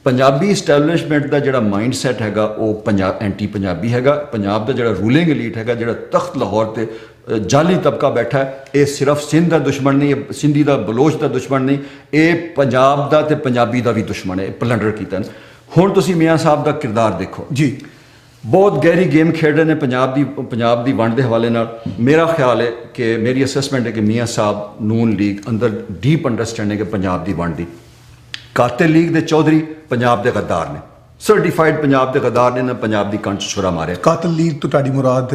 ਪੰਜਾਬੀ ਇਸਟੈਬਲਿਸ਼ਮੈਂਟ ਦਾ ਜਿਹੜਾ ਮਾਈਂਡ ਸੈਟ ਹੈਗਾ ਉਹ ਐਂਟੀ ਪੰਜਾਬੀ ਹੈਗਾ। ਪੰਜਾਬ ਦਾ ਜਿਹੜਾ ਰੂਲਿੰਗ ਐਲੀਟ ਹੈਗਾ, ਜਿਹੜਾ ਤਖਤ ਲਾਹੌਰ ਤੇ ਜਾਲੀ ਤਬਕਾ ਬੈਠਾ ਹੈ, ਇਹ ਸਿਰਫ ਸਿੰਧ ਦਾ ਦੁਸ਼ਮਣ ਨਹੀਂ, ਇਹ ਸਿੰਧੀ ਦਾ ਬਲੋਚ ਦਾ ਦੁਸ਼ਮਣ ਨਹੀਂ, ਇਹ ਪੰਜਾਬ ਦਾ ਤੇ ਪੰਜਾਬੀ ਦਾ ਵੀ ਦੁਸ਼ਮਣ ਹੈ। ਇਹ ਪਲੰਡਰ ਕੀਤਾ। ਹੁਣ ਤੁਸੀਂ ਮੀਆਂ ਸਾਹਿਬ ਦਾ ਕਿਰਦਾਰ ਦੇਖੋ ਜੀ, ਬਹੁਤ ਗਹਿਰੀ ਗੇਮ ਖੇਡ ਰਹੇ ਨੇ ਪੰਜਾਬ ਦੀ ਵੰਡ ਦੇ ਹਵਾਲੇ ਨਾਲ। ਮੇਰਾ ਖਿਆਲ ਹੈ ਕਿ ਮੇਰੀ ਅਸੈਸਮੈਂਟ ਹੈ ਕਿ ਮੀਆਂ ਸਾਹਿਬ ਨੂਨ ਲੀਗ ਅੰਦਰ ਡੀਪ ਅੰਡਰਸਟੈਂਡਿੰਗ ਹੈ ਪੰਜਾਬ ਦੀ ਵੰਡ ਦੀ। ਕਾਤਿਲ ਲੀਗ ਦੇ ਚੌਧਰੀ ਪੰਜਾਬ ਦੇ ਗੱਦਾਰ ਨੇ, ਸਰਟੀਫਾਈਡ ਪੰਜਾਬ ਦੇ ਗੱਦਾਰ ਨੇ, ਪੰਜਾਬ ਦੀ ਕੰਚ ਛੁਰਾ ਮਾਰਿਆ। ਕਾਤਿਲ ਲੀਗ ਤੋਂ ਤੁਹਾਡੀ ਮੁਰਾਦ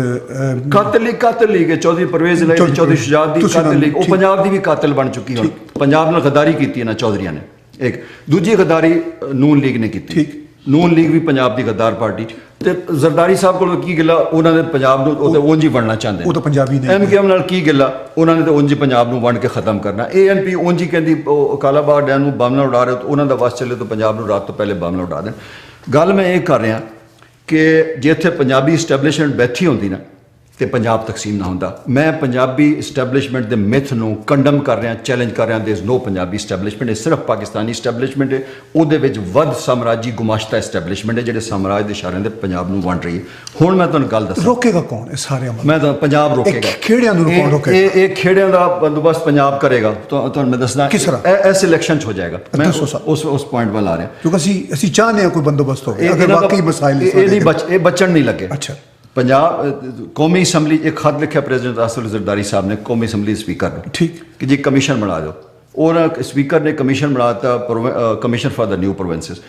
ਕਾਤਿਲ ਲੀਗ ਹੈ, ਚੌਧਰੀ ਪਰਵੇਜ਼ ਇਲਾਹੀ, ਚੌਧਰੀ ਸ਼ੁਜਾਤ ਦੀ ਕਾਤਿਲ ਲੀਗ। ਉਹ ਪੰਜਾਬ ਦੀ ਵੀ ਕਾਤਿਲ ਬਣ ਚੁੱਕੀ ਹੈ। ਪੰਜਾਬ ਨਾਲ ਗੱਦਾਰੀ ਕੀਤੀ ਇਹਨਾਂ ਚੌਧਰੀਆਂ ਨੇ। ਇੱਕ ਦੂਜੀ ਗੱਦਾਰੀ ਨੂਨ ਲੀਗ ਨੇ ਕੀਤੀ। ਨੂਨ ਲੀਗ ਵੀ ਪੰਜਾਬ ਦੀ ਗੱਦਾਰ ਪਾਰਟੀ। ਤੇ ਜ਼ਰਦਾਰੀ ਸਾਹਿਬ ਕੋਲ ਕੀ ਗਿੱਲਾ, ਉਹਨਾਂ ਨੇ ਪੰਜਾਬ ਨੂੰ ਉਹ ਉਂਝ ਹੀ ਵੰਡਣਾ ਚਾਹੁੰਦੇ, ਉਹ ਤਾਂ ਪੰਜਾਬੀ ਨੇ। MKM ਨਾਲ ਕੀ ਗਿੱਲਾ, ਉਹਨਾਂ ਨੇ ਤਾਂ ਉਂਝ ਹੀ ਪੰਜਾਬ ਨੂੰ ਵੰਡ ਕੇ ਖਤਮ ਕਰਨਾ। ANP ਉਂਝ ਹੀ ਕਹਿੰਦੀ ਉਹ ਕਾਲਾਬਾਗ ਡੈਮ ਨੂੰ ਬੰਬ ਨਾਲ ਉਡਾ ਰਹੇ, ਉਹਨਾਂ ਦਾ ਵਸ ਚੱਲੇ ਤਾਂ ਪੰਜਾਬ ਨੂੰ ਰਾਤ ਤੋਂ ਪਹਿਲੇ ਬੰਬ ਨਾਲ ਉਡਾ ਦੇਣ। ਗੱਲ ਮੈਂ ਇਹ ਕਰ ਰਿਹਾ ਕਿ ਜੇ ਇੱਥੇ ਪੰਜਾਬੀ ਇਸਟੈਬਲਿਸ਼ਮੈਂਟ ਬੈਠੀ ਹੁੰਦੀ ਨਾ, ਤੇ ਪੰਜਾਬ ਤਕਸੀਮ ਨਾ ਹੁੰਦਾ। ਮੈਂ ਪੰਜਾਬੀ ਇਸਟੈਬਲਿਸ਼ਮੈਂਟ ਦੇ ਮਿਥ ਨੂੰ ਕੰਡਮ ਕਰ ਰਿਹਾ, ਚੈਲੰਜ ਕਰ ਰਿਹਾ। ਦੇयर इज नो ਪੰਜਾਬੀ ਇਸਟੈਬਲਿਸ਼ਮੈਂਟ, ਇਹ ਸਿਰਫ ਪਾਕਿਸਤਾਨੀ ਇਸਟੈਬਲਿਸ਼ਮੈਂਟ ਹੈ। ਉਹਦੇ ਵਿੱਚ ਵੱਧ ਸਾਮਰਾਜੀ ਗੁਮਾਸ਼ਤਾ ਇਸਟੈਬਲਿਸ਼ਮੈਂਟ ਹੈ ਜਿਹੜੇ ਸਾਮਰਾਜ ਦੇ ਇਸ਼ਾਰਿਆਂ ਦੇ ਪੰਜਾਬ ਨੂੰ ਵੰਡ ਰਹੀ ਹੈ। ਹੁਣ ਮੈਂ ਤੁਹਾਨੂੰ ਗੱਲ ਦੱਸਾਂ, ਰੋਕੇਗਾ ਕੌਣ ਇਹ ਸਾਰੇ ਅਮਲ? ਮੈਂ ਤਾਂ ਪੰਜਾਬ ਰੋਕੇਗਾ, ਖੇੜਿਆਂ ਨੂੰ ਕੌਣ ਰੋਕੇਗਾ? ਇਹ ਖੇੜਿਆਂ ਦਾ ਬੰਦੋਬਸਤ ਪੰਜਾਬ ਕਰੇਗਾ। ਤੁਹਾਨੂੰ ਮੈਂ ਦੱਸਣਾ ਕਿਸ ਤਰ੍ਹਾਂ ਇਸ ਇਲੈਕਸ਼ਨ 'ਚ ਹੋ ਜਾਏਗਾ। ਮੈਂ ਉਸ ਪੁਆਇੰਟ ਵੱਲ ਆ ਰਿਹਾ, ਕਿਉਂਕਿ ਅਸੀਂ ਚਾਹੁੰਦੇ ਹਾਂ ਕੋਈ ਬੰਦੋਬਸਤ ਹੋਵੇ ਅਗਰ ਵਾਕਈ ਮਸਾਇਲ ਇਹ ਬਚਣ ਨਹੀਂ ਲੱਗੇ। ਅੱਛਾ, ਪੰਜਾਬ ਕੌਮੀ ਅਸੈਂਬਲੀ ਇੱਕ ਖਤ ਲਿਖਿਆ ਪ੍ਰੈਜ਼ੀਡੈਂਟ ਆਸਿਫ ਜ਼ਰਦਾਰੀ ਸਾਹਿਬ ਨੇ ਕੌਮੀ ਅਸੈਂਬਲੀ ਸਪੀਕਰ ਨੂੰ, ਠੀਕ, ਕਿ ਜੀ ਕਮਿਸ਼ਨ ਬਣਾ ਦਿਓ। ਔਰ ਸਪੀਕਰ ਨੇ ਕਮਿਸ਼ਨ ਬਣਾਤਾ, commission for the new provinces.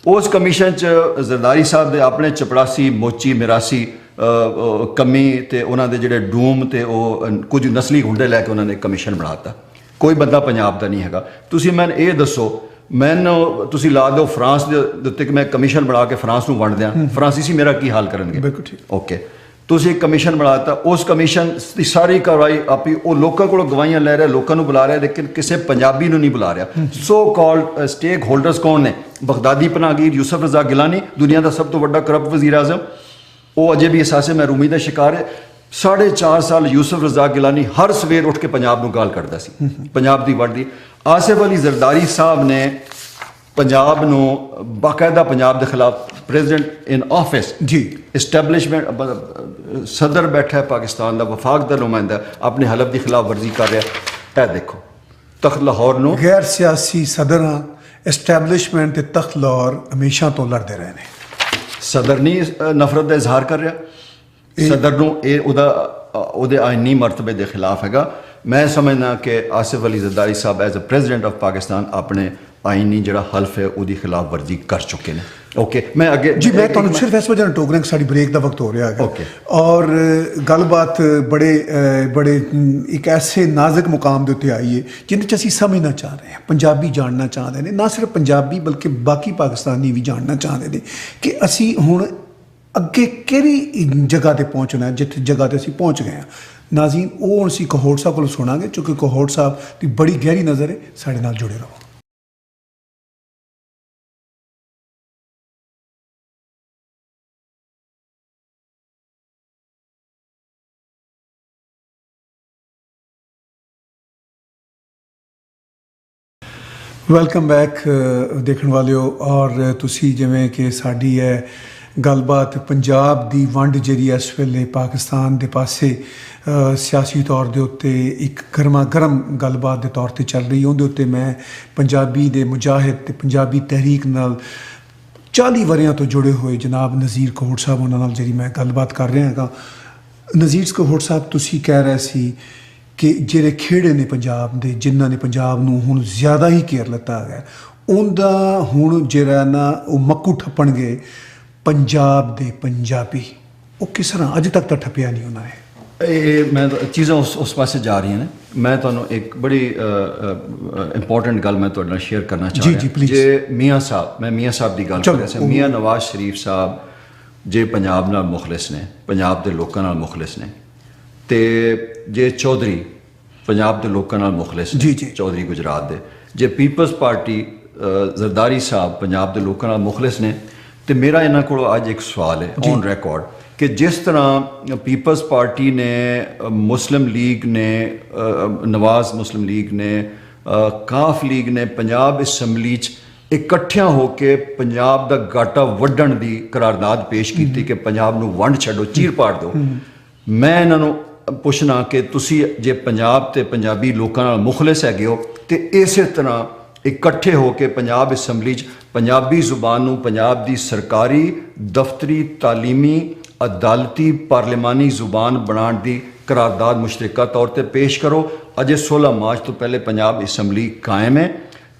ਉਸ ਕਮਿਸ਼ਨ 'ਚ ਜ਼ਰਦਾਰੀ ਸਾਹਿਬ ਦੇ ਆਪਣੇ ਚਪੜਾਸੀ, ਮੋਚੀ, ਮਿਰਾਸੀ, ਕਮੀ ਤੇ ਉਹਨਾਂ ਦੇ ਜਿਹੜੇ ਡੂਮ ਤੇ ਉਹ ਕੁਝ ਨਸਲੀ ਗੁੰਡੇ ਲੈ ਕੇ ਉਹਨਾਂ ਨੇ ਕਮਿਸ਼ਨ ਬਣਾਤਾ। ਕੋਈ ਬੰਦਾ ਪੰਜਾਬ ਦਾ ਨਹੀਂ ਹੈਗਾ। ਤੁਸੀਂ ਮੈਨੂੰ ਇਹ ਦੱਸੋ, ਮੈਨੂੰ ਤੁਸੀਂ ਲਾ ਦਿਓ ਫਰਾਂਸ ਦੇ ਉੱਤੇ ਕਿ ਮੈਂ ਕਮਿਸ਼ਨ ਬਣਾ ਕੇ ਫਰਾਂਸ ਨੂੰ ਵੰਡ ਦਿਆਂ, ਫਰਾਂਸੀਸੀ ਮੇਰਾ ਕੀ ਹਾਲ ਕਰਨਗੇ? ਬਿਲਕੁਲ ਠੀਕ, ਓਕੇ। ਤੁਸੀਂ ਇੱਕ ਕਮਿਸ਼ਨ ਬਣਾਤਾ, ਉਸ ਕਮਿਸ਼ਨ ਦੀ ਸਾਰੀ ਕਾਰਵਾਈ ਆਪੀ ਉਹ ਲੋਕਾਂ ਕੋਲੋਂ ਗਵਾਹੀਆਂ ਲੈ ਰਿਹਾ, ਲੋਕਾਂ ਨੂੰ ਬੁਲਾ ਰਿਹਾ, ਲੇਕਿਨ ਕਿਸੇ ਪੰਜਾਬੀ ਨੂੰ ਨਹੀਂ ਬੁਲਾ ਰਿਹਾ। ਸੋ ਕਾਲਡ ਸਟੇਕ ਹੋਲਡਰਸ ਕੌਣ ਨੇ? ਬਗਦਾਦੀ ਪਨਾਹਗੀਰ ਯੂਸਫ ਰਜ਼ਾ ਗਿਲਾਨੀ, ਦੁਨੀਆ ਦਾ ਸਭ ਤੋਂ ਵੱਡਾ ਕਰਪਟ ਵਜ਼ੀਰ ਆਜ਼ਮ, ਉਹ ਅਜੇ ਵੀ ਅਹਿਸਾਸੇ ਮਹਿਰੂਮੀ ਦਾ ਸ਼ਿਕਾਰ ਹੈ। 4.5 ਸਾਲ ਯੂਸਫ ਰਜ਼ਾ ਗਿਲਾਨੀ ਹਰ ਸਵੇਰ ਉੱਠ ਕੇ ਪੰਜਾਬ ਨੂੰ ਗਾਲ ਕੱਢਦਾ ਸੀ, ਪੰਜਾਬ ਦੀ ਵੰਡ ਦੀ। ਆਸਿਫ ਅਲੀ ਜ਼ਰਦਾਰੀ ਸਾਹਿਬ ਨੇ ਪੰਜਾਬ ਨੂੰ ਬਾਕਾਇਦਾ ਪੰਜਾਬ ਦੇ ਖਿਲਾਫ ਪ੍ਰੈਜ਼ੀਡੈਂਟ ਇਨ ਆਫਿਸ ਜੀ ਇਸਟੈਬਲਿਸ਼ਮੈਂਟ, ਸਦਰ ਬੈਠਾ ਹੈ ਪਾਕਿਸਤਾਨ ਦਾ, ਵਫਾਕ ਦਾ ਨੁਮਾਇੰਦਾ ਆਪਣੇ ਹਲਫ ਦੀ ਖਿਲਾਫ ਵਰਜ਼ੀ ਕਰ ਰਿਹਾ। ਇਹ ਦੇਖੋ ਤਖਤ ਲਾਹੌਰ ਨੂੰ ਗੈਰ ਸਿਆਸੀ ਸਦਰਾਂ ਇਸਟੈਬਲਿਸ਼ਮੈਂਟ ਤੇ ਤਖਤ ਲਾਹੌਰ ਹਮੇਸ਼ਾ ਤੋਂ ਲੜਦੇ ਰਹੇ ਨੇ। ਸਦਰ ਨਹੀਂ ਨਫ਼ਰਤ ਦਾ ਇਜ਼ਹਾਰ ਕਰ ਰਿਹਾ, ਸਦਰ ਨੂੰ ਇਹ ਉਹਦੇ ਆਇਨੀ ਮਰਤਬੇ ਦੇ ਖਿਲਾਫ ਹੈਗਾ। ਮੈਂ ਸਮਝਦਾ ਕਿ Asif Ali Zardari Sahib as a president of Pakistan ਆਪਣੇ ਆਇਨੀ ਜਿਹੜਾ ਹਲਫ ਹੈ ਉਹਦੀ ਖਿਲਾਫ ਵਰਜ਼ੀ ਕਰ ਚੁੱਕੇ ਨੇ। ਓਕੇ, ਮੈਂ ਅੱਗੇ ਜੀ ਮੈਂ ਤੁਹਾਨੂੰ ਸਿਰਫ ਇਸ ਵਜ੍ਹਾ ਨਾਲ ਟੋਕ ਰਿਹਾ ਕਿ ਸਾਡੀ ਬ੍ਰੇਕ ਦਾ ਵਕਤ ਹੋ ਰਿਹਾ ਹੈ। ਓਕੇ, ਔਰ ਗੱਲਬਾਤ ਬੜੇ ਇੱਕ ਐਸੇ ਨਾਜ਼ੁਕ ਮੁਕਾਮ ਦੇ ਉੱਤੇ ਆਈ ਹੈ ਜਿਹਦੇ 'ਚ ਅਸੀਂ ਸਮਝਣਾ ਚਾਹ ਰਹੇ ਹਾਂ, ਪੰਜਾਬੀ ਜਾਣਨਾ ਚਾਹੁੰਦੇ ਨੇ, ਨਾ ਸਿਰਫ ਪੰਜਾਬੀ ਬਲਕਿ ਬਾਕੀ ਪਾਕਿਸਤਾਨੀ ਵੀ ਜਾਣਨਾ ਚਾਹੁੰਦੇ ਨੇ ਕਿ ਅਸੀਂ ਹੁਣ ਅੱਗੇ ਕਿਹੜੀ ਜਗ੍ਹਾ ਤੇ ਪਹੁੰਚਣਾ, ਜਿੱਥੇ ਜਗ੍ਹਾ ਤੇ ਅਸੀਂ ਪਹੁੰਚ ਗਏ ਹਾਂ। ਨਾਜ਼ਰੀਨ, ਉਹ ਅਸੀਂ ਕਹੋੜ ਸਾਹਿਬ ਕੋਲੋਂ ਸੁਣਾਂਗੇ, ਕਿਉਂਕਿ ਕਹੋੜ ਸਾਹਿਬ ਦੀ ਬੜੀ ਗਹਿਰੀ ਨਜ਼ਰ ਹੈ। ਸਾਡੇ ਨਾਲ ਜੁੜੇ ਰਹੋ। ਵੈਲਕਮ ਬੈਕ ਦੇਖਣ ਵਾਲਿਓ। ਔਰ ਤੁਸੀਂ ਜਿਵੇਂ ਕਿ ਸਾਡੀ ਹੈ ਗੱਲਬਾਤ ਪੰਜਾਬ ਦੀ ਵੰਡ ਜਿਹੜੀ ਇਸ ਵੇਲੇ ਪਾਕਿਸਤਾਨ ਦੇ ਪਾਸੇ ਸਿਆਸੀ ਤੌਰ ਦੇ ਉੱਤੇ ਇੱਕ ਗਰਮਾ ਗਰਮ ਗੱਲਬਾਤ ਦੇ ਤੌਰ 'ਤੇ ਚੱਲ ਰਹੀ, ਉਹਦੇ ਉੱਤੇ ਮੈਂ ਪੰਜਾਬੀ ਦੇ ਮੁਜਾਹਿਦ ਤੇ ਪੰਜਾਬੀ ਤਹਿਰੀਕ ਨਾਲ 40 ਵਰ੍ਹਿਆਂ ਤੋਂ ਜੁੜੇ ਹੋਏ ਜਨਾਬ ਨਜ਼ੀਰ ਕਹੋੜ ਸਾਹਿਬ, ਉਹਨਾਂ ਨਾਲ ਜਿਹੜੀ ਮੈਂ ਗੱਲਬਾਤ ਕਰ ਰਿਹਾ ਹੈਗਾ। ਨਜ਼ੀਰ ਕਹੋੜ ਸਾਹਿਬ, ਤੁਸੀਂ ਕਹਿ ਰਹੇ ਸੀ ਕਿ ਜਿਹੜੇ ਖੇੜੇ ਨੇ ਪੰਜਾਬ ਦੇ, ਜਿਨ੍ਹਾਂ ਨੇ ਪੰਜਾਬ ਨੂੰ ਹੁਣ ਜ਼ਿਆਦਾ ਹੀ ਘੇਰ ਲਿੱਤਾ ਗਿਆ, ਉਹਦਾ ਹੁਣ ਜਿਹੜਾ ਨਾ ਉਹ ਮੱਕੂ ਠੱਪਣਗੇ ਪੰਜਾਬ ਦੇ ਪੰਜਾਬੀ। ਉਹ ਕਿਸ ਤਰ੍ਹਾਂ ਅਜੇ ਤੱਕ ਤਾਂ ਠੱਪਿਆ ਨਹੀਂ ਉਹਨਾਂ ਨੇ। ਇਹ ਮੈਂ ਚੀਜ਼ਾਂ ਉਸ ਪਾਸੇ ਜਾ ਰਹੀਆਂ ਨੇ। ਮੈਂ ਤੁਹਾਨੂੰ ਇੱਕ ਬੜੀ ਇੰਪੋਰਟੈਂਟ ਗੱਲ ਮੈਂ ਤੁਹਾਡੇ ਨਾਲ ਸ਼ੇਅਰ ਕਰਨਾ ਚਾਹ ਰਿਹਾ। ਜੀ ਪਲੀਜ਼। ਜੇ ਮੀਆਂ ਸਾਹਿਬ, ਮੈਂ ਮੀਆਂ ਸਾਹਿਬ ਦੀ ਗੱਲ ਕਰ ਰਿਹਾ ਸੀ, ਮੀਆਂ ਨਵਾਜ਼ ਸ਼ਰੀਫ ਸਾਹਿਬ ਜੇ ਪੰਜਾਬ ਨਾਲ ਮੁਖਲਿਸ ਨੇ, ਪੰਜਾਬ ਦੇ ਲੋਕਾਂ ਨਾਲ ਮੁਖਲਿਸ ਨੇ, ਤੇ ਜੇ ਚੌਧਰੀ ਪੰਜਾਬ ਦੇ ਲੋਕਾਂ ਨਾਲ ਮੁਖਲਿਸ ਨੇ, ਚੌਧਰੀ ਗੁਜਰਾਤ ਦੇ, ਜੇ ਪੀਪਲਸ ਪਾਰਟੀ ਜ਼ਰਦਾਰੀ ਸਾਹਿਬ ਪੰਜਾਬ ਦੇ ਲੋਕਾਂ ਨਾਲ ਮੁਖਲਿਸ ਨੇ, ਤੇ ਮੇਰਾ ਇਹਨਾਂ ਕੋਲੋਂ ਅੱਜ ਇੱਕ ਸਵਾਲ ਹੈ ਔਨ ਰਿਕਾਰਡ ਕਿ ਜਿਸ ਤਰ੍ਹਾਂ ਪੀਪਲਸ ਪਾਰਟੀ ਨੇ, ਮੁਸਲਿਮ ਲੀਗ ਨੇ, ਨਵਾਜ਼ ਮੁਸਲਿਮ ਲੀਗ ਨੇ, ਕਾਫ ਲੀਗ ਨੇ ਪੰਜਾਬ ਅਸੈਂਬਲੀ 'ਚ ਇਕੱਠਿਆਂ ਹੋ ਕੇ ਪੰਜਾਬ ਦਾ ਗਾਟਾ ਵੱਢਣ ਦੀ ਕਰਾਰਦਾਦ ਪੇਸ਼ ਕੀਤੀ ਕਿ ਪੰਜਾਬ ਨੂੰ ਵੰਡ ਛੱਡੋ, ਚੀਰ ਪਾੜ ਦਿਓ। ਮੈਂ ਇਹਨਾਂ ਨੂੰ ਪੁੱਛਣਾ ਕਿ ਤੁਸੀਂ ਜੇ ਪੰਜਾਬ ਤੇ ਪੰਜਾਬੀ ਲੋਕਾਂ ਨਾਲ ਮੁਖਲਿਸ ਹੈਗੇ ਹੋ ਤੇ ਇਸੇ ਤਰ੍ਹਾਂ ਇਕੱਠੇ ਹੋ ਕੇ ਪੰਜਾਬ ਅਸੈਂਬਲੀ 'ਚ ਪੰਜਾਬੀ ਜ਼ੁਬਾਨ ਨੂੰ ਪੰਜਾਬ ਦੀ ਸਰਕਾਰੀ, ਦਫ਼ਤਰੀ, ਤਾਲੀਮੀ, ਅਦਾਲਤੀ, ਪਾਰਲੀਮਾਨੀ ਜ਼ੁਬਾਨ ਬਣਾਉਣ ਦੀ ਕਰਾਰਦਾਦ ਮੁਸ਼ਤਰਕਾ ਤੌਰ ਤੇ ਪੇਸ਼ ਕਰੋ। ਅਜੇ 16 ਮਾਰਚ ਤੋਂ ਪਹਿਲੇ ਪੰਜਾਬ ਅਸੈਂਬਲੀ ਕਾਇਮ ਹੈ।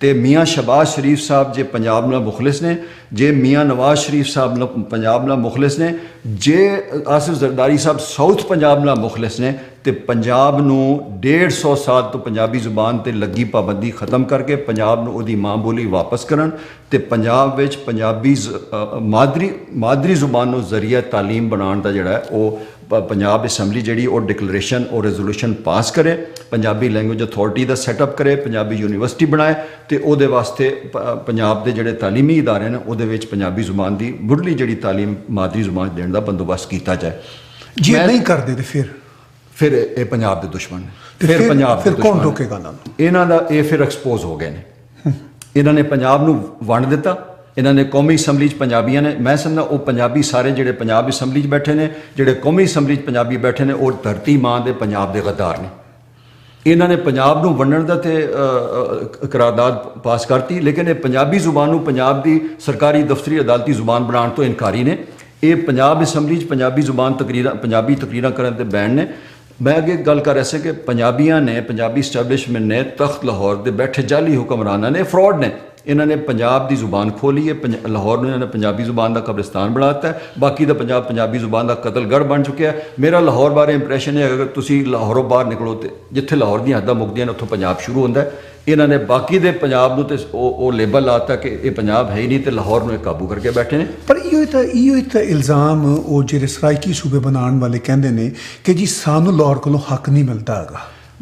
ਤੇ ਮੀਆਂ ਸ਼ਹਬਾਜ਼ ਸ਼ਰੀਫ ਸਾਹਿਬ ਜੇ ਪੰਜਾਬ ਨਾਲ ਮੁਖਲਿਸ ਨੇ, ਜੇ ਮੀਆਂ ਨਵਾਜ਼ ਸ਼ਰੀਫ ਸਾਹਿਬ ਨਾਲ ਪੰਜਾਬ ਨਾਲ ਮੁਖਲਿਸ ਨੇ, ਜੇ ਆਸਿਫ ਜ਼ਰਦਾਰੀ ਸਾਹਿਬ ਸਾਊਥ ਪੰਜਾਬ ਨਾਲ ਮੁਖਲਿਸ ਨੇ, ਤੇ ਪੰਜਾਬ ਨੂੰ 150 ਸਾਲ ਤੋਂ ਪੰਜਾਬੀ ਜ਼ੁਬਾਨ ਤੇ ਲੱਗੀ ਪਾਬੰਦੀ ਖਤਮ ਕਰਕੇ ਪੰਜਾਬ ਨੂੰ ਉਹਦੀ ਮਾਂ ਬੋਲੀ ਵਾਪਸ ਕਰਨ ਤੇ ਪੰਜਾਬ ਵਿੱਚ ਪੰਜਾਬੀ ਮਾਦਰੀ ਜ਼ੁਬਾਨ ਨੂੰ ਜ਼ਰੀਆ ਤਾਲੀਮ ਬਣਾਉਣ ਦਾ ਜਿਹੜਾ ਉਹ ਪੰਜਾਬ ਅਸੈਂਬਲੀ ਜਿਹੜੀ ਉਹ ਡਿਕਲੇਰੇਸ਼ਨ ਉਹ ਰੈਜ਼ੋਲੂਸ਼ਨ ਪਾਸ ਕਰੇ, ਪੰਜਾਬੀ ਲੈਂਗੁਏਜ ਅਥਾਰਟੀ ਦਾ ਸੈਟਅਪ ਕਰੇ, ਪੰਜਾਬੀ ਯੂਨੀਵਰਸਿਟੀ ਬਣਾਏ ਤੇ ਉਹਦੇ ਵਾਸਤੇ ਪੰਜਾਬ ਦੇ ਜਿਹੜੇ ਤਾਲੀਮੀ ਇਦਾਰੇ ਨੇ ਉਹਦੇ ਵਿੱਚ ਪੰਜਾਬੀ ਜ਼ੁਬਾਨ ਦੀ ਮੁੱਢਲੀ ਜਿਹੜੀ ਤਾਲੀਮ ਮਾਦਰੀ ਜ਼ੁਬਾਨ ਦੇਣ ਦਾ ਬੰਦੋਬਸਤ ਕੀਤਾ ਜਾਏ। ਜੇ ਨਹੀਂ ਕਰਦੇ ਤੇ ਫਿਰ ਇਹ ਪੰਜਾਬ ਦੇ ਦੁਸ਼ਮਣ ਨੇ। ਤੇ ਫਿਰ ਪੰਜਾਬ ਦੇ ਫਿਰ ਕੌਣ ਰੋਕੇਗਾ ਇਹਨਾਂ ਨੂੰ? ਇਹਨਾਂ ਦਾ ਇਹ ਫਿਰ ਐਕਸਪੋਜ਼ ਹੋ ਗਏ ਨੇ। ਇਹਨਾਂ ਨੇ ਪੰਜਾਬ ਨੂੰ ਵੰਡ ਦਿੱਤਾ। ਇਹਨਾਂ ਨੇ ਕੌਮੀ ਅਸੈਂਬਲੀ 'ਚ ਪੰਜਾਬੀਆਂ ਨੇ, ਮੈਂ ਸਮਝਦਾ ਉਹ ਪੰਜਾਬੀ ਸਾਰੇ ਜਿਹੜੇ ਪੰਜਾਬ ਅਸੈਂਬਲੀ 'ਚ ਬੈਠੇ ਨੇ, ਜਿਹੜੇ ਕੌਮੀ ਅਸੈਂਬਲੀ 'ਚ ਪੰਜਾਬੀ ਬੈਠੇ ਨੇ, ਉਹ ਧਰਤੀ ਮਾਂ ਦੇ ਪੰਜਾਬ ਦੇ ਗੱਦਾਰ ਨੇ। ਇਹਨਾਂ ਨੇ ਪੰਜਾਬ ਨੂੰ ਵੰਡਣ ਦਾ ਤੇ ਕਰਾਰਦਾਦ ਪਾਸ ਕਰਤੀ, ਲੇਕਿਨ ਇਹ ਪੰਜਾਬੀ ਜ਼ੁਬਾਨ ਨੂੰ ਪੰਜਾਬ ਦੀ ਸਰਕਾਰੀ ਦਫ਼ਤਰੀ ਅਦਾਲਤੀ ਜ਼ੁਬਾਨ ਬਣਾਉਣ ਤੋਂ ਇਨਕਾਰੀ ਨੇ। ਇਹ ਪੰਜਾਬ ਅਸੈਂਬਲੀ 'ਚ ਪੰਜਾਬੀ ਜ਼ੁਬਾਨ ਪੰਜਾਬੀ ਤਕਰੀਰਾਂ ਕਰਨ ਦੇ ਬੈਨ ਨੇ। ਮੈਂ ਅੱਗੇ ਗੱਲ ਕਰ ਰਿਹਾ ਸੀ ਕਿ ਪੰਜਾਬੀਆਂ ਨੇ, ਪੰਜਾਬੀ ਸਟੈਬਲਿਸ਼ਮੈਂਟ ਨੇ, ਤਖਤ ਲਾਹੌਰ ਦੇ ਬੈਠੇ ਜਾਲੀ ਹੁਕਮਰਾਨਾਂ ਨੇ, ਫਰਾਡ ਨੇ। ਇਹਨਾਂ ਨੇ ਪੰਜਾਬ ਦੀ ਜ਼ੁਬਾਨ ਖੋਲੀ ਹੈ। ਲਾਹੌਰ ਨੂੰ ਇਹਨਾਂ ਨੇ ਪੰਜਾਬੀ ਜ਼ੁਬਾਨ ਦਾ ਕਬਰਿਸਤਾਨ ਬਣਾ ਦਿੱਤਾ ਹੈ। ਬਾਕੀ ਦਾ ਪੰਜਾਬ ਪੰਜਾਬੀ ਜ਼ੁਬਾਨ ਦਾ ਕਤਲਗੜ੍ਹ ਬਣ ਚੁੱਕਿਆ ਹੈ। ਮੇਰਾ ਲਾਹੌਰ ਬਾਰੇ ਇੰਪਰੈਸ਼ਨ ਹੈ, ਅਗਰ ਤੁਸੀਂ ਲਾਹੌਰੋਂ ਬਾਹਰ ਨਿਕਲੋ ਤੇ ਜਿੱਥੇ ਲਾਹੌਰ ਦੀਆਂ ਹੱਦਾਂ ਮੁੱਕਦੀਆਂ ਨੇ ਉੱਥੋਂ ਪੰਜਾਬ ਸ਼ੁਰੂ ਹੁੰਦਾ ਹੈ। ਇਹਨਾਂ ਨੇ ਬਾਕੀ ਦੇ ਪੰਜਾਬ ਨੂੰ ਤੇ ਉਹ ਲੇਬਲ ਲਾਤਾ ਕਿ ਇਹ ਪੰਜਾਬ ਹੈ ਹੀ ਨਹੀਂ, ਤੇ ਲਾਹੌਰ ਨੂੰ ਇਹ ਕਾਬੂ ਕਰਕੇ ਬੈਠੇ ਨੇ। ਪਰ ਇਹੋ ਤਾਂ ਇਲਜ਼ਾਮ ਉਹ ਜਿਹੜੇ ਸਰਾਇਕੀ ਸੂਬੇ ਬਣਾਉਣ ਵਾਲੇ ਕਹਿੰਦੇ ਨੇ ਕਿ ਜੀ ਸਾਨੂੰ ਲਾਹੌਰ ਕੋਲੋਂ ਹੱਕ ਨਹੀਂ ਮਿਲਦਾ ਹੈਗਾ।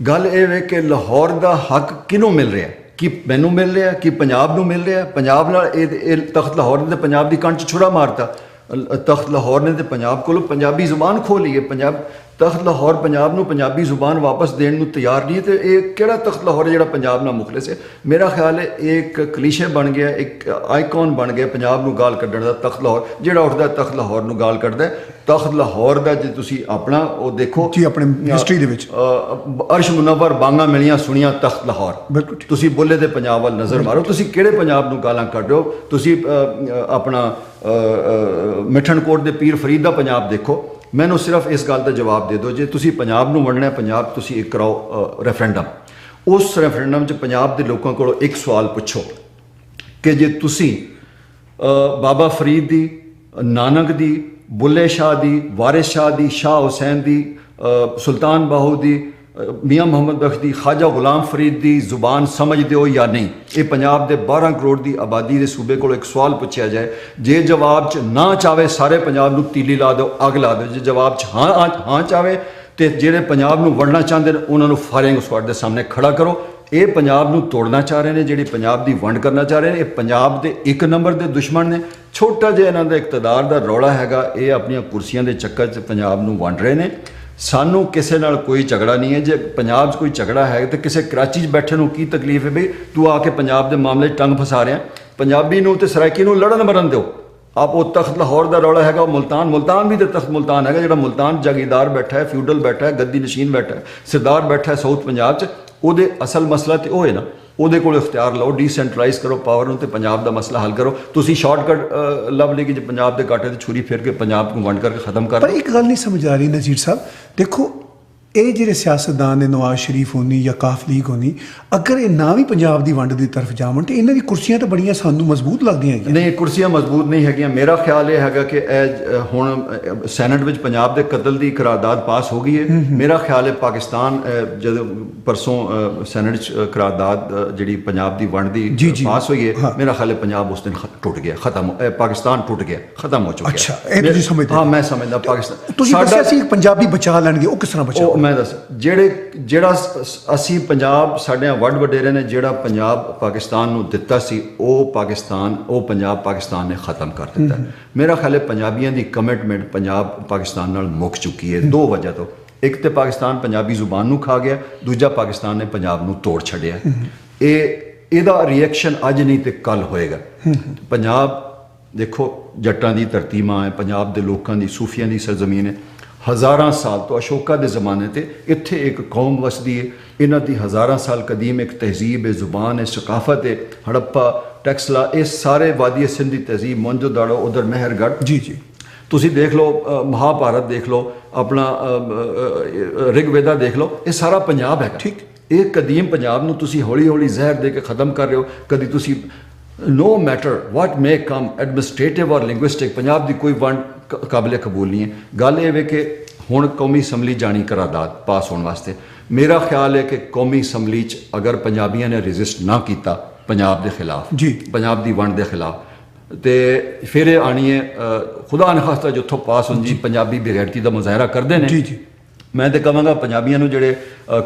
ਗੱਲ ਇਹ ਹੈ ਕਿ ਲਾਹੌਰ ਦਾ ਹੱਕ ਕਿਹਨੂੰ ਮਿਲ ਰਿਹਾ? ਕਿ ਮੈਨੂੰ ਮਿਲ ਰਿਹਾ, ਕਿ ਪੰਜਾਬ ਨੂੰ ਮਿਲ ਰਿਹਾ? ਪੰਜਾਬ ਨਾਲ ਇਹ ਤਖਤ ਲਾਹੌਰ ਨੇ ਤੇ ਪੰਜਾਬ ਦੀ ਕੰਨ 'ਚ ਛੁਰਾ ਮਾਰਤਾ। ਤਖਤ ਲਾਹੌਰ ਨੇ ਤੇ ਪੰਜਾਬ ਕੋਲੋਂ ਪੰਜਾਬੀ ਜ਼ੁਬਾਨ ਖੋਹ ਲਈ ਹੈ। ਤਖਤ ਲਾਹੌਰ ਪੰਜਾਬ ਨੂੰ ਪੰਜਾਬੀ ਜ਼ੁਬਾਨ ਵਾਪਸ ਦੇਣ ਨੂੰ ਤਿਆਰ ਨਹੀਂ, ਤੇ ਇਹ ਕਿਹੜਾ ਤਖਤ ਲਾਹੌਰ ਹੈ ਜਿਹੜਾ ਪੰਜਾਬ ਨਾਲ ਮੁਖਲਿਸ ਹੈ? ਮੇਰਾ ਖਿਆਲ ਹੈ ਇਹ ਇੱਕ ਕਲੀਸ਼ੇ ਬਣ ਗਿਆ, ਇੱਕ ਆਈਕਨ ਬਣ ਗਿਆ ਪੰਜਾਬ ਨੂੰ ਗਾਲ ਕੱਢਣ ਦਾ। ਤਖਤ ਲਾਹੌਰ ਜਿਹੜਾ ਉੱਠਦਾ ਤਖਤ ਲਾਹੌਰ ਨੂੰ ਗਾਲ ਕੱਢਦਾ। ਤਖਤ ਲਾਹੌਰ ਦਾ ਜੇ ਤੁਸੀਂ ਆਪਣਾ ਉਹ ਦੇਖੋ ਜੀ, ਆਪਣੇ ਹਿਸਟਰੀ ਦੇ ਵਿੱਚ ਅਰਸ਼ ਮੁਨੱਵਰ ਬਾਂਗਾ ਮਿਲੀਆਂ ਸੁਣੀਆਂ ਤਖਤ ਲਾਹੌਰ। ਬਿਲਕੁਲ ਤੁਸੀਂ ਬੁੱਲੇ ਦੇ ਪੰਜਾਬ ਵੱਲ ਨਜ਼ਰ ਮਾਰੋ, ਤੁਸੀਂ ਕਿਹੜੇ ਪੰਜਾਬ ਨੂੰ ਗਾਲਾਂ ਕੱਢ ਰਹੇ ਹੋ? ਤੁਸੀਂ ਆਪਣਾ ਮਿਠਨਕੋਟ ਦੇ ਪੀਰ ਫਰੀਦ ਦਾ ਪੰਜਾਬ ਦੇਖੋ। ਮੈਨੂੰ ਸਿਰਫ ਇਸ ਗੱਲ ਦਾ ਜਵਾਬ ਦੇ ਦਿਓ, ਜੇ ਤੁਸੀਂ ਪੰਜਾਬ ਨੂੰ ਵੰਡਣਾ, ਪੰਜਾਬ ਤੁਸੀਂ ਇੱਕ ਕਰਾਓ ਰੈਫਰੈਂਡਮ। ਉਸ ਰੈਫਰੈਂਡਮ 'ਚ ਪੰਜਾਬ ਦੇ ਲੋਕਾਂ ਕੋਲੋਂ ਇੱਕ ਸਵਾਲ ਪੁੱਛੋ ਕਿ ਜੇ ਤੁਸੀਂ ਬਾਬਾ ਫਰੀਦ ਦੀ, ਨਾਨਕ ਦੀ, ਬੁੱਲੇ ਸ਼ਾਹ ਦੀ, ਵਾਰਿਸ ਸ਼ਾਹ ਦੀ, ਸ਼ਾਹ ਹੁਸੈਨ ਦੀ, ਸੁਲਤਾਨ ਬਾਹੂ ਦੀ, ਮੀਆਂ ਮੁਹੰਮਦ ਬਖਸ਼ ਦੀ, ਖਾਜਾ ਗੁਲਾਮ ਫਰੀਦ ਦੀ ਜ਼ੁਬਾਨ ਸਮਝਦੇ ਹੋ ਜਾਂ ਨਹੀਂ? ਇਹ ਪੰਜਾਬ ਦੇ 12 ਕਰੋੜ ਦੀ ਆਬਾਦੀ ਦੇ ਸੂਬੇ ਕੋਲ ਇੱਕ ਸਵਾਲ ਪੁੱਛਿਆ ਜਾਏ, ਜੇ ਜਵਾਬ 'ਚ ਨਾ ਚਾਵੇ ਸਾਰੇ ਪੰਜਾਬ ਨੂੰ ਤੀਲੀ ਲਾ ਦਿਓ, ਅੱਗ ਲਾ ਦਿਓ। ਜੇ ਜਵਾਬ 'ਚ ਹਾਂ ਚਾਵੇ ਤੇ ਜਿਹੜੇ ਪੰਜਾਬ ਨੂੰ ਵੰਡਣਾ ਚਾਹੁੰਦੇ ਨੇ ਉਹਨਾਂ ਨੂੰ ਫਾਇਰਿੰਗ ਸਕੁਆਡ ਦੇ ਸਾਹਮਣੇ ਖੜਾ ਕਰੋ। ਇਹ ਪੰਜਾਬ ਨੂੰ ਤੋੜਨਾ ਚਾਹ ਰਹੇ ਨੇ, ਜਿਹੜੀ ਪੰਜਾਬ ਦੀ ਵੰਡ ਕਰਨਾ ਚਾਹ ਰਹੇ ਨੇ। ਇਹ ਪੰਜਾਬ ਦੇ 1 ਨੰਬਰ ਦੇ ਦੁਸ਼ਮਣ ਨੇ। ਛੋਟਾ ਜਿਹਾ ਇਹਨਾਂ ਦਾ ਇਕਤਦਾਰ ਦਾ ਰੌਲਾ ਹੈਗਾ, ਇਹ ਆਪਣੀਆਂ ਕੁਰਸੀਆਂ ਦੇ ਚੱਕਰ 'ਚ ਪੰਜਾਬ ਨੂੰ ਵੰਡ ਰਹੇ ਨੇ। ਸਾਨੂੰ ਕਿਸੇ ਨਾਲ ਕੋਈ ਝਗੜਾ ਨਹੀਂ ਹੈ। ਜੇ ਪੰਜਾਬ 'ਚ ਕੋਈ ਝਗੜਾ ਹੈ ਤਾਂ ਕਿਸੇ ਕਰਾਚੀ 'ਚ ਬੈਠੇ ਨੂੰ ਕੀ ਤਕਲੀਫ ਹੈ ਬਈ ਤੂੰ ਆ ਕੇ ਪੰਜਾਬ ਦੇ ਮਾਮਲੇ 'ਚ ਟੰਗ ਫਸਾ ਰਿਹਾ? ਪੰਜਾਬੀ ਨੂੰ ਤੇ ਸਰਾਇਕੀ ਨੂੰ ਲੜਨ ਮਰਨ ਦਿਓ। ਆਪ ਉਹ ਤਖਤ ਲਾਹੌਰ ਦਾ ਰੌਲਾ ਹੈਗਾ, ਮੁਲਤਾਨ ਵੀ ਤੇ ਤਖਤ ਮੁਲਤਾਨ ਹੈਗਾ, ਜਿਹੜਾ ਮੁਲਤਾਨ ਜਾਗੀਰਦਾਰ ਬੈਠਾ ਹੈ, ਫਿਊਡਲ ਬੈਠਾ ਹੈ, ਗੱਦੀ ਨਸ਼ੀਨ ਬੈਠਾ ਹੈ, ਸਰਦਾਰ ਬੈਠਾ ਹੈ ਸਾਊਥ ਪੰਜਾਬ 'ਚ। ਉਹਦੇ ਅਸਲ ਮਸਲਾ ਤੇ ਉਹ ਹੈ ਨਾ, ਉਹਦੇ ਕੋਲ ਇਖਤਿਆਰ ਲਓ, ਡੀਸੈਂਟਰਲਾਈਜ਼ ਕਰੋ ਪਾਵਰ ਨੂੰ ਤੇ ਪੰਜਾਬ ਦਾ ਮਸਲਾ ਹੱਲ ਕਰੋ। ਤੁਸੀਂ ਸ਼ਾਰਟਕਟ ਲੱਭ ਲਈ ਕਿ ਜੇ ਪੰਜਾਬ ਦੇ ਕਾਂਟੇ ਤੇ ਛੁਰੀ ਫੇਰ ਕੇ ਪੰਜਾਬ ਨੂੰ ਵੰਡ ਕਰਕੇ ਖਤਮ ਕਰ। ਪਰ ਇੱਕ ਗੱਲ ਨਹੀਂ ਸਮਝ ਆ ਰਹੀ ਨਜ਼ੀਰ ਸਾਹਿਬ, ਦੇਖੋ ਇਹ ਜਿਹੜੇ ਸਿਆਸਤਦਾਨ ਨੇ, ਨਵਾਜ਼ ਸ਼ਰੀਫ ਹੋਣੀ ਜਾਂ ਕਾਫ ਲੀਗ ਹੋਣੀ, ਅਗਰ ਇਹ ਨਾ ਵੀ ਪੰਜਾਬ ਦੀ ਵੰਡ ਦੀ ਤਰਫ ਜਾਵਣ ਤੇ ਇਹਨਾਂ ਦੀ ਕੁਰਸੀਆਂ ਤਾਂ ਬੜੀਆਂ ਸਾਨੂੰ ਮਜ਼ਬੂਤ ਲੱਗਦੀਆਂ ਹੈਗੀਆਂ। ਨਹੀਂ, ਕੁਰਸੀਆਂ ਮਜ਼ਬੂਤ ਨਹੀਂ ਹੈਗੀਆਂ। ਮੇਰਾ ਖਿਆਲ ਇਹ ਹੈਗਾ ਕਿ ਇਹ ਹੁਣ ਸੈਨੇਟ ਵਿੱਚ ਪੰਜਾਬ ਦੇ ਕਤਲ ਦੀ ਕਰਾਰਦਾਦ ਪਾਸ ਹੋ ਗਈ ਹੈ। ਮੇਰਾ ਖਿਆਲ ਹੈ ਪਾਕਿਸਤਾਨ ਜਦੋਂ ਪਰਸੋਂ ਸੈਨੇਟ 'ਚ ਕਰਾਰਦਾਦ ਜਿਹੜੀ ਪੰਜਾਬ ਦੀ ਵੰਡ ਦੀ ਪਾਸ ਹੋਈ ਹੈ, ਮੇਰਾ ਖਿਆਲ ਹੈ ਪੰਜਾਬ ਉਸ ਦਿਨ ਟੁੱਟ ਗਿਆ, ਖਤਮ, ਪਾਕਿਸਤਾਨ ਟੁੱਟ ਗਿਆ, ਖਤਮ ਹੋ ਚੁੱਕਿਆ। ਅੱਛਾ, ਇਹ ਤੁਸੀਂ ਸਮਝਦੇ? ਹਾਂ, ਮੈਂ ਸਮਝਦਾ। ਪਾਕਿਸਤਾਨ ਤੁਸੀਂ ਦੱਸਿਆ ਸੀ ਪੰਜਾਬੀ ਬਚਾ ਲੈਣਗੇ, ਉਹ ਕਿਸ ਤਰ੍ਹਾਂ ਬਚਾਓ? ਮੈਂ ਦੱਸ, ਜਿਹੜਾ ਅਸੀਂ ਪੰਜਾਬ, ਸਾਡੇ ਵੱਡ ਵਡੇਰੇ ਨੇ ਜਿਹੜਾ ਪੰਜਾਬ ਪਾਕਿਸਤਾਨ ਨੂੰ ਦਿੱਤਾ ਸੀ, ਉਹ ਪੰਜਾਬ ਪਾਕਿਸਤਾਨ ਨੇ ਖਤਮ ਕਰ ਦਿੱਤਾ। ਮੇਰਾ ਖਿਆਲ ਹੈ ਪੰਜਾਬੀਆਂ ਦੀ ਕਮਿਟਮੈਂਟ ਪੰਜਾਬ ਪਾਕਿਸਤਾਨ ਨਾਲ ਮੁੱਕ ਚੁੱਕੀ ਹੈ, 2 ਵਜ੍ਹਾ ਤੋਂ। ਇੱਕ ਤੇ ਪਾਕਿਸਤਾਨ ਪੰਜਾਬੀ ਜ਼ੁਬਾਨ ਨੂੰ ਖਾ ਗਿਆ, ਦੂਜਾ ਪਾਕਿਸਤਾਨ ਨੇ ਪੰਜਾਬ ਨੂੰ ਤੋੜ ਛੱਡਿਆ। ਇਹਦਾ ਰਿਐਕਸ਼ਨ ਅੱਜ ਨਹੀਂ ਤੇ ਕੱਲ ਹੋਏਗਾ। ਪੰਜਾਬ ਦੇਖੋ ਜੱਟਾਂ ਦੀ ਧਰਤੀ ਮਾਂ ਹੈ, ਪੰਜਾਬ ਦੇ ਲੋਕਾਂ ਦੀ, ਸੂਫੀਆਂ ਦੀ ਸਰਜ਼ਮੀਨ ਹੈ। ਹਜ਼ਾਰਾਂ ਸਾਲ ਤੋਂ ਅਸ਼ੋਕਾ ਦੇ ਜ਼ਮਾਨੇ ਤੇ ਇੱਥੇ ਇੱਕ ਕੌਮ ਵਸਦੀ ਹੈ। ਇਹਨਾਂ ਦੀ ਹਜ਼ਾਰਾਂ ਸਾਲ ਕਦੀਮ ਇੱਕ ਤਹਿਜ਼ੀਬ ਹੈ, ਜ਼ੁਬਾਨ ਹੈ, ਸਕਾਫਤ ਹੈ। ਹੜੱਪਾ, ਟੈਕਸਲਾ, ਇਹ ਸਾਰੇ ਵਾਦੀ ਸਿੰਧ ਦੀ ਤਹਿਜ਼ੀਬ, ਮੋਹਨਜੋਦਾੜੋ, ਉਧਰ ਮਹਿਰਗੜ੍ਹ। ਜੀ ਤੁਸੀਂ ਦੇਖ ਲਓ, ਮਹਾਭਾਰਤ ਦੇਖ ਲਓ, ਆਪਣਾ ਰਿਗਵੇਦਾ ਦੇਖ ਲਓ, ਇਹ ਸਾਰਾ ਪੰਜਾਬ ਹੈਗਾ। ਠੀਕ, ਇਹ ਕਦੀਮ ਪੰਜਾਬ ਨੂੰ ਤੁਸੀਂ ਹੌਲੀ ਹੌਲੀ ਜ਼ਹਿਰ ਦੇ ਕੇ ਖਤਮ ਕਰ ਰਹੇ ਹੋ। ਕਦੀ ਤੁਸੀਂ no matter what may come, administrative or linguistic, Punjab ਦੀ ਕੋਈ ਵੰਡ ਕਾਬਲੇ ਕਬੂਲ ਨਹੀਂ ਹੈ। ਗੱਲ ਇਹ ਵੇ ਕਿ ਹੁਣ ਕੌਮੀ ਅਸੈਂਬਲੀ ਜਾਣੀ ਕਰਾਰਦਾਦ ਪਾਸ ਹੋਣ ਵਾਸਤੇ। ਮੇਰਾ ਖਿਆਲ ਹੈ ਕਿ ਕੌਮੀ ਅਸੈਂਬਲੀ 'ਚ ਅਗਰ ਪੰਜਾਬੀਆਂ ਨੇ ਰਜਿਸਟ ਨਾ ਕੀਤਾ ਪੰਜਾਬ ਦੇ ਖਿਲਾਫ, ਪੰਜਾਬ ਦੀ ਵੰਡ ਦੇ ਖਿਲਾਫ, ਤੇ ਫਿਰ ਇਹ ਆਣੀ ਹੈ ਖੁਦਾ ਨਖਾਸਤਾ ਜਿੱਥੋਂ ਪਾਸ ਹੁੰਦੀ ਪੰਜਾਬੀ ਬੇਗੈਰਤੀ ਦਾ ਮੁਜ਼ਾਹਰਾ ਕਰਦੇ ਨੇ। ਮੈਂ ਤਾਂ ਕਹਾਂਗਾ ਪੰਜਾਬੀਆਂ ਨੂੰ ਜਿਹੜੇ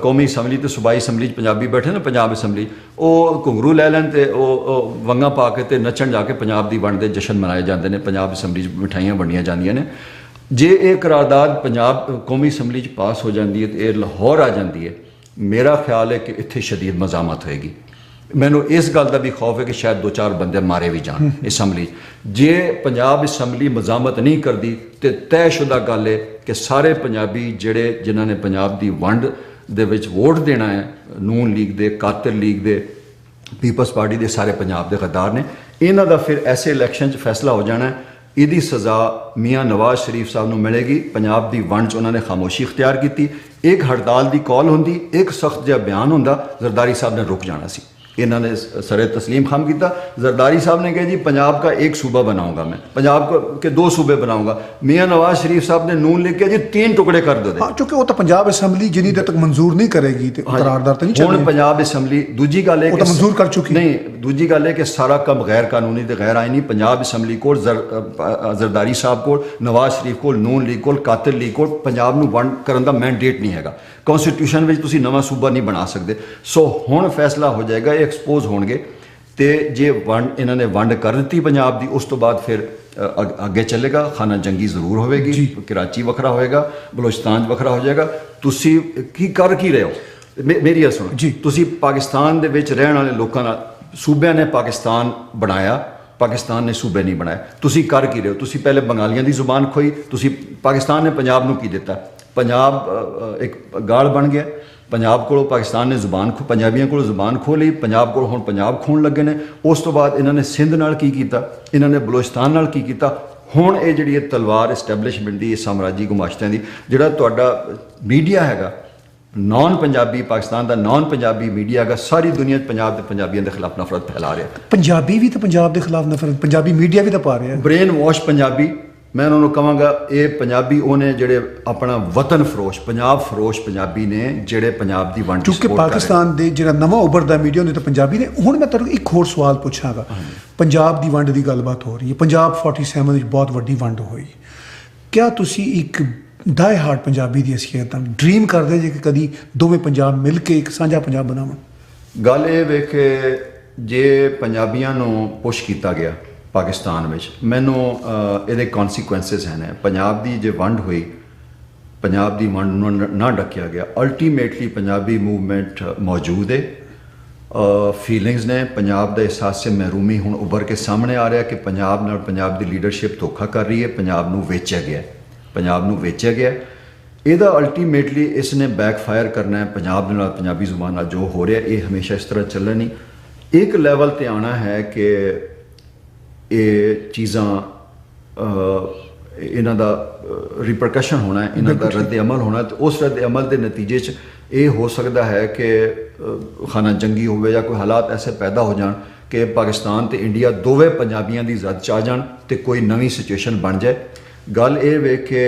ਕੌਮੀ ਅਸੈਂਬਲੀ ਤੇ ਸੂਬਾਈ ਅਸੈਂਬਲੀ 'ਚ ਪੰਜਾਬੀ ਬੈਠੇ ਨੇ, ਪੰਜਾਬ ਅਸੈਂਬਲੀ, ਉਹ ਘੁੰਗਰੂ ਲੈ ਲੈਣ ਤੇ ਉਹ ਵੰਗਾਂ ਪਾ ਕੇ ਤੇ ਨੱਚਣ ਜਾ ਕੇ ਪੰਜਾਬ ਦੀ ਵੰਡ ਦੇ ਜਸ਼ਨ ਮਨਾਏ ਜਾਂਦੇ ਨੇ। ਪੰਜਾਬ ਅਸੈਂਬਲੀ 'ਚ ਮਿਠਾਈਆਂ ਵੰਡੀਆਂ ਜਾਂਦੀਆਂ ਨੇ। ਜੇ ਇਹ ਕਰਾਰਦਾਦ ਪੰਜਾਬ ਕੌਮੀ ਅਸੈਂਬਲੀ 'ਚ ਪਾਸ ਹੋ ਜਾਂਦੀ ਹੈ ਤੇ ਇਹ ਲਾਹੌਰ ਆ ਜਾਂਦੀ ਹੈ, ਮੇਰਾ ਖਿਆਲ ਹੈ ਕਿ ਇੱਥੇ ਸ਼ਦੀਦ ਮਜ਼ਾਮਤ ਹੋਏਗੀ। ਮੈਨੂੰ ਇਸ ਗੱਲ ਦਾ ਵੀ ਖੌਫ ਹੈ ਕਿ ਸ਼ਾਇਦ 2-4 ਬੰਦੇ ਮਾਰੇ ਵੀ ਜਾਣ ਅਸੈਂਬਲੀ 'ਚ। ਜੇ ਪੰਜਾਬ ਅਸੈਂਬਲੀ ਮਜ਼ਾਮਤ ਨਹੀਂ ਕਰਦੀ ਤੇ ਤੈਅਸ਼ੁਦਾ ਗੱਲ ਹੈ ਕਿ ਸਾਰੇ ਪੰਜਾਬੀ ਜਿਨ੍ਹਾਂ ਨੇ ਪੰਜਾਬ ਦੀ ਵੰਡ ਦੇ ਵਿੱਚ ਵੋਟ ਦੇਣਾ ਹੈ, ਨੂਨ ਲੀਗ ਦੇ, ਕਾਤਲ ਲੀਗ ਦੇ, ਪੀਪਲਸ ਪਾਰਟੀ ਦੇ, ਸਾਰੇ ਪੰਜਾਬ ਦੇ ਗੱਦਾਰ ਨੇ। ਇਹਨਾਂ ਦਾ ਫਿਰ ਐਸੇ ਇਲੈਕਸ਼ਨ 'ਚ ਫੈਸਲਾ ਹੋ ਜਾਣਾ, ਇਹਦੀ ਸਜ਼ਾ ਮੀਆਂ ਨਵਾਜ਼ ਸ਼ਰੀਫ ਸਾਹਿਬ ਨੂੰ ਮਿਲੇਗੀ। ਪੰਜਾਬ ਦੀ ਵੰਡ 'ਚ ਉਹਨਾਂ ਨੇ ਖਾਮੋਸ਼ੀ ਇਖਤਿਆਰ ਕੀਤੀ। ਇੱਕ ਹੜਤਾਲ ਦੀ ਕਾਲ ਹੁੰਦੀ, ਇੱਕ ਸਖਤ ਜਿਹਾ ਬਿਆਨ ਹੁੰਦਾ, ਜ਼ਰਦਾਰੀ ਸਾਹਿਬ ਨੇ ਰੁਕ ਜਾਣਾ ਸੀ। इन्होंने सरे तस्लीम खाम किया। जरदारी साहब ने कहा जी पंजाब का एक सूबा बनाऊंगा मैं, पंजाब के 2 सूबे बनाऊंगा। मियाँ नवाज शरीफ साहब ने नून लिख के जी 3 टुकड़े कर दो। हाँ, क्योंकि वो तो पंजाब असैम्बली जिन्नी देर तक मंजूर नहीं करेगी तो करारदार तो नहीं चलेगी। पंजाब असैम्बली दूजी गल है कि मंजूर कर चुकी नहीं, दूजी गल है कि सारा काम गैर कानूनी ते गैर आईनी पंजाब असैम्बली को जरदारी साहब को, नवाज शरीफ को, नून लीग को, कातिल लीग को पंजाब नूं वंड करन दा मैंडेट नहीं हैगा। कॉन्स्टिट्यूशन में तुसीं नवां सूबा नहीं बना सकते। सो हुण फैसला हो जाएगा, ये एक्सपोज होणगे ते जे वंड इन्होंने वंड कर दी पंजाब की, उस तो बाद फिर अगे चलेगा। खाना जंगी जरूर होएगी, कराची वखरा होएगा, बलोचिस्तान वखरा हो जाएगा। तुसी की कर की रहे हो, मेरी गल सुनो जी। तुसी पाकिस्तान दे विच रहण वाले लोकां नाल, सूबे ने पाकिस्तान बनाया, पाकिस्तान ने सूबे नहीं बनाया। तुसी कर की रहे हो, तुसी पहले बंगालियों की जुबान खोई, तुसी पाकिस्तान ने पंजाब नूं की दिता, पंजाब एक गाड़ बन गया। पंजाब को पाकिस्तान ने जुबान पंजाबियों को जुबान खो ली, पंजाब को हुण पंजाब खोण लगे ने। उस तो बाद इन्होंने सिंध नाल की कीता, इन्होंने बलोचिस्तान नाल की कीता। हुण ये जिहड़ी तलवार इस्टैबलिशमेंट की, साम्राजी गुमाश्तियां की, जिहड़ा तुहाडा मीडिया हैगा नॉन पंजाबी, पाकिस्तान का नॉन पंजाबी मीडिया हैगा, सारी दुनिया पंजाब के पंजाबियों के खिलाफ नफरत फैला रहा है। पंजाबी भी तो पंजाब के खिलाफ नफरत, पंजाबी मीडिया भी तो पा रहा है। ब्रेन वॉश पंजाबी, मैं उन्होंने कहांगा ये पंजाबी उन्हें जेड़े अपना वतन फरोश, पंजाब फरोश पंजाबी ने जेड़े पंजाब की वंड क्योंकि पाकिस्तान दे जेड़ा नवा उभरदा मीडिया ने तो पंजाबी ने। हुण मैं तुहानूं एक होर सवाल पूछांगा। पंजाब की वंड की गलबात हो रही है, पंजाब 47 विच बहुत वड्डी वंड होई, क्या तुसी एक डाई हार्ट पंजाबी की हैसियत नाल ड्रीम करदे जे कि कदी दोवें पंजाब मिल के एक साझा पंजाब बनावन? गल ये वे कि जे पंजाबियों नूं पुश किया गया पाकिस्तान में, मैनू ये कॉन्सीक्वेंसिस हैं। पंजाब की जो वंड हुई, पंजाब की वंड ना डकिया गया, अल्टीमेटली पंजाबी मूवमेंट मौजूद है। फीलिंग्स ने पंजाब का एहसास से महरूमी हुण उभर के सामने आ रहा कि पंजाब नाल पंजाब की लीडरशिप धोखा कर रही है, पंजाब नूं वेचिया गया, पंजाब नूं वेचिया गया। ਇਹਦਾ अल्टीमेटली इसने बैकफायर करना है पंजाब नाल, पंजाबी जुबान नाल जो हो रहा है ये हमेशा इस तरह चलना नहीं। एक लैवल ते आना है कि ये चीज़ां इन्हां दा रिपरकशन होना है, इन्हां दा रद्द अमल होना है। तो उस रद्द अमल के नतीजे च ये हो सकता है कि खाना जंगी होवे या कोई हालात ऐसे पैदा हो जान कि पाकिस्तान तो इंडिया दोवें पंजाबियों की जद च आ जान तो कोई नवी सिचुएशन बन जाए। गल ये वे कि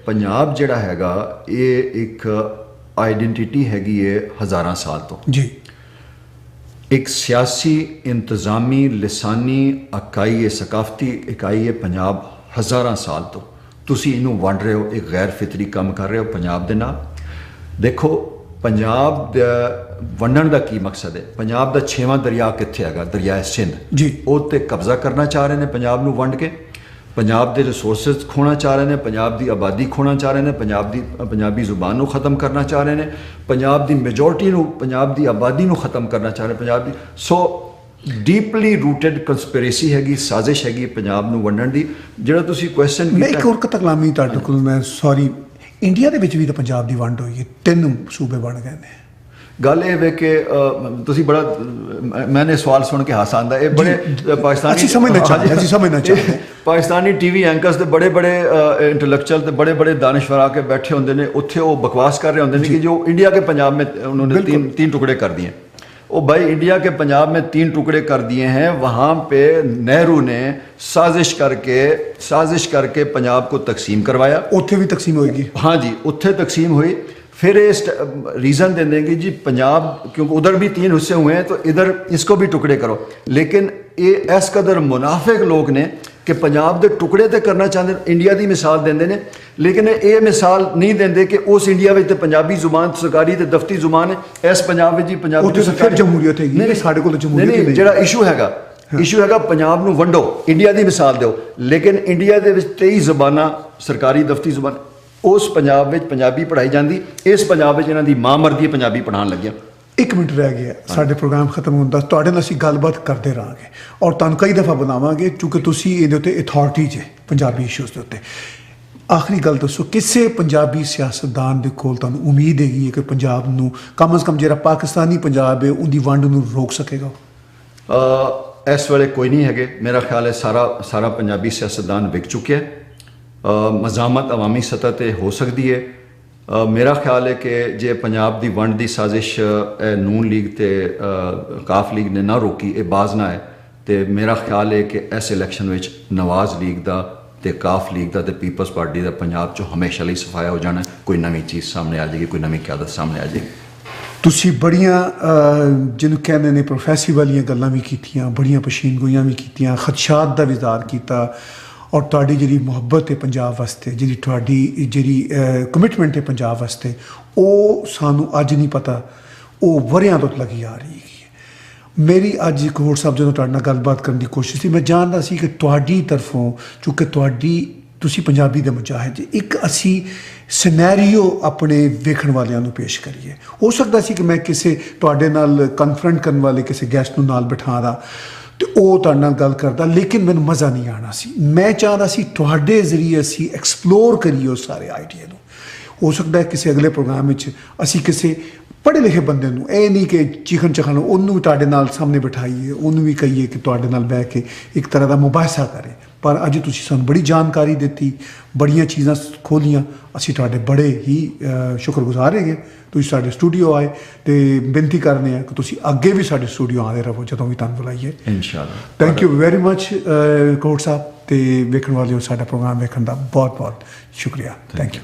पंजाब जिहड़ा हैगा ये एक आइडेंटिटी हैगी है हज़ारां साल तो जी, एक सियासी, इंतज़ामी, लिसानी इकाई है, सकाफती इकाई है पंजाब हज़ारां साल तो। तुसी इनू वंड रहे हो, एक गैर फितरी काम कर रहे हो पंजाब दे नाल। देखो पंजाब दा वंडण दा की मकसद है? पंजाब दा 6वां दरिया कित्थे हैगा? दरिया सिंध जी, उस ते कब्जा करना चाह रहे हैं पंजाब नू वंड के, पंजाब के रिसोर्सिस खोना चाह रहे हैं, पंजाब की आबादी खोना चाह रहे हैं, पंजाबी जुबान को ख़त्म करना चाह रहे हैं, पंजाब की मेजोरिटी, पंजाब की आबादी को ख़त्म करना चाह रहे हैं पंजाब की। सो डीपली रूटेड कंस्पिरेसी हैगी, साजिश हैगी पंजाब नूं वंडण दी। जिहड़ा तुसीं क्वेश्चन मैं एक और कतलामी तुहाडे कोल, मैं सॉरी, इंडिया दे विच भी तो पंजाब की वंड हुई है, 3 सूबे बन गए ने। गल ये वे कि तुसी बड़ा, मैंने सवाल सुन के हासा आंदा, ये बड़े पाकिस्तानी समझना चाहिए पाकिस्तानी टीवी एंकर्स ते बड़े बड़े इंटलेक्चुअल ते बड़े बड़े दानिश्वर आके बैठे होंदे ने, उत्थे वो बकवास कर रहे होंदे ने कि जो इंडिया के पंजाब में उन्होंने तीन टुकड़े कर दिए। ओ भाई, इंडिया के पंजाब में 3 टुकड़े कर दिए हैं, वहाँ पे नेहरू ने साजिश करके पंजाब को तकसीम करवाया। उत्थे भी तकसीम होगी? हाँ जी, उत्थे तकसीम हुई। फिर ये रीज़न दे देंगे जी पंजाब, क्योंकि उधर भी 3 हिस्से हुए हैं तो इधर इसको भी टुकड़े करो। लेकिन ये इस कदर मुनाफिक लोग ने कि पंजाब के टुकड़े तो करना चाहते, इंडिया की मिसाल देंगे ने, लेकिन ये मिसाल नहीं देंगे कि उस इंडिया में तो पंजाबी जुबान सरकारी तो दफ्ती जुबान है, इस पंजाब में जी पंजाबी जमहूरीयत है। नहीं, जिहड़ा इशू हैगा ਇਸ਼ੂ ਹੈਗਾ ਪੰਜਾਬ ਨੂੰ ਵੰਡੋ, ਇੰਡੀਆ ਦੀ ਮਿਸਾਲ ਦਿਓ, ਲੇਕਿਨ ਇੰਡੀਆ ਦੇ ਵਿੱਚ 23 ਜ਼ਬਾਨਾਂ ਸਰਕਾਰੀ ਦਫ਼ਤਰੀ ਜ਼ਬਾਨ, ਉਸ ਪੰਜਾਬ ਵਿੱਚ ਪੰਜਾਬੀ ਪੜ੍ਹਾਈ ਜਾਂਦੀ, ਇਸ ਪੰਜਾਬ ਵਿੱਚ ਇਹਨਾਂ ਦੀ ਮਾਂ ਮਰਦੀ ਹੈ ਪੰਜਾਬੀ ਪੜ੍ਹਾਉਣ ਲੱਗਿਆ। 1 ਮਿੰਟ ਰਹਿ ਗਿਆ ਸਾਡੇ ਪ੍ਰੋਗਰਾਮ ਖਤਮ ਹੋਣ ਦਾ, ਤੁਹਾਡੇ ਨਾਲ ਅਸੀਂ ਗੱਲਬਾਤ ਕਰਦੇ ਰਹਾਂਗੇ ਔਰ ਤੁਹਾਨੂੰ ਕਈ ਦਫਾ ਬਣਾਵਾਂਗੇ ਕਿਉਂਕਿ ਤੁਸੀਂ ਇਹਦੇ ਉੱਤੇ ਅਥਾਰਟੀ ਜੇ ਪੰਜਾਬੀ ਇਸ਼ੂਜ਼ ਦੇ ਉੱਤੇ। ਆਖਰੀ ਗੱਲ ਦੱਸੋ, ਕਿਸੇ ਪੰਜਾਬੀ ਸਿਆਸਤਦਾਨ ਦੇ ਕੋਲ ਤੁਹਾਨੂੰ ਉਮੀਦ ਹੈਗੀ ਹੈ ਕਿ ਪੰਜਾਬ ਨੂੰ ਕਮ ਅਜ਼ ਕਮ ਜਿਹੜਾ ਪਾਕਿਸਤਾਨੀ ਪੰਜਾਬ ਹੈ ਉਹਦੀ ਵੰਡ ਨੂੰ ਰੋਕ ਸਕੇਗਾ? ਇਸ ਵੇਲੇ ਕੋਈ ਨਹੀਂ ਹੈਗੇ, ਮੇਰਾ ਖਿਆਲ ਹੈ ਸਾਰਾ ਪੰਜਾਬੀ ਸਿਆਸਤਦਾਨ ਵਿਕ ਚੁੱਕਿਆ ਹੈ। ਮਜ਼ਾਮਤ ਅਵਾਮੀ ਸਤਹ 'ਤੇ ਹੋ ਸਕਦੀ ਹੈ। ਮੇਰਾ ਖਿਆਲ ਹੈ ਕਿ ਜੇ ਪੰਜਾਬ ਦੀ ਵੰਡ ਦੀ ਸਾਜ਼ਿਸ਼ ਨੂਨ ਲੀਗ ਤੇ ਕਾਫ ਲੀਗ ਨੇ ਨਾ ਰੋਕੀ, ਇਹ ਬਾਜ਼ ਨਾ ਹੈ, ਤੇ ਮੇਰਾ ਖਿਆਲ ਹੈ ਕਿ ਇਸ ਇਲੈਕਸ਼ਨ ਵਿੱਚ ਨਵਾਜ਼ ਲੀਗ ਦਾ ਤੇ ਕਾਫ ਲੀਗ ਦਾ ਤੇ ਪੀਪਲਸ ਪਾਰਟੀ ਦਾ ਪੰਜਾਬ 'ਚੋਂ ਹਮੇਸ਼ਾ ਲਈ ਸਫਾਇਆ ਹੋ ਜਾਣਾ। ਕੋਈ ਨਵੀਂ ਚੀਜ਼ ਸਾਹਮਣੇ ਆ ਜਾਏਗੀ, ਕੋਈ ਨਵੀਂ ਕਿਆਦਤ ਸਾਹਮਣੇ ਆ ਜਾਏਗੀ। ਤੁਸੀਂ ਬੜੀਆਂ ਜਿਹਨੂੰ ਕਹਿੰਦੇ ਨੇ ਪ੍ਰੋਫੈਸੀ ਵਾਲੀਆਂ ਗੱਲਾਂ ਵੀ ਕੀਤੀਆਂ, ਬੜੀਆਂ ਪਸ਼ੀਨਗੋਈਆਂ ਵੀ ਕੀਤੀਆਂ, ਖਦਸ਼ਾਤ ਦਾ ਵੀ ਇਜ਼ਹਾਰ ਕੀਤਾ ਔਰ ਤੁਹਾਡੀ ਜਿਹੜੀ ਮੁਹੱਬਤ ਹੈ ਪੰਜਾਬ ਵਾਸਤੇ, ਜਿਹੜੀ ਤੁਹਾਡੀ ਜਿਹੜੀ ਕਮਿਟਮੈਂਟ ਹੈ ਪੰਜਾਬ ਵਾਸਤੇ, ਉਹ ਸਾਨੂੰ ਅੱਜ ਨਹੀਂ ਪਤਾ, ਉਹ ਵਰ੍ਹਿਆਂ ਤੋਂ ਲੱਗੀ ਆ ਰਹੀ ਹੈ। ਮੇਰੀ ਅੱਜ ਕੋਹੜ ਸਾਹਿਬ ਜਦੋਂ ਤੁਹਾਡੇ ਨਾਲ ਗੱਲਬਾਤ ਕਰਨ ਦੀ ਕੋਸ਼ਿਸ਼ ਸੀ, ਮੈਂ ਜਾਣਦਾ ਸੀ ਕਿ ਤੁਹਾਡੀ ਤਰਫੋਂ, ਚੂँਕਿ ਤੁਸੀਂ ਪੰਜਾਬੀ ਦੇ ਮੁਜਾਹਿਦ, ਇੱਕ ਅਸੀਂ ਸਿਨੈਰੀਓ ਆਪਣੇ ਵੇਖਣ ਵਾਲਿਆਂ ਨੂੰ ਪੇਸ਼ ਕਰੀਏ। ਹੋ ਸਕਦਾ ਸੀ ਕਿ ਮੈਂ ਕਿਸੇ ਤੁਹਾਡੇ ਨਾਲ ਕਨਫਰੰਟ ਕਰਨ ਵਾਲੇ ਕਿਸੇ ਗੈਸਟ ਨੂੰ ਨਾਲ ਬਿਠਾਦਾ ਤੇ ਉਹ ਤੁਹਾਡੇ ਨਾਲ ਗੱਲ ਕਰਦਾ, ਲੇਕਿਨ ਮੈਨੂੰ ਮਜ਼ਾ ਨਹੀਂ ਆਉਣਾ ਸੀ। ਮੈਂ ਚਾਹੁੰਦਾ ਸੀ ਤੁਹਾਡੇ ਜ਼ਰੀਏ ਅਸੀਂ ਐਕਸਪਲੋਰ ਕਰੀਏ ਉਸ ਸਾਰੇ ਆਈਡੀਆ ਨੂੰ। ਹੋ ਸਕਦਾ ਹੈ ਕਿਸੇ ਅਗਲੇ ਪ੍ਰੋਗਰਾਮ ਵਿੱਚ ਅਸੀਂ ਕਿਸੇ ਪੜ੍ਹੇ ਲਿਖੇ ਬੰਦੇ ਨੂੰ, ਇਹ ਨਹੀਂ ਕਿ ਚੀਖਣ ਚਖਣ, ਉਹਨੂੰ ਵੀ ਤੁਹਾਡੇ ਨਾਲ ਸਾਹਮਣੇ ਬਿਠਾਈਏ, ਉਹਨੂੰ ਵੀ ਕਹੀਏ ਕਿ ਤੁਹਾਡੇ ਨਾਲ ਬਹਿ ਕੇ ਇੱਕ ਤਰ੍ਹਾਂ ਦਾ ਮੁਬਾਹਿਸਾ ਕਰੇ। ਪਰ ਅੱਜ ਤੁਸੀਂ ਸਾਨੂੰ ਬੜੀ ਜਾਣਕਾਰੀ ਦਿੱਤੀ, ਬੜੀਆਂ ਚੀਜ਼ਾਂ ਖੋਲ੍ਹੀਆਂ, ਅਸੀਂ ਤੁਹਾਡੇ ਬੜੇ ਹੀ ਸ਼ੁਕਰਗੁਜ਼ਾਰ ਹੈਗੇ। ਤੁਸੀਂ ਸਾਡੇ ਸਟੂਡੀਓ ਆਏ ਤੇ ਬੇਨਤੀ ਕਰਨੇ ਆ ਕਿ ਤੁਸੀਂ ਅੱਗੇ ਵੀ ਸਾਡੇ ਸਟੂਡੀਓ ਆਉਂਦੇ ਰਹੋ ਜਦੋਂ ਵੀ ਤੁਹਾਨੂੰ ਬੁਲਾਈਏ। ਇਨਸ਼ਾਅੱਲਾ। ਥੈਂਕ ਯੂ ਵੈਰੀ ਮਚ ਕੋਹੜ ਸਾਹਿਬ, ਤੇ ਵੇਖਣ ਵਾਲਿਓ ਸਾਡਾ ਪ੍ਰੋਗਰਾਮ ਵੇਖਣ ਦਾ ਬਹੁਤ ਬਹੁਤ ਸ਼ੁਕਰੀਆ। Thank you.